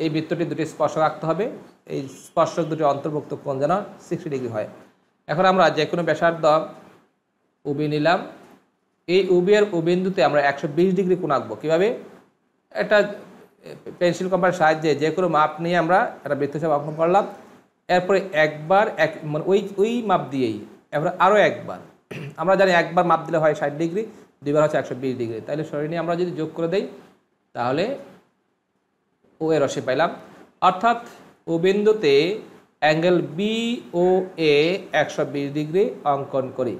এই বৃত্তটি দুটি স্পর্শক আঁকতে হবে, এই স্পর্শক দুটি অন্তর্ভুক্ত কোণ যেন 60 ডিগ্রি হয়। এখন আমরা যে কোনো ব্যাসার্ধ উবি নিলাম, এই উবি এর ও বিন্দুতে আমরা 120 ডিগ্রি কোণ আঁকবো। কীভাবে? একটা পেন্সিল কম্পাসের সাহায্যে যে কোনো মাপ নিয়ে আমরা একটা বৃত্তচাপ অঙ্কন করলাম, এরপরে একবার মানে ওই মাপ দিয়েই এরপরে আরও একবার, আমরা জানি একবার মাপ দিলে হয় 60 ডিগ্রি, দুইবার হচ্ছে 120 ডিগ্রি। তাহলে সরি নিয়ে আমরা যদি যোগ করে দেই তাহলে ও এর রশ্মি পাইলাম। অর্থাৎ ও বিন্দুতে অ্যাঙ্গেল বি ও এ 120 ডিগ্রি অঙ্কন করি।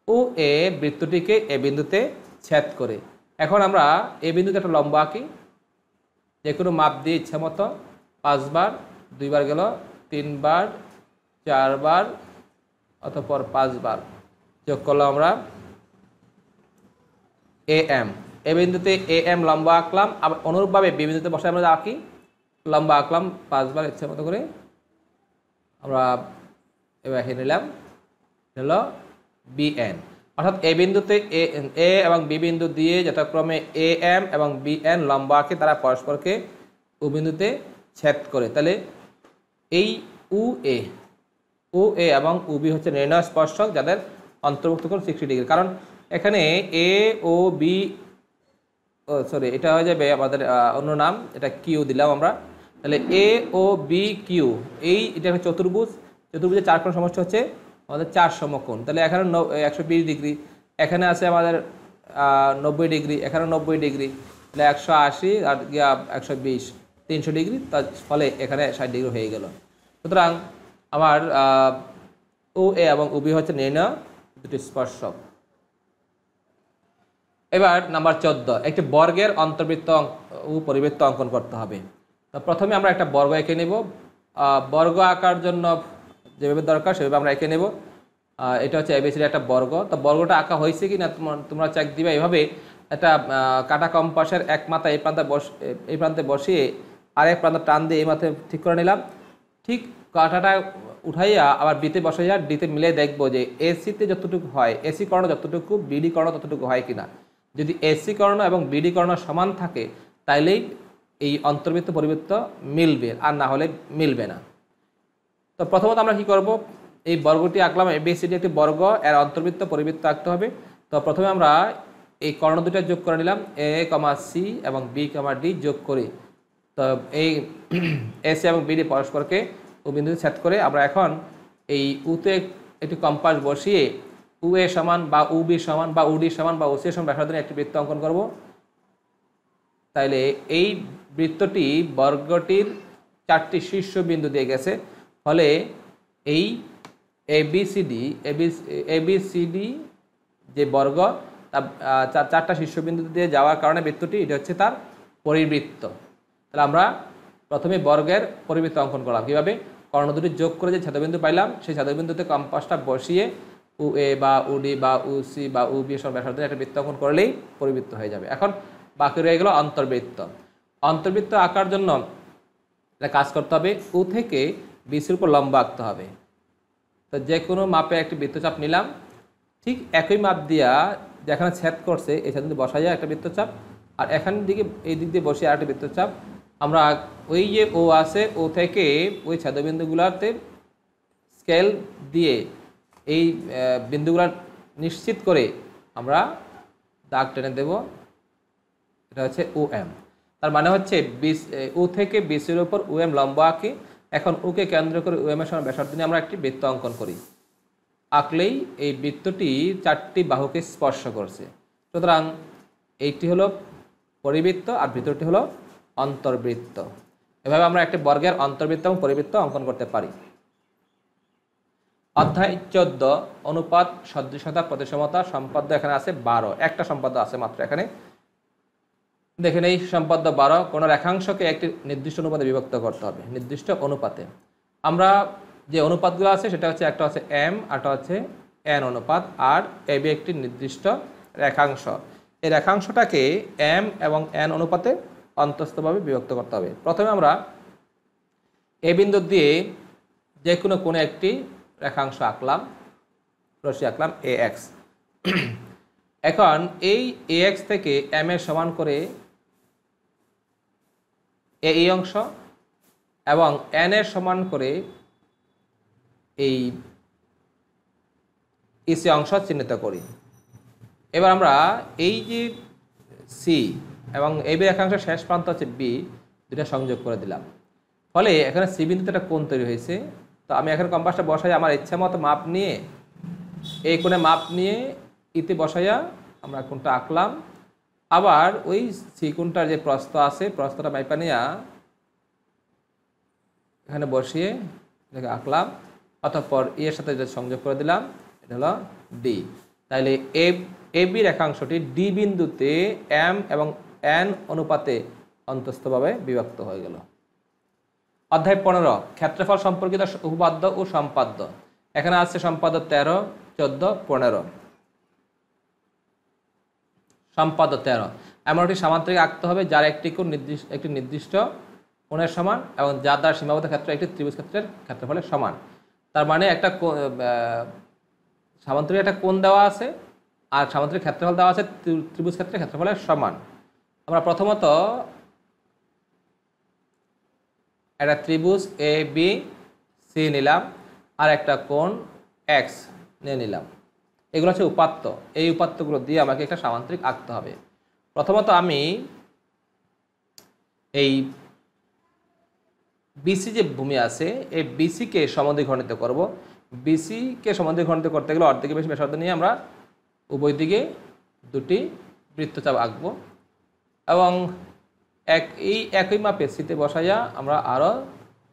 ও এ বৃত্তটিকে এ বিন্দুতে ছেদ করে। এখন আমরা এ বিন্দুতে একটা লম্ব আঁকি, যে কোনো মাপ দিয়ে ইচ্ছা মতো 5 বার, 2 বার গেল, 3 বার, 4 বার, অতঃপর 5 বার যোগ করলাম আমরা এ এম। এ বিন্দুতে এ এম লম্ব আঁকলাম, আবার অনুরূপভাবে বি বিন্দুতে বসে আমরা আঁকি, লম্ব আঁকলাম 5 বার ইচ্ছা মতো করে। আমরা এবার এখানে নিলাম হলো বি এন। অর্থাৎ এ বিন্দুতে এ এবং বি বিন্দু দিয়ে যথাক্রমে এ এম এবং বি এন লম্ব আঁকে, তারা পরস্পরকে ও বিন্দুতে ছেদ করে। তাহলে এই ও এ এবং ও বি হচ্ছে নির্ণয় স্পর্শক যাদের অন্তর্ভুক্ত কোণ 60 ডিগ্রি। কারণ এখানে এ ও বি, সরি এটা হয়ে যাবে আমাদের অন্য নাম, এটা কিউ দিলাম আমরা। তাহলে এ ও বি কিউ, এটা হচ্ছে চতুর্ভুজ, চতুর্ভুজের 4 কোণ সমষ্টি হচ্ছে আমাদের 4 সমকোণ। তাহলে এখানে 120 ডিগ্রি, এখানে আছে আমাদের 90 ডিগ্রি, এখানে 90 ডিগ্রি, তাহলে 180 আর 120, 300 ডিগ্রি, তার ফলে এখানে 60 ডিগ্রি হয়ে গেল। তো সুতরাং আমার ও এ এবং উবি হচ্ছে নির্ণয় দুটি স্পর্শক। এবার নাম্বার 14, একটি বর্গের অন্তর্বৃত্ত ও পরিবৃত্ত অঙ্কন করতে হবে। তো প্রথমে আমরা একটা বর্গ এঁকে নেব। বর্গ আঁকার জন্য যেভাবে দরকার সেভাবে আমরা এঁকে নেব। এটা হচ্ছে এবিসিডি একটা বর্গ। তো বর্গটা আঁকা হয়েছে কি না তোমরা চেক দিবে এইভাবে, একটা কাটা কম্পাসের এক মাথা এই প্রান্তে বসিয়ে আরেক প্রান্ত টান দিয়ে এই মাথায় ঠিক করে নিলাম। ঠিক কাঁটাটা উঠাইয়া আবার বিতে বসাইয়া ডিতে মিলে দেখবো যে এসিতে যতটুকু হয়, এসি কর্ণ যতটুকু, বিডি কর্ণ ততটুকু হয় কিনা। যদি এসি কর্ণ এবং বিডি কর্ণ সমান থাকে তাইলেই এই অন্তর্বৃত্ত পরিবৃত্ত মিলবে, আর না হলে মিলবে না। তো প্রথমত আমরা কি করব, এই বর্গটি আঁকলাম, এবিসিডি একটি বর্গ, এর অন্তর্বৃত্ত পরিবৃত্ত আঁকতে হবে। তো প্রথমে আমরা এই কর্ণ দুটো যোগ করে নিলাম, এ কমা সি এবং বি কমা ডি যোগ করি। তো এই এসি এবং বিডি পরস্পরকে ও বিন্দুতে ছেদ করে আমরা এখন এই উতে একটি কম্পাস বসিয়ে উ এ সমান বা উ বি সমান বা উডি সমান বা ওসি সমান ব্যাসার্ধ নিয়ে একটি বৃত্ত অঙ্কন করব। তাইলে এই বৃত্তটি বর্গটির 4টি শীর্ষবিন্দু দিয়ে গেছে, ফলে এই এবিসিডি যে বর্গ তা 4টা শীর্ষবিন্দু দিয়ে যাওয়ার কারণে বৃত্তটি এটা হচ্ছে তার পরিবৃত্ত। তাহলে আমরা প্রথমে বর্গের পরিবৃত্ত অঙ্কন করলাম কীভাবে, কর্ণ দুটি যোগ করে যে ছেদবিন্দু পাইলাম সেই ছেদবিন্দুতে কম্পাসটা বসিয়ে উ এ বা উডি বা উ সি বা উ বি সব ব্যাসার্ধ একটা বৃত্ত অঙ্কন করলেই পরিবৃত্ত হয়ে যাবে। এখন বাকি রয়ে গেল অন্তর্বৃত্ত। অন্তর্বৃত্ত আঁকার জন্য এটা কাজ করতে হবে, উ থেকে বিসির উপর লম্ব আঁকতে হবে। তো যে কোনো মাপে একটি বৃত্তচাপ নিলাম, ঠিক একই মাপ দিয়া যেখানে ছেদ করছে এই ছেদ বসা যায় একটা বৃত্তচাপ, আর এখানের দিকে এই দিক দিয়ে বসে আরেকটা বৃত্তচাপ। আমরা ওই যে ও আছে, ও থেকে ওই ছেদবিন্দুগুলোতে স্কেল দিয়ে এই বিন্দুগুলো নিশ্চিত করে আমরা দাগ টেনে দেব। এটা হচ্ছে ও এম। তার মানে হচ্ছে ও থেকে বিসির উপর ও এম লম্ব আঁকি। এখন ওকে কেন্দ্র করে ও এম এর সমান ব্যাসার্ধ নিয়ে আমরা একটি বৃত্ত অঙ্কন করি। আঁকলেই এই বৃত্তটি 4টি বাহুকে স্পর্শ করছে। সুতরাং এইটি হলো পরিবৃত্ত আর ভিতরটি হলো অন্তর্বৃত্ত। এভাবে আমরা একটি বর্গের অন্তর্বৃত্ত এবং পরিবৃত্ত অঙ্কন করতে পারি। অধ্যায় 14 অনুপাত, সদৃশতা, প্রতিসমতা। সম্পাদ্য এখানে আছে 12, একটা সম্পাদ্য আছে মাত্র এখানে। দেখেন এই সম্পাদ্য 12, কোনো রেখাংশকে একটি নির্দিষ্ট অনুপাতে বিভক্ত করতে হবে। নির্দিষ্ট অনুপাতে আমরা যে অনুপাতগুলো আছে সেটা হচ্ছে, একটা হচ্ছে এম, আরটা হচ্ছে এন অনুপাত, আর এবি একটি নির্দিষ্ট রেখাংশ। এই রেখাংশটাকে এম এবং এন অনুপাতে অন্তস্থভাবে বিভক্ত করতে হবে। প্রথমে আমরা এ বিন্দু দিয়ে যে কোনো একটি রেখাংশ আঁকলাম, রশ্মি আঁকলাম এ এক্স। এখন এই এ এক্স থেকে এম এর সমান করে এই অংশ এবং এন এর সমান করে এই ইসি অংশ চিহ্নিত করি। এবার আমরা এই যে সি এবং এই রেখাংশের শেষ প্রান্ত হচ্ছে বি, দুটা সংযোগ করে দিলাম। ফলে এখানে সি বিন্দুতে একটা কোণ তৈরি হয়েছে। তো আমি এখানে কম্পাসটা বসাই আমার ইচ্ছা মতো মাপ নিয়ে, এই কোণে মাপ নিয়ে ইতে বসাইয়া আমরা কোণটা আঁকলাম। আবার ওই সি কোণটার যে প্রস্থ আছে, প্রস্থটা মাইপা নিয়ে এখানে বসিয়ে এটাকে আঁকলাম। অতঃপর এর সাথে যেটা সংযোগ করে দিলাম, এটা হলো ডি। তাহলে এ বি রেখাংশটি ডি বিন্দুতে এম এবং এন অনুপাতে অন্তস্থভাবে বিভক্ত হয়ে গেল। অধ্যায় 15 ক্ষেত্রফল সম্পর্কিত উপপাদ্য ও সম্পাদ্য। এখানে আছে সম্পাদ্য 13, 14, 15। সম্পাদ্য 13, এমন একটি সামান্তরিক আঁকতে হবে যার একটি কোণ একটি নির্দিষ্ট কোণের সমান এবং যার দ্বারা সীমাবদ্ধ ক্ষেত্র একটি ত্রিভুজ ক্ষেত্রের ক্ষেত্রফলের সমান। তার মানে একটা সামান্তরিক একটা কোণ দেওয়া আছে আর সামান্তরিক ক্ষেত্রফল দেওয়া আছে ত্রিভুজ ক্ষেত্রের ক্ষেত্রফলের সমান। আমরা প্রথমত একটা ত্রিভুজ এ বি সি নিলাম আর একটা কোণ এক্স নিয়ে নিলাম। এগুলো হচ্ছে উপাত্ত। এই উপাত্তগুলো দিয়ে আমাকে একটা সামান্তরিক আঁকতে হবে। প্রথমত আমি এই বিসি যে ভূমি আছে এই বিসিকে সমদ্বিখণ্ডিত করব। বিসিকে সমদ্বিখণ্ডিত করতে গেলে অর্ধেকের বেশি ব্যাসার্ধ নিয়ে আমরা উভয় দিকে দুটি বৃত্তচাপ আঁকব এবং এই একই মাপে সিতে বসাইয়া আমরা আরও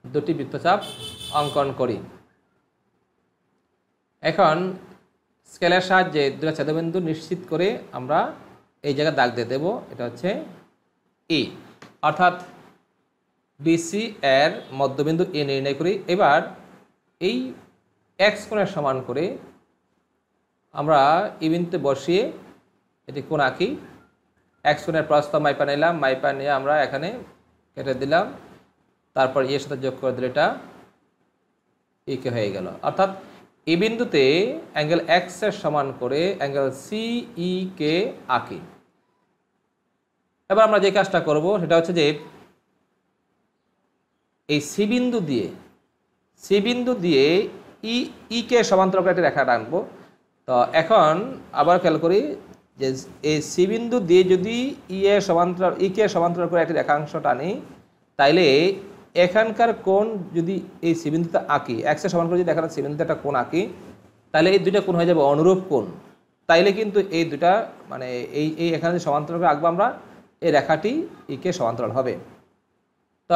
দুটি বৃত্তচাপ অঙ্কন করি। এখন স্কেলের সাহায্যে দুটো ছেদবিন্দু নিশ্চিত করে আমরা এই জায়গায় দাগ দিয়ে দেবো, এটা হচ্ছে ই, অর্থাৎ বিসি এর মধ্যবিন্দু এ নির্ণয় করি। এবার এই এক্স কোণের সমান করে আমরা ই বিন্দুতে বসিয়ে এটি কোণ আঁকি। এক্স কোণের প্রস্থ মাইপা নিলাম, মাইপা নিয়ে আমরা এখানে কেটে দিলাম, তারপর এর সাথে যোগ করে দিলে এটা ইকে হয়ে গেল। অর্থাৎ এই বিন্দুতে অ্যাঙ্গেল এক্স এর সমান করে অ্যাঙ্গেল সিই কে আঁকি। এবার আমরা যে কাজটা করব সেটা হচ্ছে যে এই সি বিন্দু দিয়ে ই কে সমান্তরাল করে একটা রেখা টানবো। তো এখন আবার খেয়াল করি যে এই সি বিন্দু দিয়ে যদি ই কে সমান্তরাল করে একটি রেখাংশ টানি, তাইলে এখানকার কোণ যদি এই সি বিন্দুতে আঁকি, এক্সের সমান করে যদি এখানে সি বিন্দুতে একটা কোণ আঁকি, তাহলে এই দুইটা কোণ হয়ে যাবে অনুরূপ কোণ। তাইলে কিন্তু এই দুটা মানে এই এখানে সমান্তরাল করে আঁকবো আমরা, এই রেখাটি ই কে সমান্তরাল হবে। তো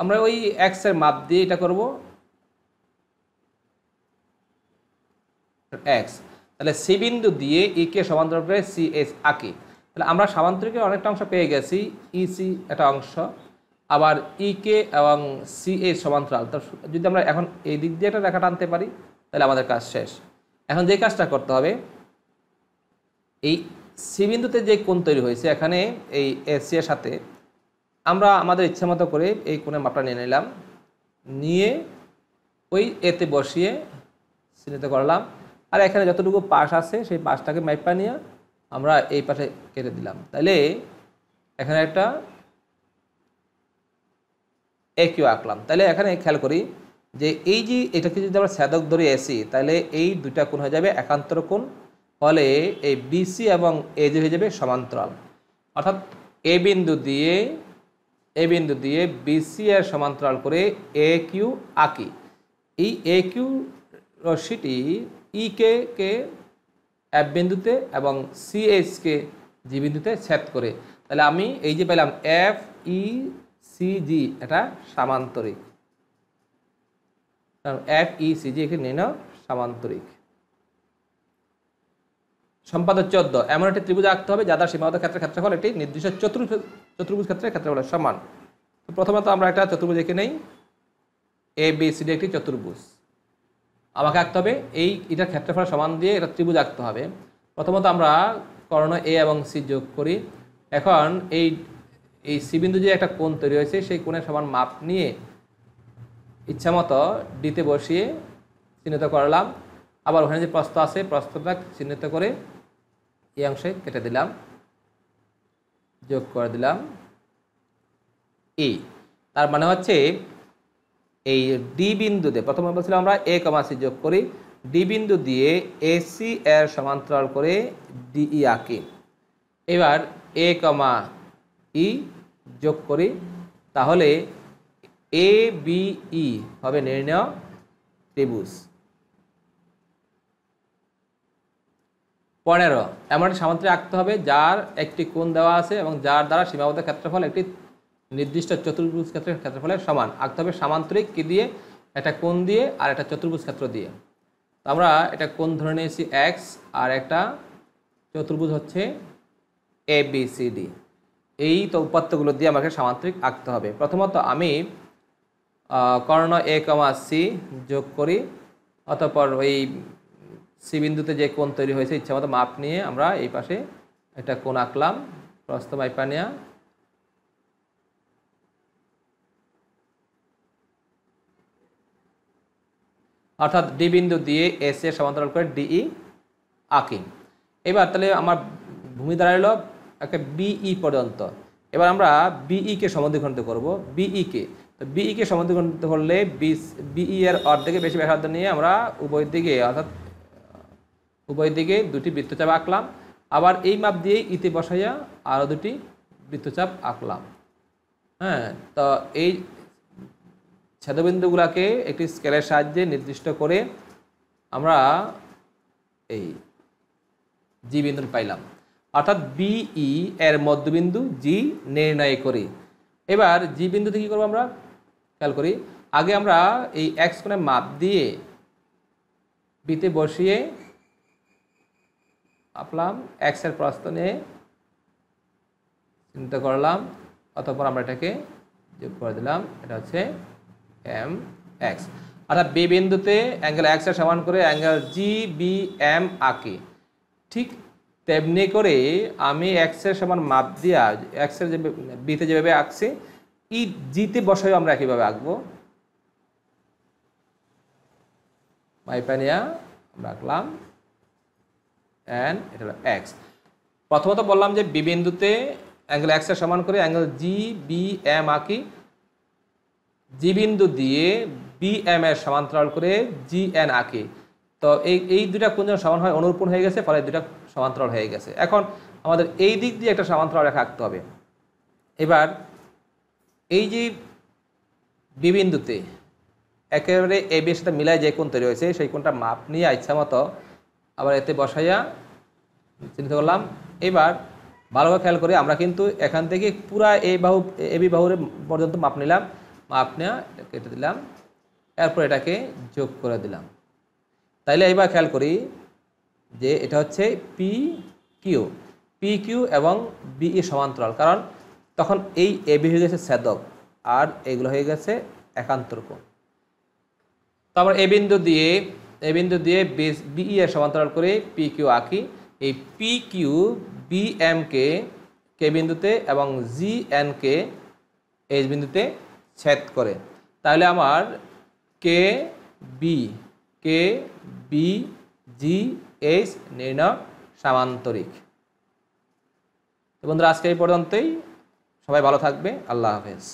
আমরা ওই এক্সের মাপ দিয়ে এটা করব এক্স, তাহলে সি বিন্দু দিয়ে ই কে সমান্তরাল করে সি এস আঁকি। তাহলে আমরা সামান্তরিকের অনেকটা অংশ পেয়ে গেছি, ই সি একটা অংশ, আবার ই কে এবং সি এস সমান্তরাল। তো যদি আমরা এখন এই দিক দিয়ে একটা রেখা টানতে পারি তাহলে আমাদের কাজ শেষ। এখন যে কাজটা করতে হবে, এই সি বিন্দুতে যে কোণ তৈরি হয়েছে এখানে এই এসি এর সাথে আমরা আমাদের ইচ্ছা মতো করে এই কোণের মাপটা নিয়ে নিলাম, নিয়ে ওই এতে বসিয়ে চিহ্নিত করলাম। আর এখানে যতটুকু পাশ আছে সেই পাশটাকে মাইপা নিয়ে আমরা এই পাশে কেটে দিলাম। তাহলে এখানে একটা একিউ আঁকলাম। তাহলে এখানে খেয়াল করি যে এই যে এটাকে যদি আমরা ছেদক ধরে এসি, তাহলে এই দুইটা কোণ হয়ে যাবে একান্তর কোণ, ফলে এই বিসি এবং এজি হয়ে যাবে সমান্তরাল। অর্থাৎ এ বিন্দু দিয়ে বিসি এর সমান্তরাল করে এ কিউ আঁকি। এই এ কিউ রশ্মিটি ই কে এফ বিন্দুতে এবং সি এইচ কে জি বিন্দুতে ছেদ করে। তাহলে আমি এই যে পেলাম এফ ই সি জি, এটা সামান্তরিক। এফ ই সি জি এখানে নির্ণয় সামান্তরিক। সম্পাদক 14, এমন একটি ত্রিভুজ আঁকতে হবে যাদের সীমাবদ্ধ ক্ষেত্রের ক্ষেত্রফল একটি নির্দিষ্ট চতুর্ভুজ ক্ষেত্রের ক্ষেত্রফলের সমান। তো প্রথমত আমরা একটা চতুর্ভুজ এঁকে নেই, এ বি সি ডি একটি চতুর্ভুজ আমাকে আঁকতে হবে। এটার ক্ষেত্রফল সমান দিয়ে এটা ত্রিভুজ আঁকতে হবে। প্রথমত আমরা কর্ণ এ এবং সি যোগ করি। এখন এই সি বিন্দু যে একটা কোণ তৈরি হয়েছে সেই কোণের সমান মাপ নিয়ে ইচ্ছামতো ডিতে বসিয়ে চিহ্নিত করলাম। আবার ওখানে যে প্রস্থ আছে প্রস্থটা চিহ্নিত করে এই অংশে কেটে দিলাম, যোগ করে দিলাম ই। তার মানে হচ্ছে এই ডি বিন্দু দিয়ে, প্রথমে বলছিলাম আমরা এ কমা সি যোগ করি, ডি বিন্দু দিয়ে এসি এর সমান্তরাল করে ডিই আঁকি। এবার এ কমা ই যোগ করি, তাহলে এ বি ই হবে নির্ণয় ত্রিভুজ। 15, এমন একটি সামান্তরিক আঁকতে হবে যার একটি কোণ দেওয়া আছে এবং যার দ্বারা সীমাবদ্ধ ক্ষেত্রফল একটি নির্দিষ্ট চতুর্ভুজ ক্ষেত্রের ক্ষেত্রফলের সমান। আঁকতে হবে সামান্তরিক কি দিয়ে, একটা কোণ দিয়ে আর একটা চতুর্ভুজ ক্ষেত্র দিয়ে। তো আমরা এটা কোণ ধরে নিয়েছি এক্স, আর একটা চতুর্ভুজ হচ্ছে এ বি সি ডি। এই তো উপাত্তগুলো দিয়ে আমাকে সামান্তরিক আঁকতে হবে। প্রথমত আমি কর্ণ এ কমা সি যোগ করি, অতঃপর ওই সি বিন্দুতে যে কোণ তৈরি হয়েছে ইচ্ছামতো মাপ নিয়ে আমরা এই পাশে একটা কোণ আঁকলাম, প্রস্থ মাইপা নেয়া। অর্থাৎ ডি বিন্দু দিয়ে এস এর সমান্তরাল করে ডিই আঁকি। এবার তাহলে আমার ভূমি দাঁড়ালো একটা বিই পর্যন্ত। এবার আমরা বিই কে সমদ্বিখণ্ডিত করব, বিই কে। তো বিই কে সমদ্বিখণ্ডিত করলে বিই এর অর্ধেকে বেশি ব্যাসার্ধ নিয়ে আমরা উভয় দিকে, অর্থাৎ উভয় দিকে দুটি বৃত্তচাপ আঁকলাম। আবার এই মাপ দিয়ে ইতে বসাইয়া আরও দুটি বৃত্তচাপ আঁকলাম। হ্যাঁ, তো এই ছেদবিন্দুগুলোকে একটি স্কেলের সাহায্যে নির্দিষ্ট করে আমরা এই জি বিন্দু পাইলাম। অর্থাৎ বিই এর মধ্যবিন্দু জি নির্ণয় করি। এবার জি বিন্দুতে কী করবো আমরা খেয়াল করি, আগে আমরা এই এক্স কোণের মাপ দিয়ে বিতে বসিয়ে আপলাম এক্সের প্রস্থ নিয়ে চিন্তা করলাম, অতঃপর আমরা এটাকে যোগ করে দিলাম, এটা হচ্ছে এম এক্স। অর্থাৎ বি বিন্দুতে অ্যাঙ্গেল এক্স এর সমান করে অ্যাঙ্গেল জি বি এম আঁকি। ঠিক তেমনি করে আমি এক্সের সমান মাপ দিয়া এক্সের যে বিতে যেভাবে আঁকছি ই জিতে বসায় আমরা একইভাবে আঁকবো। মাইপানিয়া আমরা আঁকলাম এন, এটা হলো এক্স। প্রথমত বললাম যে বি বিন্দুতে অ্যাঙ্গেল এক্স এর সমান করে অ্যাঙ্গেল জি বি এম আঁকি। জি বিন্দু দিয়ে বি এম এর সমান্তরাল করে জি এন আঁকি। তো এই দুটা কোণ যেন সমান হয়, অনুরূপণ হয়ে গেছে, ফলে দুটা সমান্তরাল হয়ে গেছে। এখন আমাদের এই দিক দিয়ে একটা সমান্তরাল রেখা আঁকতে হবে। এবার এই যে বি বিন্দুতে একেবারে এ বির সাথে মিলায় যে কোণ তৈরি হয়েছে সেই কোণটা মাপ নিয়ে ইচ্ছা মতো আবার এতে বসাইয়া চিন্তা করলাম। এবার ভালোভাবে খেয়াল করে আমরা কিন্তু এখান থেকে পুরা এই বাহু এ বি বাহুর পর্যন্ত মাপ নিলাম, মাপ নেওয়া কেটে দিলাম, এরপর এটাকে যোগ করে দিলাম। তাইলে এবার খেয়াল করি যে এটা হচ্ছে পি কিউ এবং বিই সমান্তরাল, কারণ তখন এই এ বি হয়ে গেছে ছেদক আর এগুলো হয়ে গেছে একান্তর কোণ। তো আমরা এ বিন্দু দিয়ে বিই এর সমান্তরাল করে পি কিউ আঁকি। এই পি কিউ বি এম কে কে বিন্দুতে এবং জি এন কে এইচ বিন্দুতে ছেদ করে। তাহলে আমার কে বি জি এইচ নির্ণয় সামান্তরিক। তো বন্ধুরা, আজকে এই পর্যন্তই। সবাই ভালো থাকবে। আল্লাহ হাফেজ।